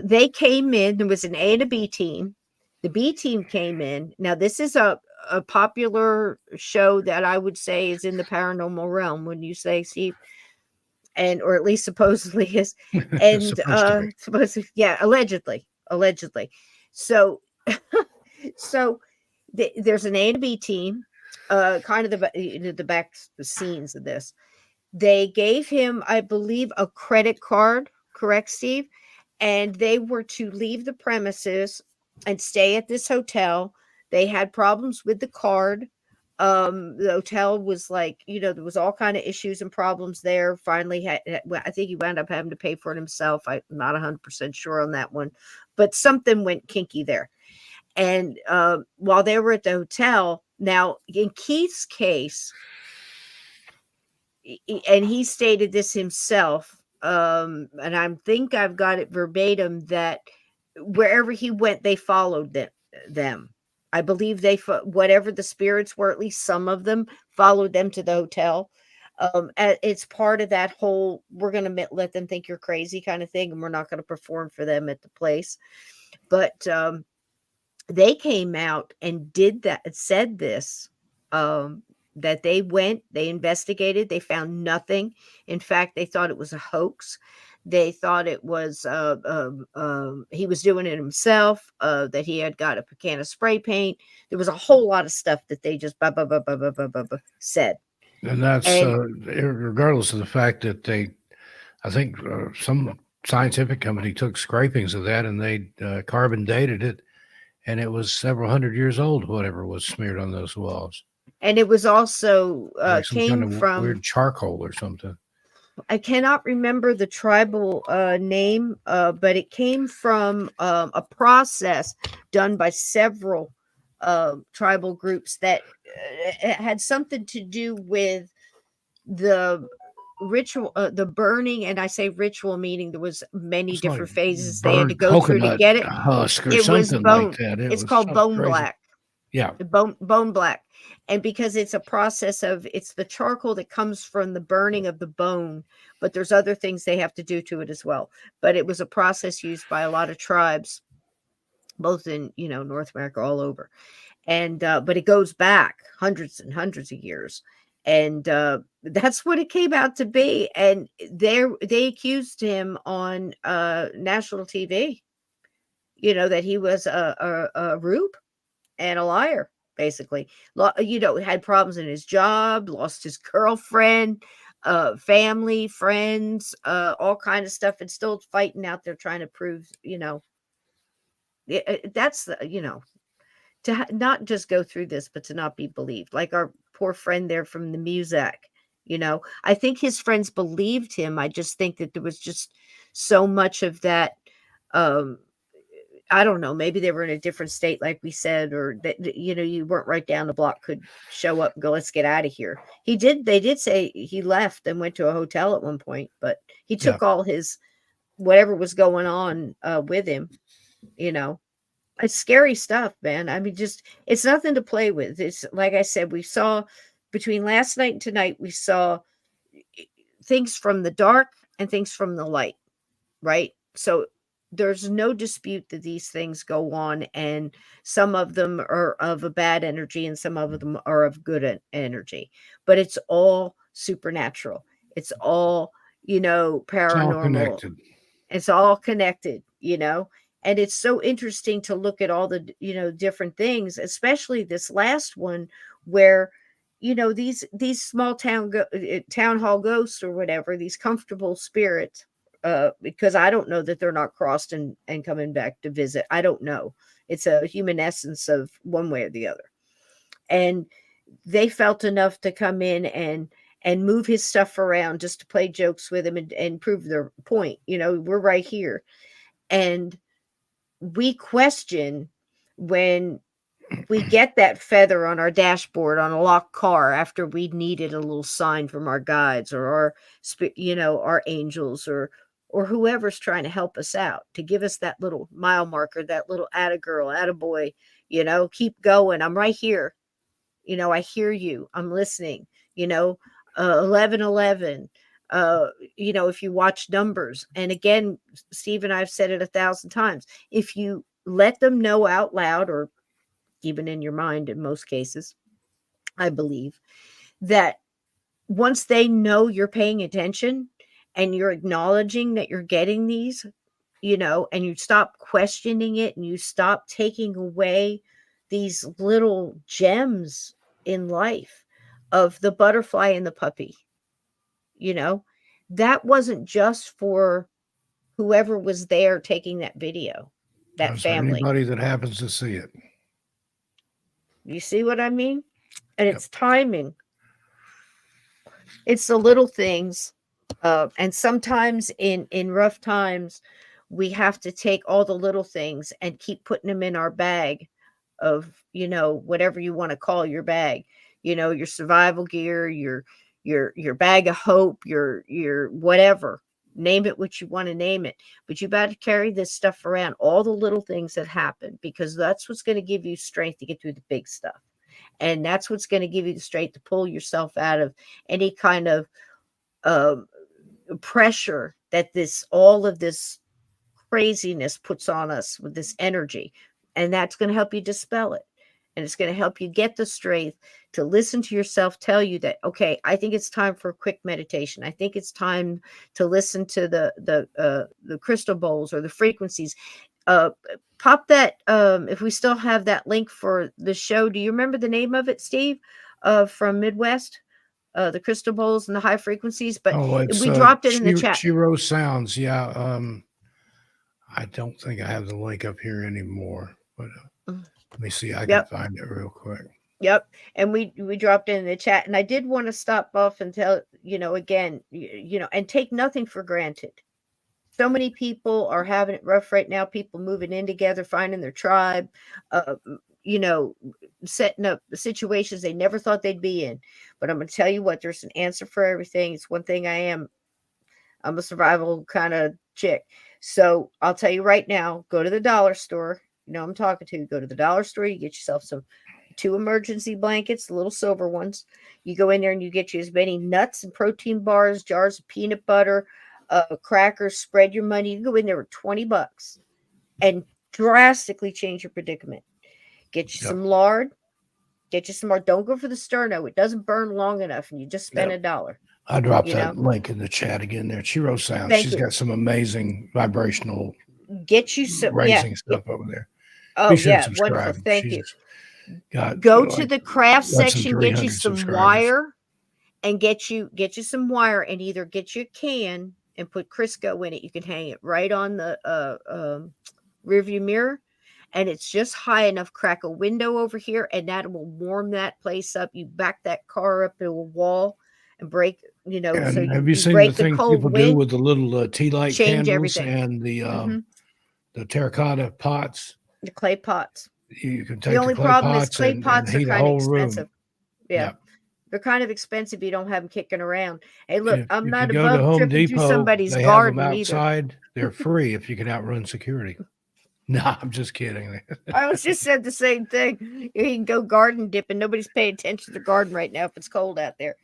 they came in. There was an A and a B team. The B team came in. Now, this is a popular show that I would say is in the paranormal realm. Wouldn't you say, Steve? And or at least supposedly is. And supposedly, yeah, allegedly. So, so there's an A and a B team. Kind of the back the scenes of this. They gave him, I believe, a credit card. Correct, Steve? And they were to leave the premises and stay at this hotel. They had problems with the card. The hotel was like, you know, there was all kind of issues and problems there. Finally, I think he wound up having to pay for it himself. I'm not 100% sure on that one, but something went kinky there. And while they were at the hotel, now in Keith's case, and he stated this himself, and I think I've got it verbatim, that wherever he went, they followed them. I believe whatever the spirits were, at least some of them followed them to the hotel. It's part of that whole, we're going to let them think you're crazy kind of thing, and we're not going to perform for them at the place. But they came out and said this, that they went, they investigated, they found nothing. In fact, they thought it was a hoax. They thought it was he was doing it himself, that he had got a can of spray paint. There was a whole lot of stuff that they just said. And that's regardless of the fact that I think some scientific company took scrapings of that and they carbon dated it, and it was several hundred years old, whatever was smeared on those walls. And it was also like some came kind of from weird charcoal or something. I cannot remember the tribal name, but it came from a process done by several tribal groups that had something to do with the ritual, the burning. And I say ritual meaning there was many It's different like phases they had to burnt go through to coconut get it. husk or It was something bone. like that. It's was called something bone crazy. black. Yeah. Bone black. And because it's a process of, it's the charcoal that comes from the burning of the bone, but there's other things they have to do to it as well. But it was a process used by a lot of tribes, both in, North America, all over. And but it goes back hundreds and hundreds of years. And that's what it came out to be. And they accused him on national TV, that he was a rube and a liar, basically. Had problems in his job, lost his girlfriend, family, friends, all kind of stuff, and still fighting out there trying to prove, that's the, to not just go through this, but to not be believed. Like our poor friend there from the music, I think his friends believed him. I just think that there was just so much of that. Um, I don't know. Maybe they were in a different state, like we said, or that, you weren't right down the block, could show up and go, let's get out of here. They did say he left and went to a hotel at one point, but he took all his, whatever was going on with him, It's scary stuff, man. I mean, it's nothing to play with. It's like I said, we saw between last night and tonight, we saw things from the dark and things from the light, right? So there's no dispute that these things go on, and some of them are of a bad energy and some of them are of good energy, but it's all supernatural. It's all, It's all paranormal. connected. It's all connected, and it's so interesting to look at all the, different things, especially this last one where, these small town hall ghosts or whatever, these comfortable spirits, because I don't know that they're not crossed and coming back to visit. I don't know. It's a human essence of one way or the other. And they felt enough to come in and move his stuff around just to play jokes with him and prove their point. We're right here. And we question when we get that feather on our dashboard on a locked car after we needed a little sign from our guides or our angels or whoever's trying to help us out, to give us that little mile marker, that little atta girl, atta boy, keep going. I'm right here. I hear you. I'm listening. 1111. If you watch numbers, and again, Steve and I've said it 1,000 times, if you let them know out loud or even in your mind, in most cases, I believe that once they know you're paying attention and you're acknowledging that you're getting these, and you stop questioning it and you stop taking away these little gems in life of the butterfly and the puppy, that wasn't just for whoever was there taking that video, that That's for family. anybody that happens to see it. You see what I mean? And it's timing. It's the little things. And sometimes in rough times, we have to take all the little things and keep putting them in our bag of, whatever you want to call your bag, your survival gear, your bag of hope, your whatever, name it what you want to name it. But you got to carry this stuff around, all the little things that happen, because that's what's going to give you strength to get through the big stuff. And that's what's going to give you the strength to pull yourself out of any kind of pressure that all of this craziness puts on us with this energy. And that's going to help you dispel it. And it's going to help you get the strength to listen to yourself tell you that, okay, I think it's time for a quick meditation. I think it's time to listen to the crystal bowls or the frequencies. Pop that, if we still have that link for the show. Do you remember the name of it, Steve, from Midwest? The crystal bowls and the high frequencies, but we dropped it in the chat. Shiro Sounds. Yeah. I don't think I have the link up here anymore, but let me see. I can find it real quick. Yep. And we dropped it in the chat, and I did want to stop off and tell, again, and take nothing for granted. So many people are having it rough right now. People moving in together, finding their tribe, setting up situations they never thought they'd be in. But I'm going to tell you what, there's an answer for everything. It's one thing I'm a survival kind of chick. So I'll tell you right now, go to the dollar store. I'm talking to you. Go to the dollar store. You get yourself some 2 emergency blankets, the little silver ones. You go in there and you get you as many nuts and protein bars, jars of peanut butter, crackers. Spread your money. You go in there with $20 and drastically change your predicament. Get you some lard. Get you some more. Don't go for the sterno. It doesn't burn long enough, and you just spend $1. I dropped You that know? link in the chat again there. Chiro Sound. Thank She's you. got some amazing vibrational Get you some, raising stuff over there. Oh, Be sure to yeah, wonderful. subscribe. Thank She's you. got Go to like the craft less than section, get you 300 some subscribers. wire, and get you some wire, and either get you a can and put Crisco in it. You can hang it right on the rearview mirror, and it's just high enough. Crack a window over here, and that will warm that place up. You back that car up to a wall and break, so And have you you seen the break the things cold people do wind, with the little tea light change candles everything. and Mhm. the terracotta pots? The clay pots. You can The take the only clay problem is pots clay and pots are heat a kind of whole room. expensive. Yeah. They're kind of expensive. You don't have them kicking around. Hey, look, I'm If you not go to above Home tripping through Depot, somebody's they have them garden either. outside. They're free if you can outrun security. No, I'm just kidding. I was just said the same thing. You can go garden dipping. Nobody's paying attention to the garden right now if it's cold out there.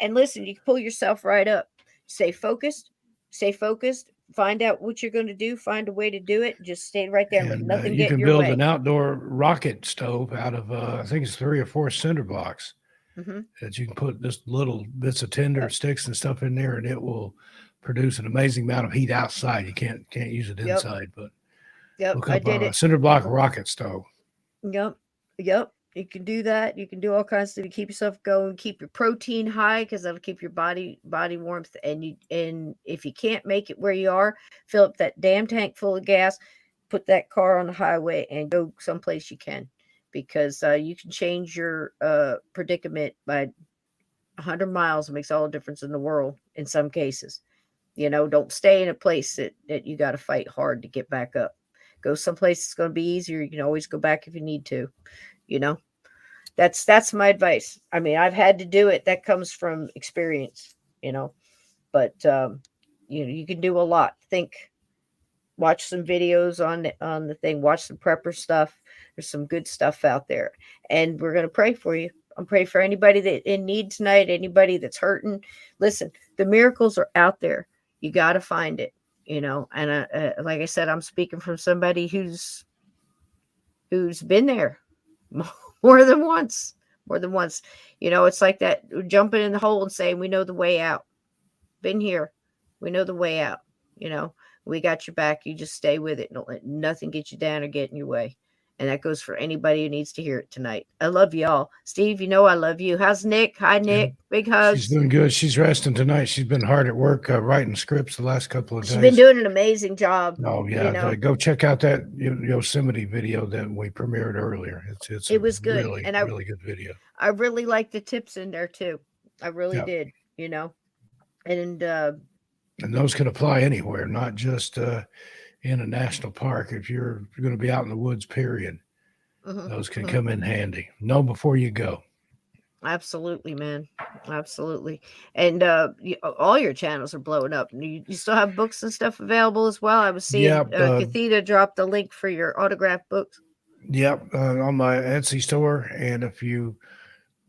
And listen, you can pull yourself right up. Stay focused. Stay focused. Find out what you're going to do. Find a way to do it. Just stay right there and let And nothing you get in can your build way. an outdoor rocket stove out of, I think it's 3 or 4 cinder blocks Mhm. that you can put just little bits of tinder sticks and stuff in there, and it will produce an amazing amount of heat outside. You can't use it Yep. inside, but Yep. look I up did a it. cinder block rocket stove. Yep. Yep. You can do that. You can do all kinds of stuff to keep yourself going, keep your protein high because that'll keep your body warmth. And if you can't make it where you are, fill up that damn tank full of gas, put that car on the highway, and go someplace you can, because you can change your predicament by 100 miles. It makes all the difference in the world in some cases. Don't stay in a place that you got to fight hard to get back up. Go someplace that's going to be easier. You can always go back if you need to. That's my advice. I mean, I've had to do it. That comes from experience. But you can do a lot. Watch some videos on the thing. Watch some prepper stuff. There's some good stuff out there, and we're gonna pray for you. I'm praying for anybody that in need tonight. Anybody that's hurting. Listen, the miracles are out there. You got to find it. And like I said, I'm speaking from somebody who's been there more than once. It's like that jumping in the hole and saying, we know the way out. Been here. We know the way out. We got your back. You just stay with it. Don't let nothing get you down or get in your way. And that goes for anybody who needs to hear it tonight. I love y'all. Steve, I love you. How's Nick? Hi, Nick. Big hugs. She's doing good. She's resting tonight. She's been hard at work writing scripts the last couple of days. She's been doing an amazing job. Oh, yeah. Go check out that Yosemite video that we premiered earlier. It was good. Really, and really good video. I really liked the tips in there, too. I really did, And those can apply anywhere, not just in a national park. If you're going to be out in the woods, period, those can come in handy. Know before you go. Absolutely, man. Absolutely. And all your channels are blowing up. You still have books and stuff available as well. I was seeing Cathita dropped the link for your autographed books. Yep, on my Etsy store. And if you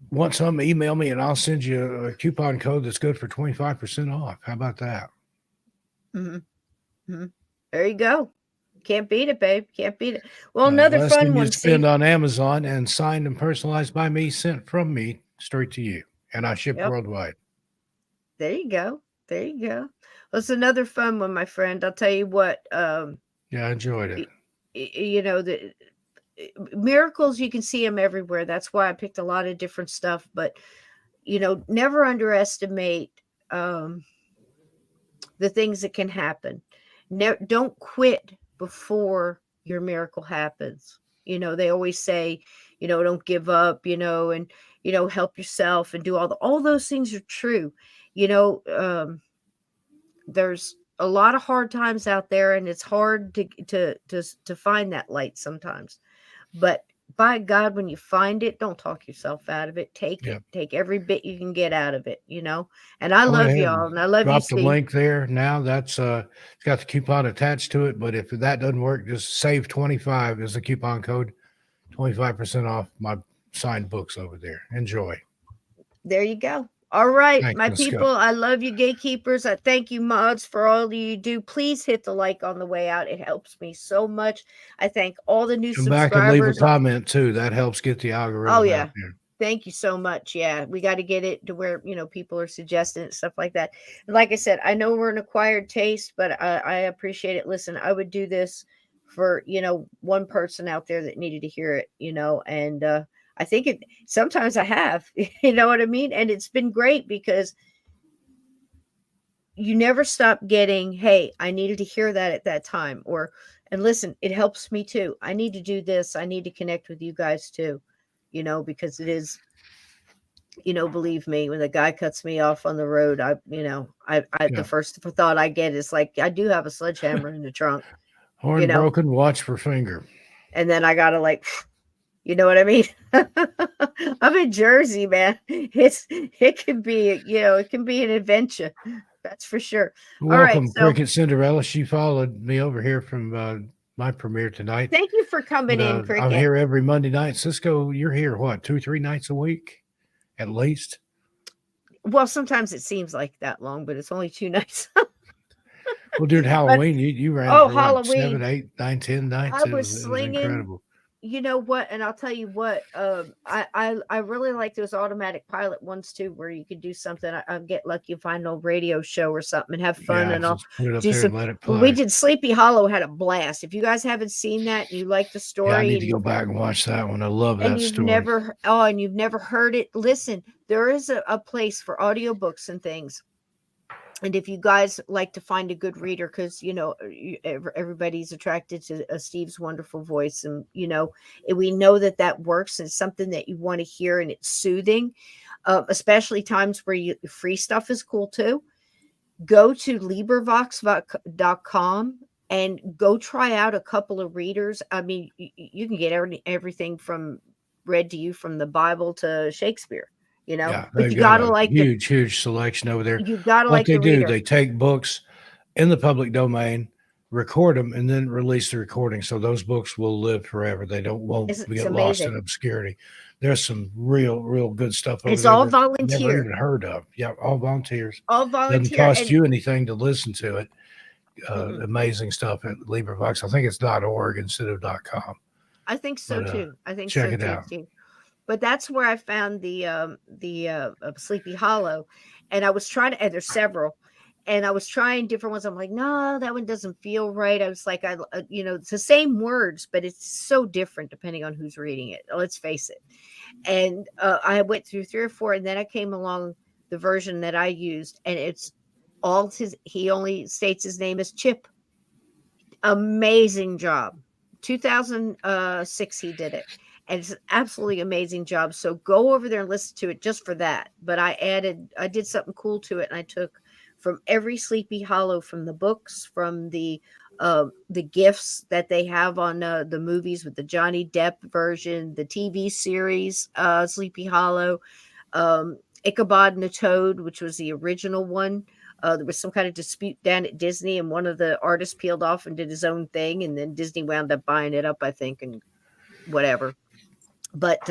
want some, email me and I'll send you a coupon code that's good for 25% off. How about that? There you go. Can't beat it, babe. Can't beat it. Well, another less fun than one. You spend on Amazon and signed and personalized by me, sent from me straight to you, and I ship worldwide. There you go. There you go. Well, it's another fun one, my friend. I'll tell you what. Yeah, I enjoyed it. The miracles, you can see them everywhere. That's why I picked a lot of different stuff. But never underestimate the things that can happen. Don't quit before your miracle happens. They always say, don't give up, and help yourself and do all those things are true. There's a lot of hard times out there, and it's hard to find that light sometimes. But by God, when you find it, don't talk yourself out of it. Take it. Take every bit you can get out of it, And I love y'all, and I love you, Steve. Drop the link there now. That's it's got the coupon attached to it. But if that doesn't work, just save 25 as the coupon code. 25% off my signed books over there. Enjoy. There you go. All right, Thanks, my Miss Scott. people, I love you, gatekeepers. I thank you, mods, for all you do. Please hit the like on the way out. It helps me so much. I thank all the new Come back and leave a subscribers. comment too. That helps get the algorithm Oh out yeah. there. Thank you so much. Yeah, we got to get it to where, people are suggesting it, stuff like that. And like I said, I know we're an acquired taste, but I appreciate it. Listen, I would do this for, one person out there that needed to hear it, and I think sometimes I have, you know what I mean? And it's been great because you never stop getting, hey, I needed to hear that at that time. And listen, it helps me too. I need to do this. I need to connect with you guys too, because it is, believe me, when the guy cuts me off on the road, the first thought I get is like, I do have a sledgehammer in the trunk, Horn broken, watch for finger. and then I gotta you know what I mean? I'm in Jersey, man. It can be, it can be an adventure. That's for sure. All right. Welcome, So Cricket Cinderella. She followed me over here from my premiere tonight. thank you for coming in, Cricket. I'm here every Monday night. Cisco, you're here, what, 2-3 nights a week? At least? Well, sometimes it seems like that long, but it's only 2 nights. Well, during Halloween, you ran for Halloween. 7, 8, 9, 10 nights. I It was was slinging. incredible. You know what? And I'll tell you what, I really like those automatic pilot ones too, where you could do something. I'll get lucky and find an old radio show or something and have fun, Yeah, and I'll just put it up do there some. and let it When we play. did Sleepy Hollow, had a blast. If you guys haven't seen that and you like the story, Yeah, I need to go back and watch that one. I love and that you've story. never heard it, listen, there is a place for audiobooks and things. And if you guys like to find a good reader, because everybody's attracted to Steve's wonderful voice, and we know that works, and it's something that you want to hear, and it's soothing, especially times where free stuff is cool too. Go to LibriVox.com and go try out a couple of readers. I mean, you can get everything from read to you from the Bible to Shakespeare. Yeah, But they've you got gotta a like huge selection over there. you gotta What like they the do, reader. they take books in the public domain, record them, and then release the recording. So those books will live forever. They won't It's get lost amazing. in obscurity. There's some real good stuff over It's there all that I've never volunteer. even heard of. Yeah, all volunteers. All Doesn't volunteer. cost And you anything to listen to it. Amazing stuff at LibriVox. I think it's .org instead of .com. I think so But, too. I think check so it too, out. Steve. But that's where I found the Sleepy Hollow, and I was trying to. And there's several, and I was trying different ones. I'm like, no, that one doesn't feel right. I was like, it's the same words, but it's so different depending on who's reading it. Let's face it. And I went through 3 or 4, and then I came along the version that I used, and it's all his. He only states his name as Chip. Amazing job. 2006 he did it, and it's an absolutely amazing job. So go over there and listen to it just for that. But I did something cool to it, and I took from every Sleepy Hollow, from the books, from the gifts that they have on the movies, with the Johnny Depp version, the TV series Sleepy Hollow, Ichabod and the Toad, which was the original one. There was some kind of dispute down at Disney, and one of the artists peeled off and did his own thing, and then Disney wound up buying it up, I think, and whatever. But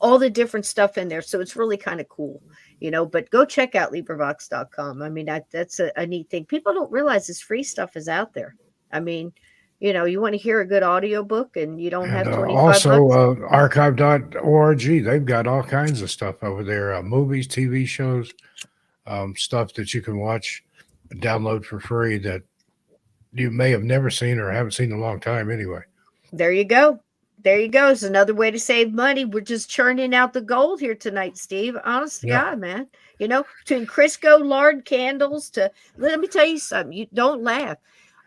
all the different stuff in there, so it's really kind of cool, But go check out LibriVox.com. I mean, that's a neat thing. People don't realize this free stuff is out there. I mean, you want to hear a good audiobook, and you don't have And 25 also bucks. archive.org. They've got all kinds of stuff over there, movies, TV shows, stuff that you can watch, download for free that you may have never seen or haven't seen in a long time anyway. There you go. There you go. It's another way to save money. We're just churning out the gold here tonight, Steve. Honest to God, man. Between Crisco lard candles to, let me tell you something. You don't laugh.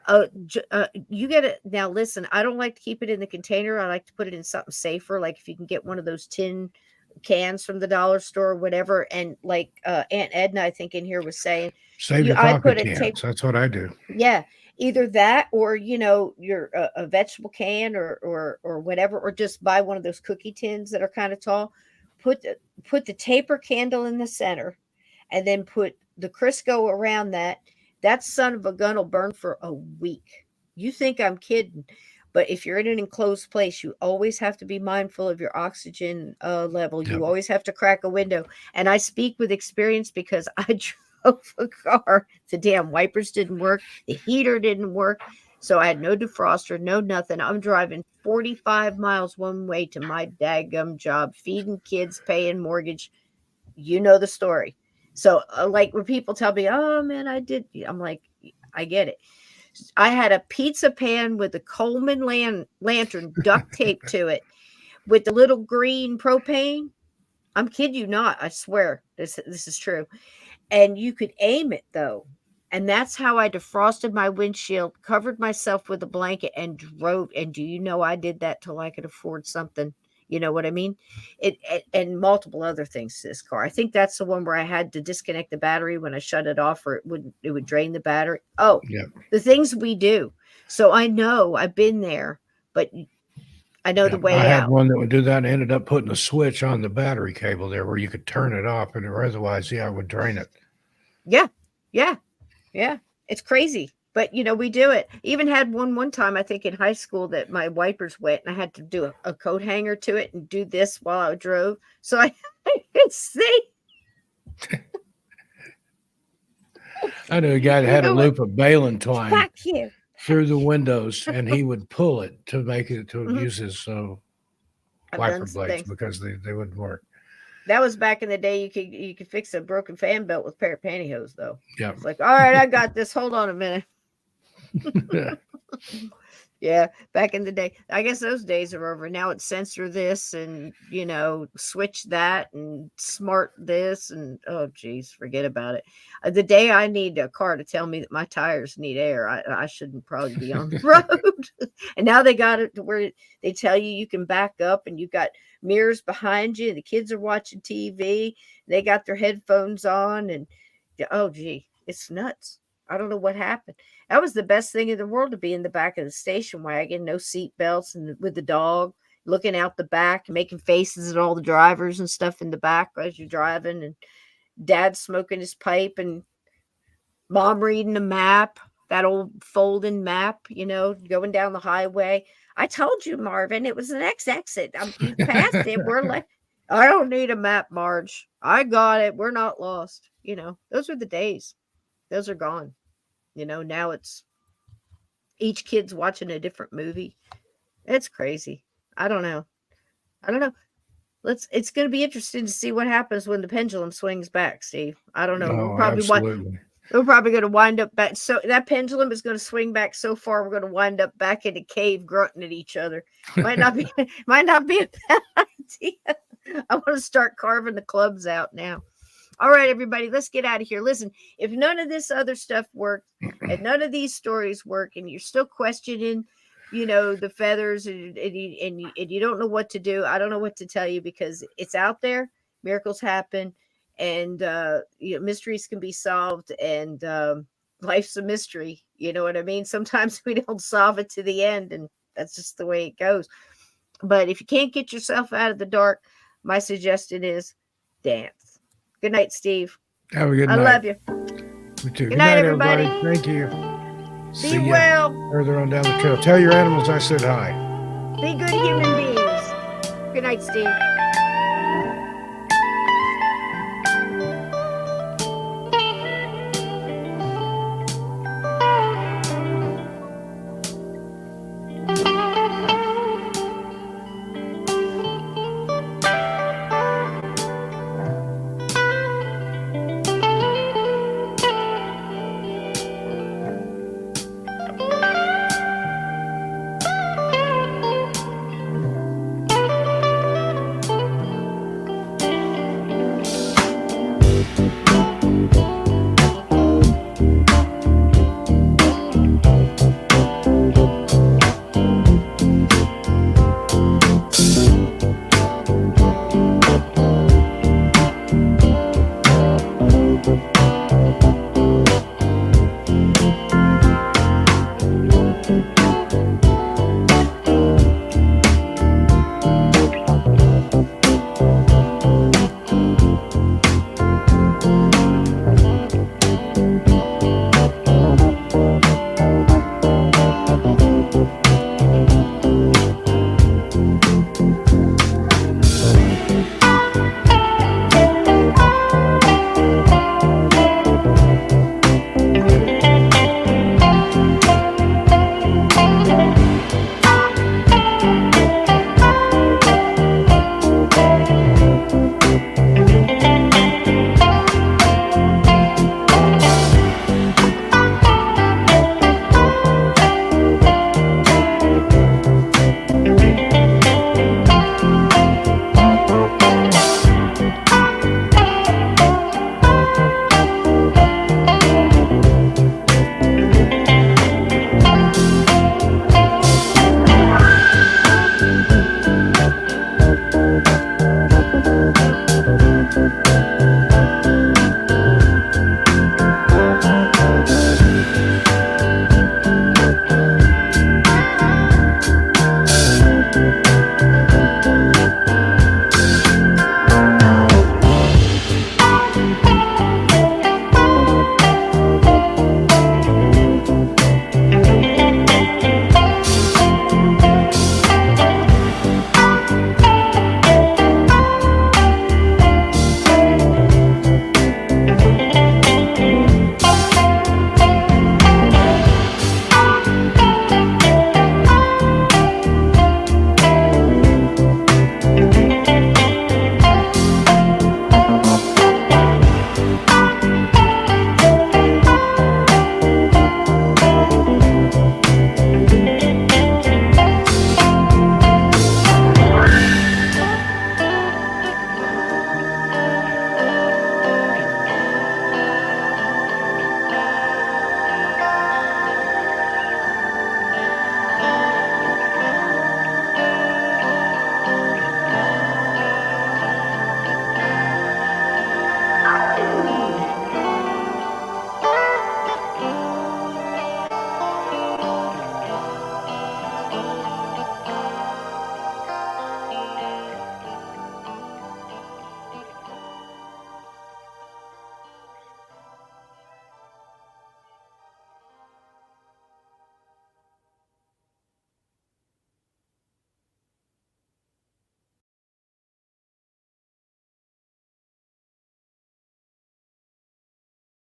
You get it now. Listen, I don't like to keep it in the container. I like to put it in something safer. Like if you can get one of those tin cans from the dollar store or whatever. And like Aunt Edna, I think in here was saying, Save your I coffee put a cans. tape. That's what I do. Yeah, either that, or your a vegetable can, or whatever, or just buy one of those cookie tins that are kind of tall. Put the taper candle in the center, and then put the Crisco around that. That son of a gun will burn for a week. You think I'm kidding? But if you're in an enclosed place, you always have to be mindful of your oxygen level. Yep. You always have to crack a window. And I speak with experience because I drove a car. The damn wipers didn't work. The heater didn't work. So I had no defroster, no nothing. I'm driving 45 miles one way to my daggum job, feeding kids, paying mortgage. You know the story. So, like when people tell me, "Oh man, I did," I'm like, I get it. I had a pizza pan with a Coleman lantern duct taped to it with the little green propane. I'm kidding you not. I swear this is true. And you could aim it though. And that's how I defrosted my windshield, covered myself with a blanket, and drove. And do you know I did that till I could afford something? You know what I mean? And multiple other things to this car. I think that's the one where I had to disconnect the battery when I shut it off, or it would drain the battery. Oh, Yeah. the things we do. So I know I've been there, but I know the I way had out. one that would do that and ended up putting a switch on the battery cable there where you could turn it off, and otherwise, yeah, it would drain it. Yeah. Yeah. Yeah. It's crazy. But you know, we do it. Even had one time, I think in high school, that my wipers wet and I had to do a coat hanger to it and do this while I drove. So I could see. I knew a guy that had a loop of baling twine Fuck you. through the windows, and he would pull it to make it to use his I've wiper done some blades things. because they wouldn't work. That was back in the day. You could fix a broken fan belt with a pair of pantyhose, though. Yeah. It's like, all right, I got this. Hold on a minute. Yeah, back in the day. I guess those days are over. Now it's censor this and, you know, switch that and smart this and, oh, geez, forget about it. The day I need a car to tell me that my tires need air, I shouldn't probably be on the road. And now they got it to where they tell you can back up and you've got mirrors behind you and the kids are watching TV. They got their headphones on and, oh, gee, it's nuts. I don't know what happened. That was the best thing in the world, to be in the back of the station wagon, no seat belts, and with the dog looking out the back, making faces at all the drivers and stuff in the back as you're driving, and dad smoking his pipe, and mom reading a map, that old folding map, you know, going down the highway. I told you, Marvin, it was the next exit. You passed it. We're like, I don't need a map, Marge. I got it. We're not lost. You know, those were the days. Those are gone. You know, now it's each kid's watching a different movie. It's crazy. I don't know. It's going to be interesting to see what happens when the pendulum swings back, Steve. I don't know. Oh, absolutely. We're probably going to wind up back. So that pendulum is going to swing back so far, we're going to wind up back in a cave grunting at each other. Might not be a bad idea. I want to start carving the clubs out now. All right, everybody, let's get out of here. Listen, if none of this other stuff worked and none of these stories work and you're still questioning, you know, the feathers and you don't know what to do, I don't know what to tell you, because it's out there. Miracles happen, and you know, mysteries can be solved, and life's a mystery. You know what I mean? Sometimes we don't solve it to the end, and that's just the way it goes. But if you can't get yourself out of the dark, my suggestion is dance. Good night, Steve. Have a good night. I love you. You too. Good night, everybody. Thank you. Be well. Further on down the trail. Tell your animals I said hi. Be good human beings. Good night, Steve.